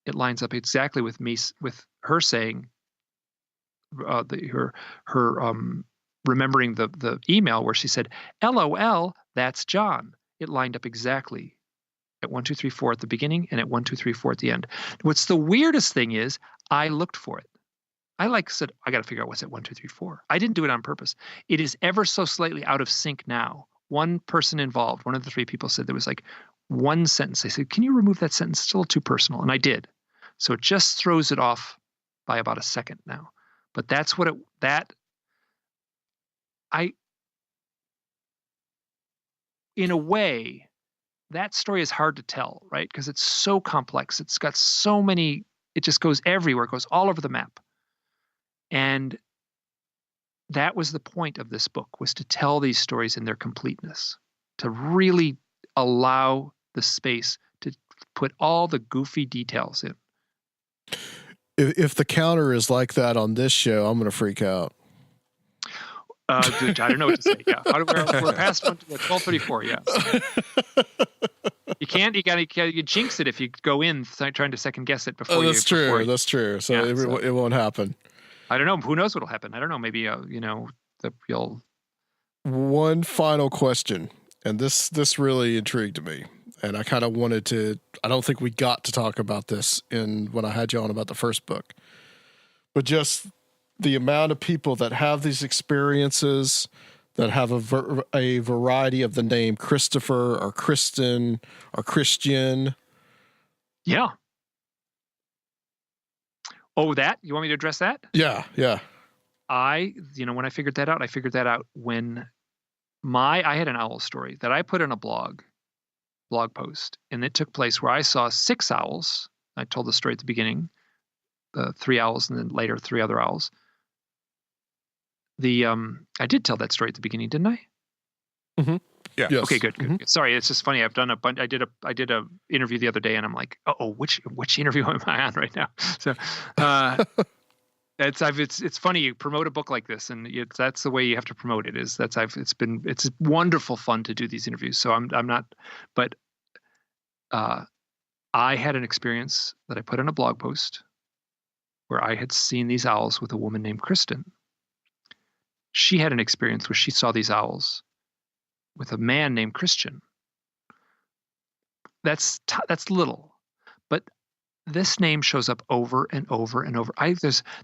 A: it lines up exactly with me, with her saying, remembering the email where she said, LOL, that's John. It lined up exactly at 1, 2, 3, 4 at the beginning and at 1, 2, 3, 4 at the end. What's the weirdest thing is I looked for it. I said, I got to figure out what's at 1, 2, 3, 4. I didn't do it on purpose. It is ever so slightly out of sync now. One person involved, one of the 3 people said there was like one sentence. They said, can you remove that sentence? It's a little too personal. And I did. So it just throws it off by about a second now. But that's what in a way, that story is hard to tell, right? Because it's so complex. It's got so many, it just goes everywhere. It goes all over the map. And that was the point of this book, was to tell these stories in their completeness, to really allow the space to put all the goofy details in.
E: If the counter is like that on this show, I'm going to freak out.
A: Dude, I don't know what to say. Yeah, we're past on to 12:34. Yeah, you can't. You jinx it if you go in trying to second guess it before.
E: That's true. That's true. So, yeah, it won't happen.
A: I don't know. Who knows what'll happen? I don't know. Maybe you'll.
E: One final question, and this really intrigued me, and I kind of wanted to. I don't think we got to talk about this when I had you on about the first book, but just the amount of people that have these experiences, that have a variety of the name Christopher or Kristen or Christian.
A: Yeah. Oh, that? You want me to address that?
E: Yeah.
A: When I figured that out when I had an owl story that I put in a blog post, and it took place where I saw 6 owls. I told the story at the beginning, 3 owls, and then later 3 other owls. I did tell that story at the beginning, didn't I?
E: Mm-hmm.
F: Yeah.
E: Yes.
A: Okay, good.
E: Mm-hmm.
A: Sorry, it's just funny. I've done a bunch. I did a interview the other day, and I'm like, which interview am I on right now? So, it's funny. You promote a book like this, and that's the way you have to promote it. It's wonderful fun to do these interviews. So I'm not, but I had an experience that I put in a blog post where I had seen these owls with a woman named Kristen. She had an experience where she saw these owls with a man named Christian. That's little, but this name shows up over and over and over.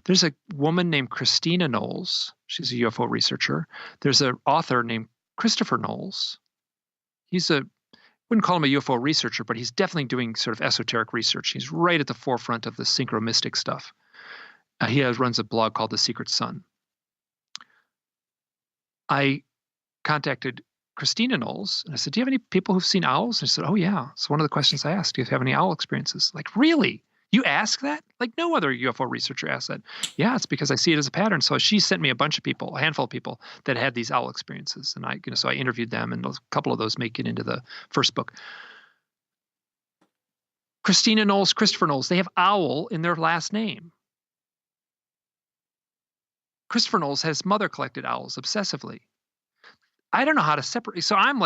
A: There's a woman named Christina Knowles. She's a UFO researcher. There's an author named Christopher Knowles. Wouldn't call him a UFO researcher, but he's definitely doing sort of esoteric research. He's right at the forefront of the synchromistic stuff. He runs a blog called The Secret Sun. I contacted Christina Knowles and I said, "Do you have any people who've seen owls?" And she said, "Oh yeah, it's one of the questions I asked. Do you have any owl experiences?" Like, really? You ask that? Like, no other UFO researcher asked that. Yeah, it's because I see it as a pattern. So she sent me a handful of people that had these owl experiences, and so I interviewed them, and a couple of those make it into the first book. Christina Knowles, Christopher Knowles, they have owl in their last name. Christopher Knowles has mother collected owls obsessively. I don't know how to separate. So I'm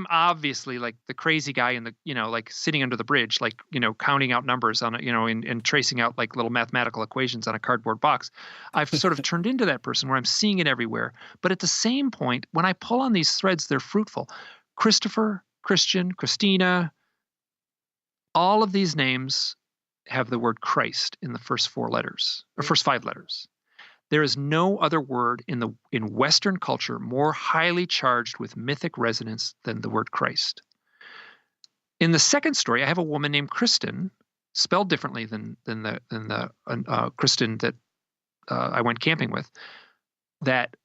A: obviously like the crazy guy in the, like sitting under the bridge, like, counting out numbers on it, and tracing out like little mathematical equations on a cardboard box. I've sort of turned into that person where I'm seeing it everywhere. But at the same point, when I pull on these threads, they're fruitful. Christopher, Christian, Christina, all of these names have the word Christ in the first 4 letters or first 5 letters. There is no other word in Western culture more highly charged with mythic resonance than the word Christ. In the second story, I have a woman named Kristen, spelled differently than the Kristen that I went camping with, that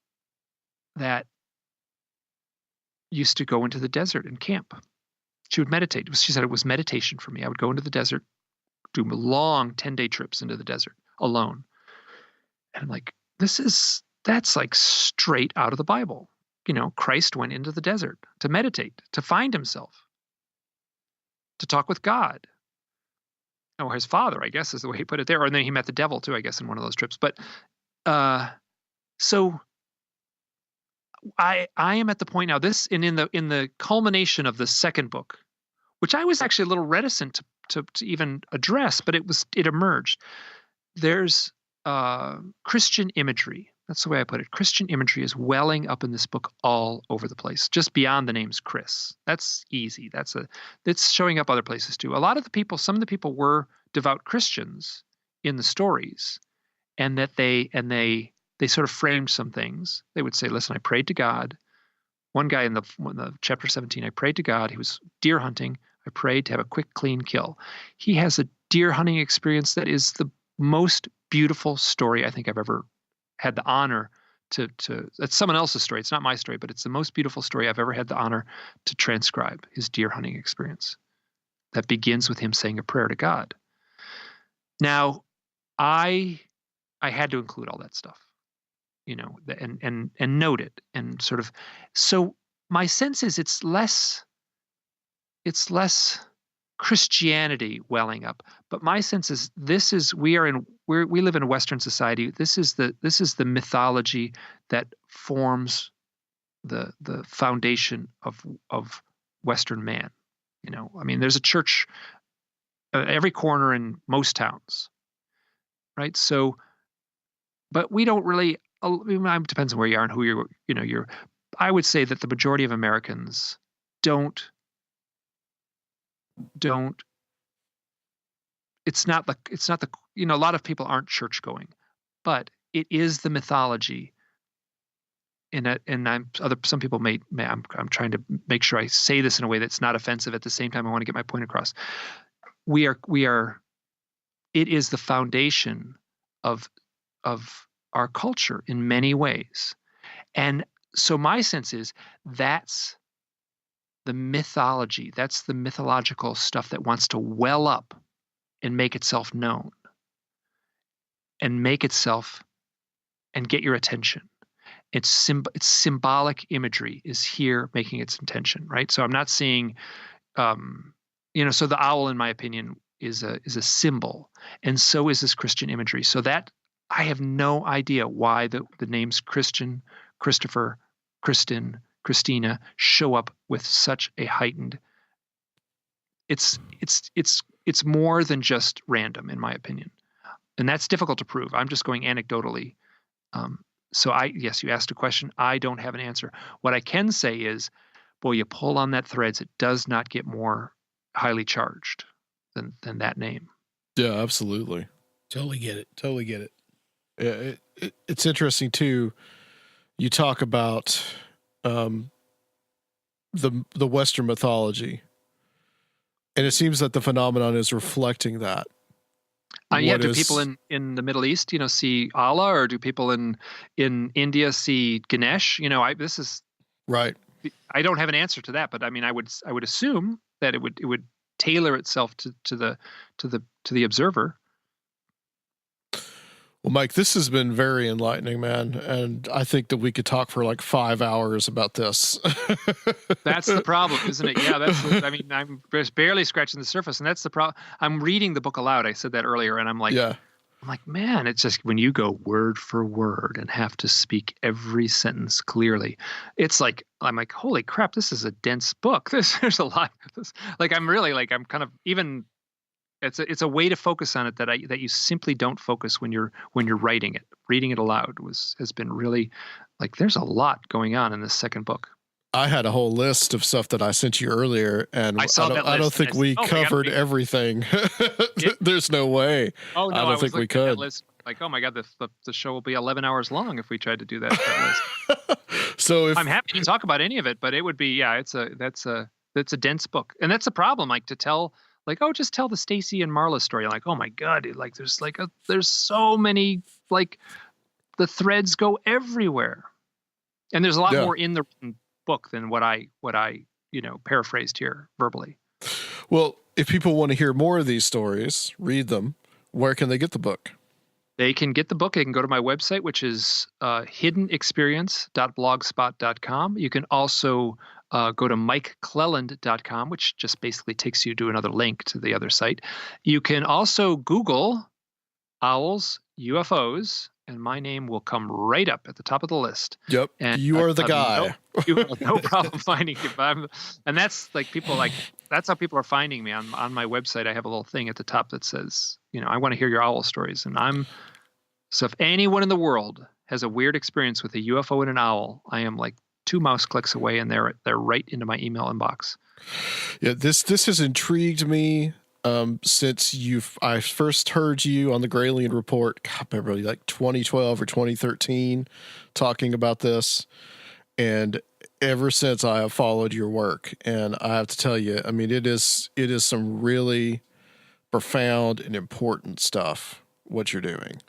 A: used to go into the desert and camp. She would meditate. She said it was meditation for me. I would go into the desert, do long 10-day trips into the desert alone. And I'm like, that's like straight out of the Bible. Christ went into the desert to meditate, to find himself, to talk with God. Or his father, I guess, is the way he put it there. And then he met the devil too, I guess, in one of those trips. But so I am at the point now, in the culmination of the second book, which I was actually a little reticent to even address, but it emerged. There's Christian imagery. That's the way I put it. Christian imagery is welling up in this book all over the place, just beyond the names Chris. That's easy. It's showing up other places too. Some of the people were devout Christians in the stories, and that they sort of framed some things. They would say, "Listen, I prayed to God." One guy in the chapter 17, I prayed to God. He was deer hunting. I prayed to have a quick, clean kill. He has a deer hunting experience that is the most beautiful story I think I've ever had the honor to that's someone else's story. It's not my story, but it's the most beautiful story I've ever had the honor to transcribe, his deer hunting experience. That begins with him saying a prayer to God. Now, I had to include all that stuff, and note it and sort of. So my sense is it's less Christianity welling up, but my sense is we live in a Western society. This is the mythology that forms the foundation of Western man. I mean, there's a church every corner in most towns, right? So, but we don't really. It depends on where you are and who you're. I would say that the majority of Americans don't. It's not the. A lot of people aren't church going, but it is the mythology. Some people may I'm trying to make sure I say this in a way that's not offensive. At the same time, I want to get my point across. It is the foundation of our culture in many ways. And so my sense is that's the mythology, that's the mythological stuff that wants to well up and make itself known and and get your attention. It's symbolic imagery is here making its intention, right? So I'm not seeing, so the owl, in my opinion, is a symbol, and so is this Christian imagery. So that I have no idea why the names Christian, Christopher, Kristen, Christina show up with such a heightened. It's more than just random, in my opinion, and that's difficult to prove. I'm just going anecdotally. So yes, you asked a question. I don't have an answer. What I can say is, boy, you pull on that threads, it does not get more highly charged than that name.
E: Yeah, absolutely.
G: Totally get it.
E: Yeah, it's interesting too. You talk about the Western mythology, and it seems that the phenomenon is reflecting that.
A: Do people in the Middle East, see Allah, or do people in India see Ganesh? This is
E: right.
A: I don't have an answer to that, but I mean, I would assume that it would tailor itself to the observer.
E: Well, Mike, this has been very enlightening, man, and I think that we could talk for like 5 hours about this.
A: That's the problem, isn't it? Yeah, I'm just barely scratching the surface, and that's the problem. I'm reading the book aloud. I said that earlier, and I'm like, man, it's just when you go word for word and have to speak every sentence clearly, it's like I'm like, holy crap, this is a dense book. There's a lot. I'm kind of even. It's a way to focus on it that you simply don't focus when you're writing it. Reading it aloud has been really like there's a lot going on in this second book.
E: I had a whole list of stuff that I sent you earlier, and I don't think we covered everything. There's no way.
A: Oh no,
E: I don't think we could.
A: List, like, oh my god, the show will be 11 hours long if we tried to do that list.
E: So
A: I'm happy to talk about any of it, but it would be that's a dense book, and that's a problem. Like to tell. Like, oh, just tell the Stacy and Marla story. Like, oh my God, like there's so many, like the threads go everywhere. And there's a lot more in the book than what I paraphrased here verbally.
E: Well, if people want to hear more of these stories, read them, where can they get the book?
A: They can get the book. They can go to my website, which is hiddenexperience.blogspot.com. You can also go to MikeClelland.com, which just basically takes you to another link to the other site. You can also Google owls, UFOs, and my name will come right up at the top of the list.
E: Yep,
A: and
E: you are the guy.
A: You have no problem finding it. And that's like that's how people are finding me on my website. I have a little thing at the top that says, I want to hear your owl stories. And so if anyone in the world has a weird experience with a UFO and an owl, I am like 2 mouse clicks away, and they're right into my email inbox.
E: Yeah, this has intrigued me since I first heard you on the Grayling Report, probably like 2012 or 2013, talking about this, and ever since I have followed your work. And I have to tell you, I mean, it is some really profound and important stuff what you're doing.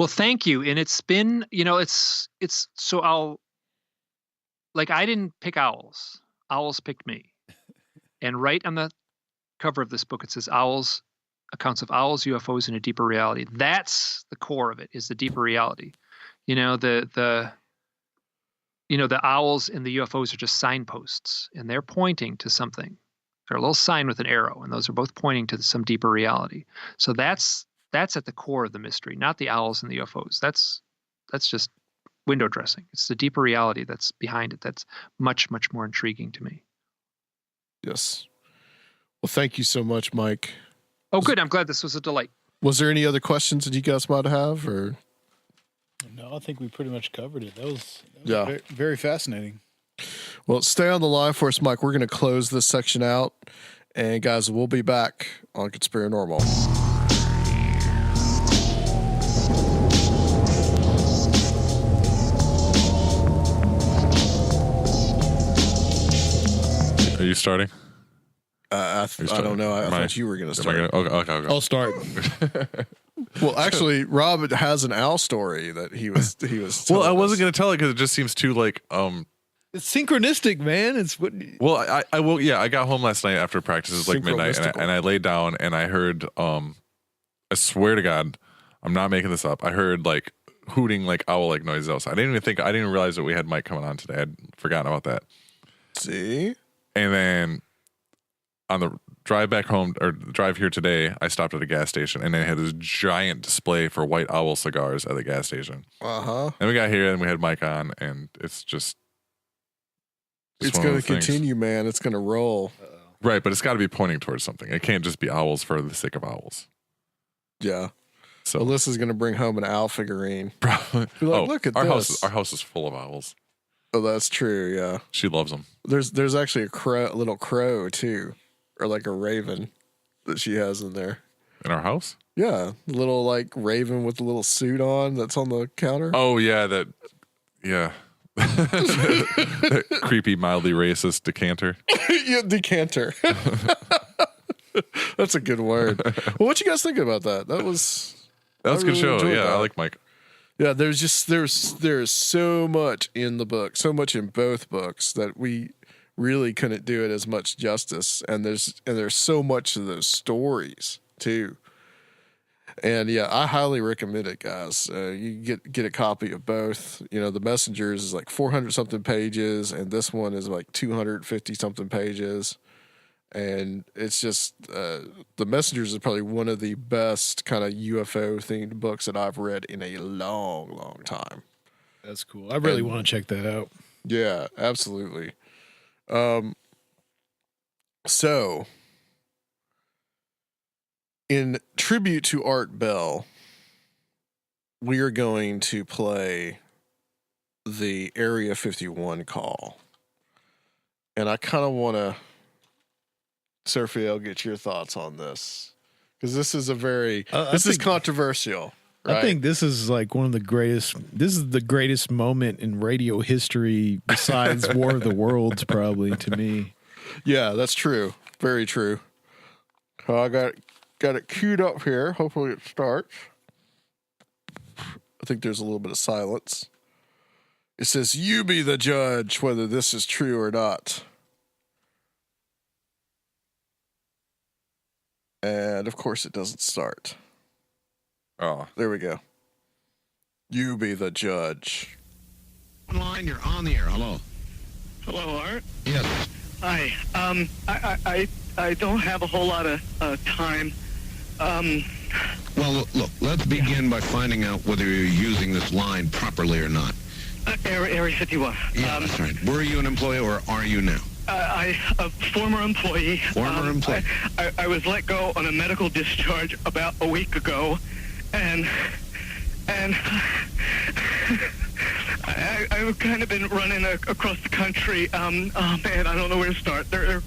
A: Well, thank you. And it's been, it's so I didn't pick owls. Owls picked me. And right on the cover of this book, it says accounts of owls, UFOs, and a deeper reality. That's the core of it, is the deeper reality. The owls and the UFOs are just signposts, and they're pointing to something. They're a little sign with an arrow, and those are both pointing to some deeper reality. So that's at the core of the mystery, not the owls and the UFOs. That's just window dressing. It's the deeper reality that's behind it that's much, much more intriguing to me.
E: Yes. Well, thank you so much, Mike.
A: Oh, good. I'm glad this was a delight.
E: Was there any other questions that you guys might have, or?
G: No, I think we pretty much covered it. That was
E: Yeah.
G: very, very fascinating.
E: Well, stay on the line for us, Mike. We're going to close this section out. And guys, we'll be back on Conspirinormal.
F: Are you starting?
E: I don't know. I thought you were going to start.
F: Okay.
G: I'll start.
E: Well, actually, Rob has an owl story that he was.
F: Well, I wasn't going to tell it because it just seems too like.
G: It's synchronistic, man. It's what.
F: Well, I will. Yeah, I got home last night after practices, like midnight, and I laid down and I heard. I swear to God, I'm not making this up. I heard like hooting, like owl-like noises outside. I didn't even realize that we had Mike coming on today. I'd forgotten about that.
E: See,
F: and then on the drive back home or drive here today, I stopped at a gas station and they had this giant display for White Owl cigars at the gas station. And we got here and we had Mike on, and it's just.
E: It's going to continue, man. It's going to roll.
F: Right, but it's got to be pointing towards something. It can't just be owls for the sake of owls.
E: Yeah.
F: So
E: Alyssa's going to bring home an owl figurine.
F: Probably.
E: Be like, look at this.
F: Our house is full of owls.
E: Oh, that's true. Yeah.
F: She loves them.
E: There's actually a little crow too, or like a raven that she has in there.
F: In our house?
E: Yeah, little like raven with a little suit on that's on the counter.
F: Oh yeah, that creepy, mildly racist decanter.
E: Yeah, decanter. That's a good word. Well, what you guys think about that? That was
F: a good show. Yeah, I like Mike.
E: Yeah, there's so much in the book, so much in both books that we really couldn't do it as much justice. And there's so much of those stories too. And yeah, I highly recommend it, guys. You get a copy of both. The Messengers is like 400 something pages, and this one is like 250 something pages. And it's just the Messengers is probably one of the best kind of UFO themed books that I've read in a long, long time.
G: That's cool. I really want to check that out.
E: Yeah, absolutely. So, in tribute to Art Bell, we are going to play the Area 51 call. And I kind of want to, Sergio, get your thoughts on this. Because this is this is controversial. Right?
G: I think this is like one of the greatest. This is the greatest moment in radio history besides War of the Worlds, probably, to me.
E: Yeah, that's true. Very true. I got it queued up here. Hopefully it starts. I think there's a little bit of silence. It says, "You be the judge whether this is true or not." And of course it doesn't start.
F: Oh,
E: there we go. You be the judge.
H: Line, you're on the air. Hello.
I: Hello, Art.
H: Yes.
I: Hi. I don't have a whole lot of time.
H: Well, look, let's begin by finding out whether you're using this line properly or not.
I: Area 51.
H: Yeah, that's right. Were you an employee or are you now?
I: A former employee.
H: Former employee.
I: I was let go on a medical discharge about a week ago, and I've kind of been running across the country. Oh man, I don't know where to start. They're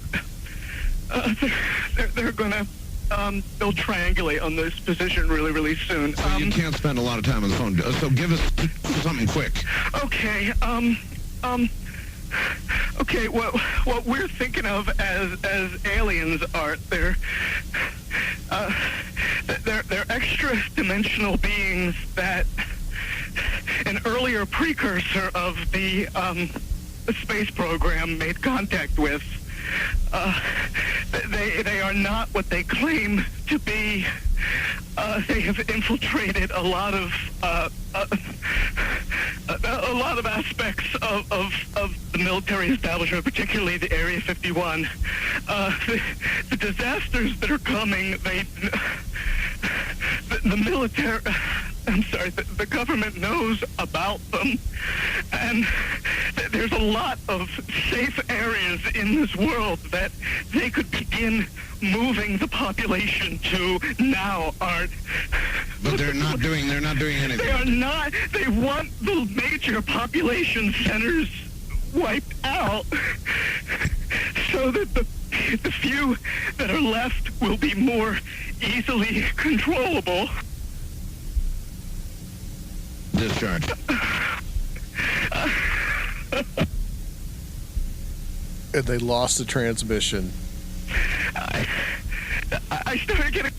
I: gonna they'll triangulate on this position really, really soon.
H: So you can't spend a lot of time on the phone. So give us something quick.
I: Okay. Okay, what we're thinking of as aliens, Art, they're extra-dimensional beings that an earlier precursor of the space program made contact with. They are not what they claim to be. They have infiltrated a lot of aspects of the military establishment, particularly the Area 51. The disasters that are coming, the military, I'm sorry, the government knows about them, and there's a lot of safe areas in this world that they could begin moving the population to now, Art.
H: But they're not doing anything.
I: They are not. They want the major population centers wiped out so that the few that are left will be more easily controllable.
H: Discharge.
E: And they lost the transmission.
I: I started getting...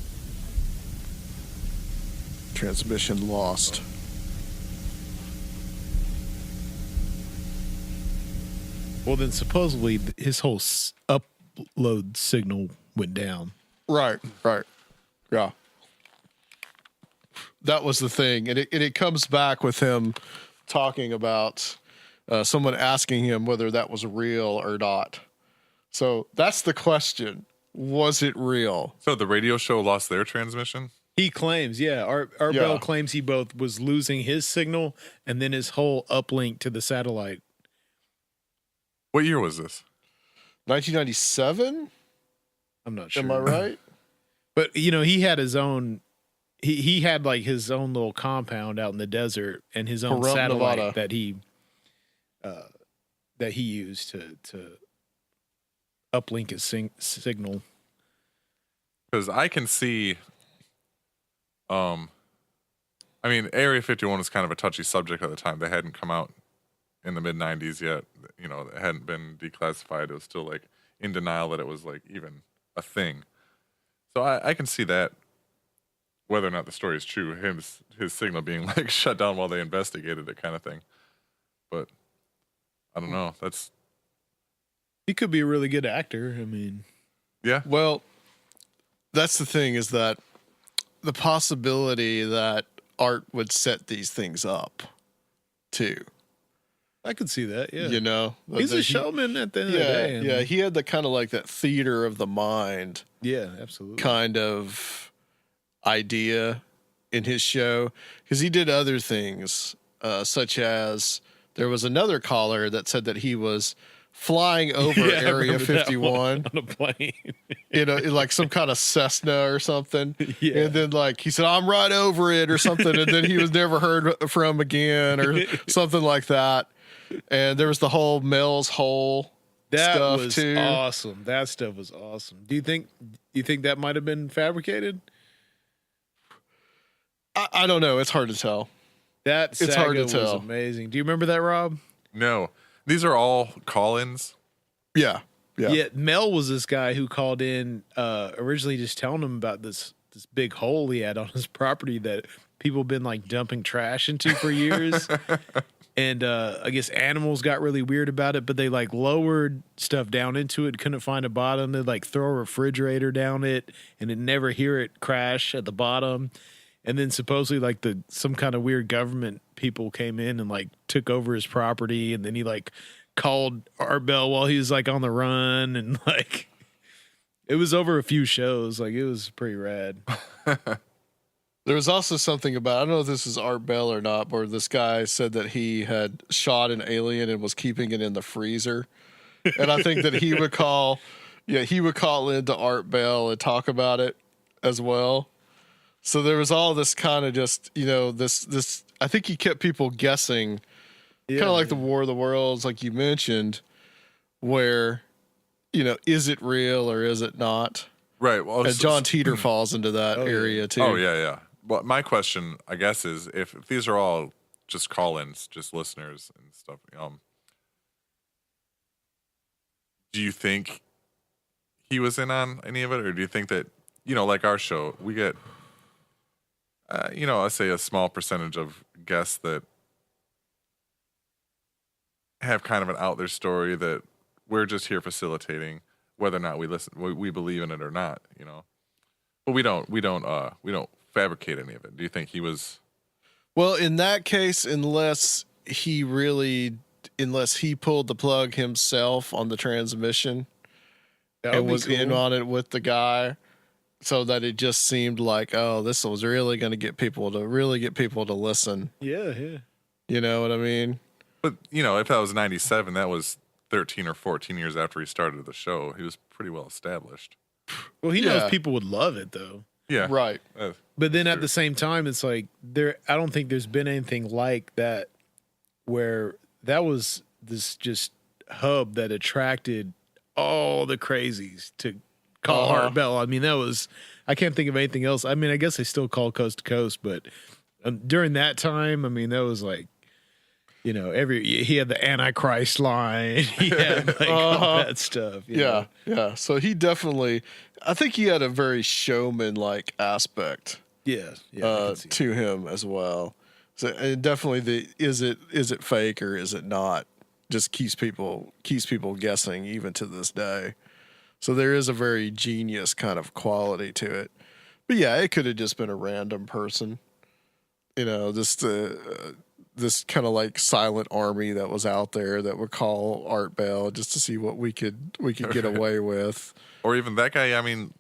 E: Transmission lost.
G: Well, then supposedly his whole upload signal went down.
E: Right. Yeah. That was the thing. And it comes back with him talking about someone asking him whether that was real or not. So that's the question. Was it real?
F: So the radio show lost their transmission?
G: He claims, yeah. Art Bell claims he both was losing his signal and then his whole uplink to the satellite.
F: What year was this?
E: 1997?
G: I'm not sure.
E: Am I right?
G: But, he had his own... He had like his own little compound out in the desert and his own satellite
E: Nevada.
G: that he used to uplink his signal.
F: Because I can see, Area 51 was kind of a touchy subject at the time. They hadn't come out in the mid-90s yet. It hadn't been declassified. It was still like in denial that it was like even a thing. So I can see that. Whether or not the story is true, his signal being like shut down while they investigated it, kind of thing. But I don't know.
G: He could be a really good actor.
F: Yeah.
E: Well, that's the thing, is that the possibility that Art would set these things up too.
G: I could see that. Yeah.
E: He's
G: a showman at the end of the day.
E: Yeah. He had the kind of like that theater of the mind.
G: Yeah, absolutely.
E: Kind of idea in his show, because he did other things, such as there was another caller that said that he was flying over Area 51
G: on a plane,
E: like some kind of Cessna or something.
G: Yeah.
E: And then like he said, I'm right over it or something, and then he was never heard from again or something like that. And there was the whole Mel's Hole stuff
G: was
E: too.
G: Awesome. That stuff was awesome. Do you think that might have been fabricated?
E: I don't know. It's hard to tell.
G: That saga
E: it's hard to
G: was
E: tell.
G: amazing. Do you remember that, Rob?
F: No. These are all call-ins?
E: Yeah.
G: Mel was this guy who called in originally just telling him about this big hole he had on his property that people have been like dumping trash into for years. And I guess animals got really weird about it, but they like lowered stuff down into it, couldn't find a bottom. They'd like throw a refrigerator down it and it'd never hear it crash at the bottom. And then supposedly like some kind of weird government people came in and like took over his property. And then he like called Art Bell while he was like on the run. And like, it was over a few shows. Like it was pretty rad.
E: There was also something about, I don't know if this is Art Bell or not, where this guy said that he had shot an alien and was keeping it in the freezer. And I think that he would call into Art Bell and talk about it as well. So there was all this kind of just, this, I think he kept people guessing, kind of like the War of the Worlds, like you mentioned, where, is it real or is it not?
F: Right. Well,
E: and John Teeter falls into that area too.
F: Oh, yeah. Well, my question, I guess, is if these are all just call-ins, just listeners and stuff, do you think he was in on any of it, or do you think that like our show, we get, I say a small percentage of guests that have kind of an out there story that we're just here facilitating, whether or not we believe in it or not, But we don't fabricate any of it. Do you think he was?
E: Well, in that case, unless he pulled the plug himself on the transmission and was in on it with the guy, so that it just seemed like, oh, this was really going to get people to listen.
G: Yeah, yeah.
E: You know what I mean?
F: But, if that was 97, that was 13 or 14 years after he started the show. He was pretty well established.
G: Well, he knows people would love it, though.
F: Yeah.
E: Right.
G: But then at the same time, it's like I don't think there's been anything like that where that was this just hub that attracted all the crazies to call Art Bell. I mean, I can't think of anything else. I mean, I guess they still call Coast to Coast, but during that time, I mean, that was like, he had the Antichrist line. He had like all that stuff.
E: Yeah. So he definitely, I think he had a very showman-like aspect. To him as well. So and definitely is it fake or is it not? Just keeps people guessing even to this day. So there is a very genius kind of quality to it. But yeah, it could have just been a random person. Just this kind of like silent army that was out there that would call Art Bell just to see what we could get away with.
F: Or even that guy, I mean,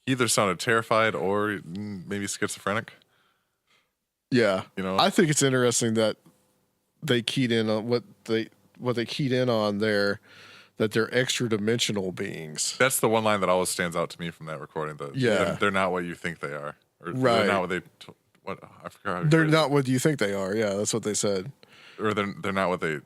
F: he either sounded terrified or maybe schizophrenic.
E: Yeah. I think it's interesting that they keyed in on what they keyed in on there, that they're extra dimensional beings.
F: That's the one line that always stands out to me from that recording. They're not what you think they are. Or
E: right.
F: They're not what they I forgot how
E: they're not what you think they are. Yeah, that's what they said.
F: Or they're not what they.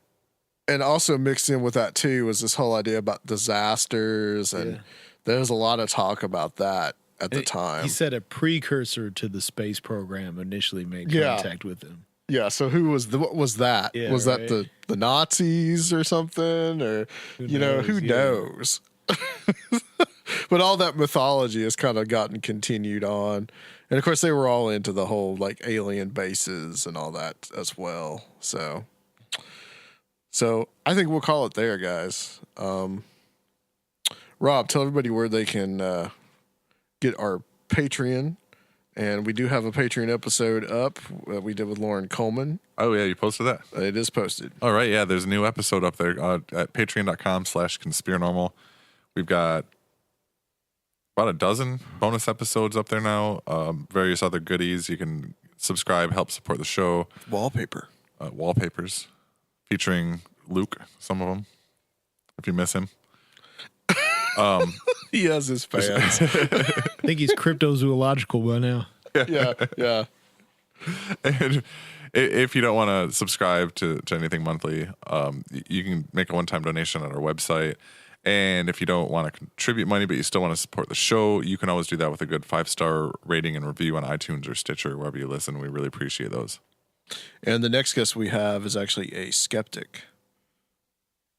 E: And also mixed in with that too was this whole idea about disasters, and there was a lot of talk about that at the time.
G: He said a precursor to the space program initially made contact with him.
E: Yeah, so what was that?
G: Yeah,
E: was that the Nazis or something? Or who knows? But all that mythology has kind of gotten continued on. And of course they were all into the whole like alien bases and all that as well. So I think we'll call it there, guys. Rob, tell everybody where they can get our Patreon. And we do have a Patreon episode up that we did with Lauren Coleman.
F: Oh, yeah, you posted that?
E: It is posted.
F: All right, yeah, there's a new episode up there at patreon.com/Conspirinormal. We've got about a dozen bonus episodes up there now, various other goodies. You can subscribe, help support the show. Wallpapers featuring Luke, some of them, if you miss him.
E: He has his fans.
G: I think he's cryptozoological by now.
E: Yeah.
F: And if you don't want to subscribe to anything monthly, you can make a one-time donation on our website. And if you don't want to contribute money, but you still want to support the show, you can always do that with a good 5-star rating and review on iTunes or Stitcher, wherever you listen. We really appreciate those.
E: And the next guest we have is actually a skeptic.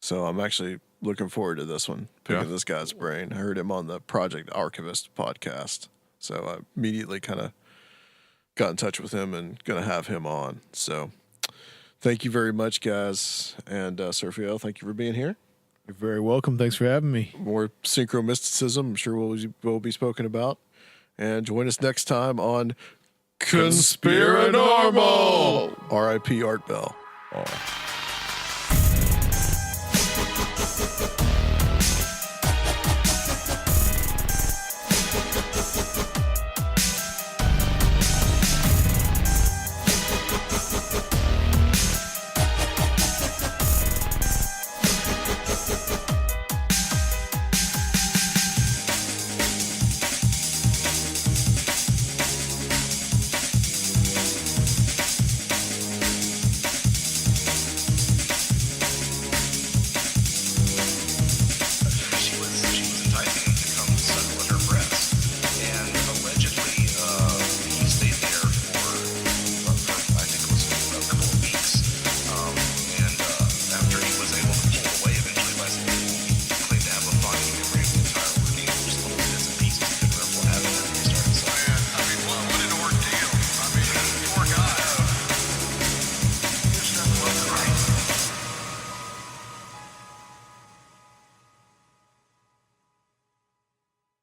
E: So I'm actually looking forward to this one, picking this guy's brain. I heard him on the Project Archivist podcast. So I immediately kind of got in touch with him and going to have him on. So thank you very much, guys. And Sergio, thank you for being here.
G: You're very welcome. Thanks for having me.
E: More synchromysticism, I'm sure will be spoken about. And join us next time on Conspirinormal. R.I.P. Art Bell.
F: Oh.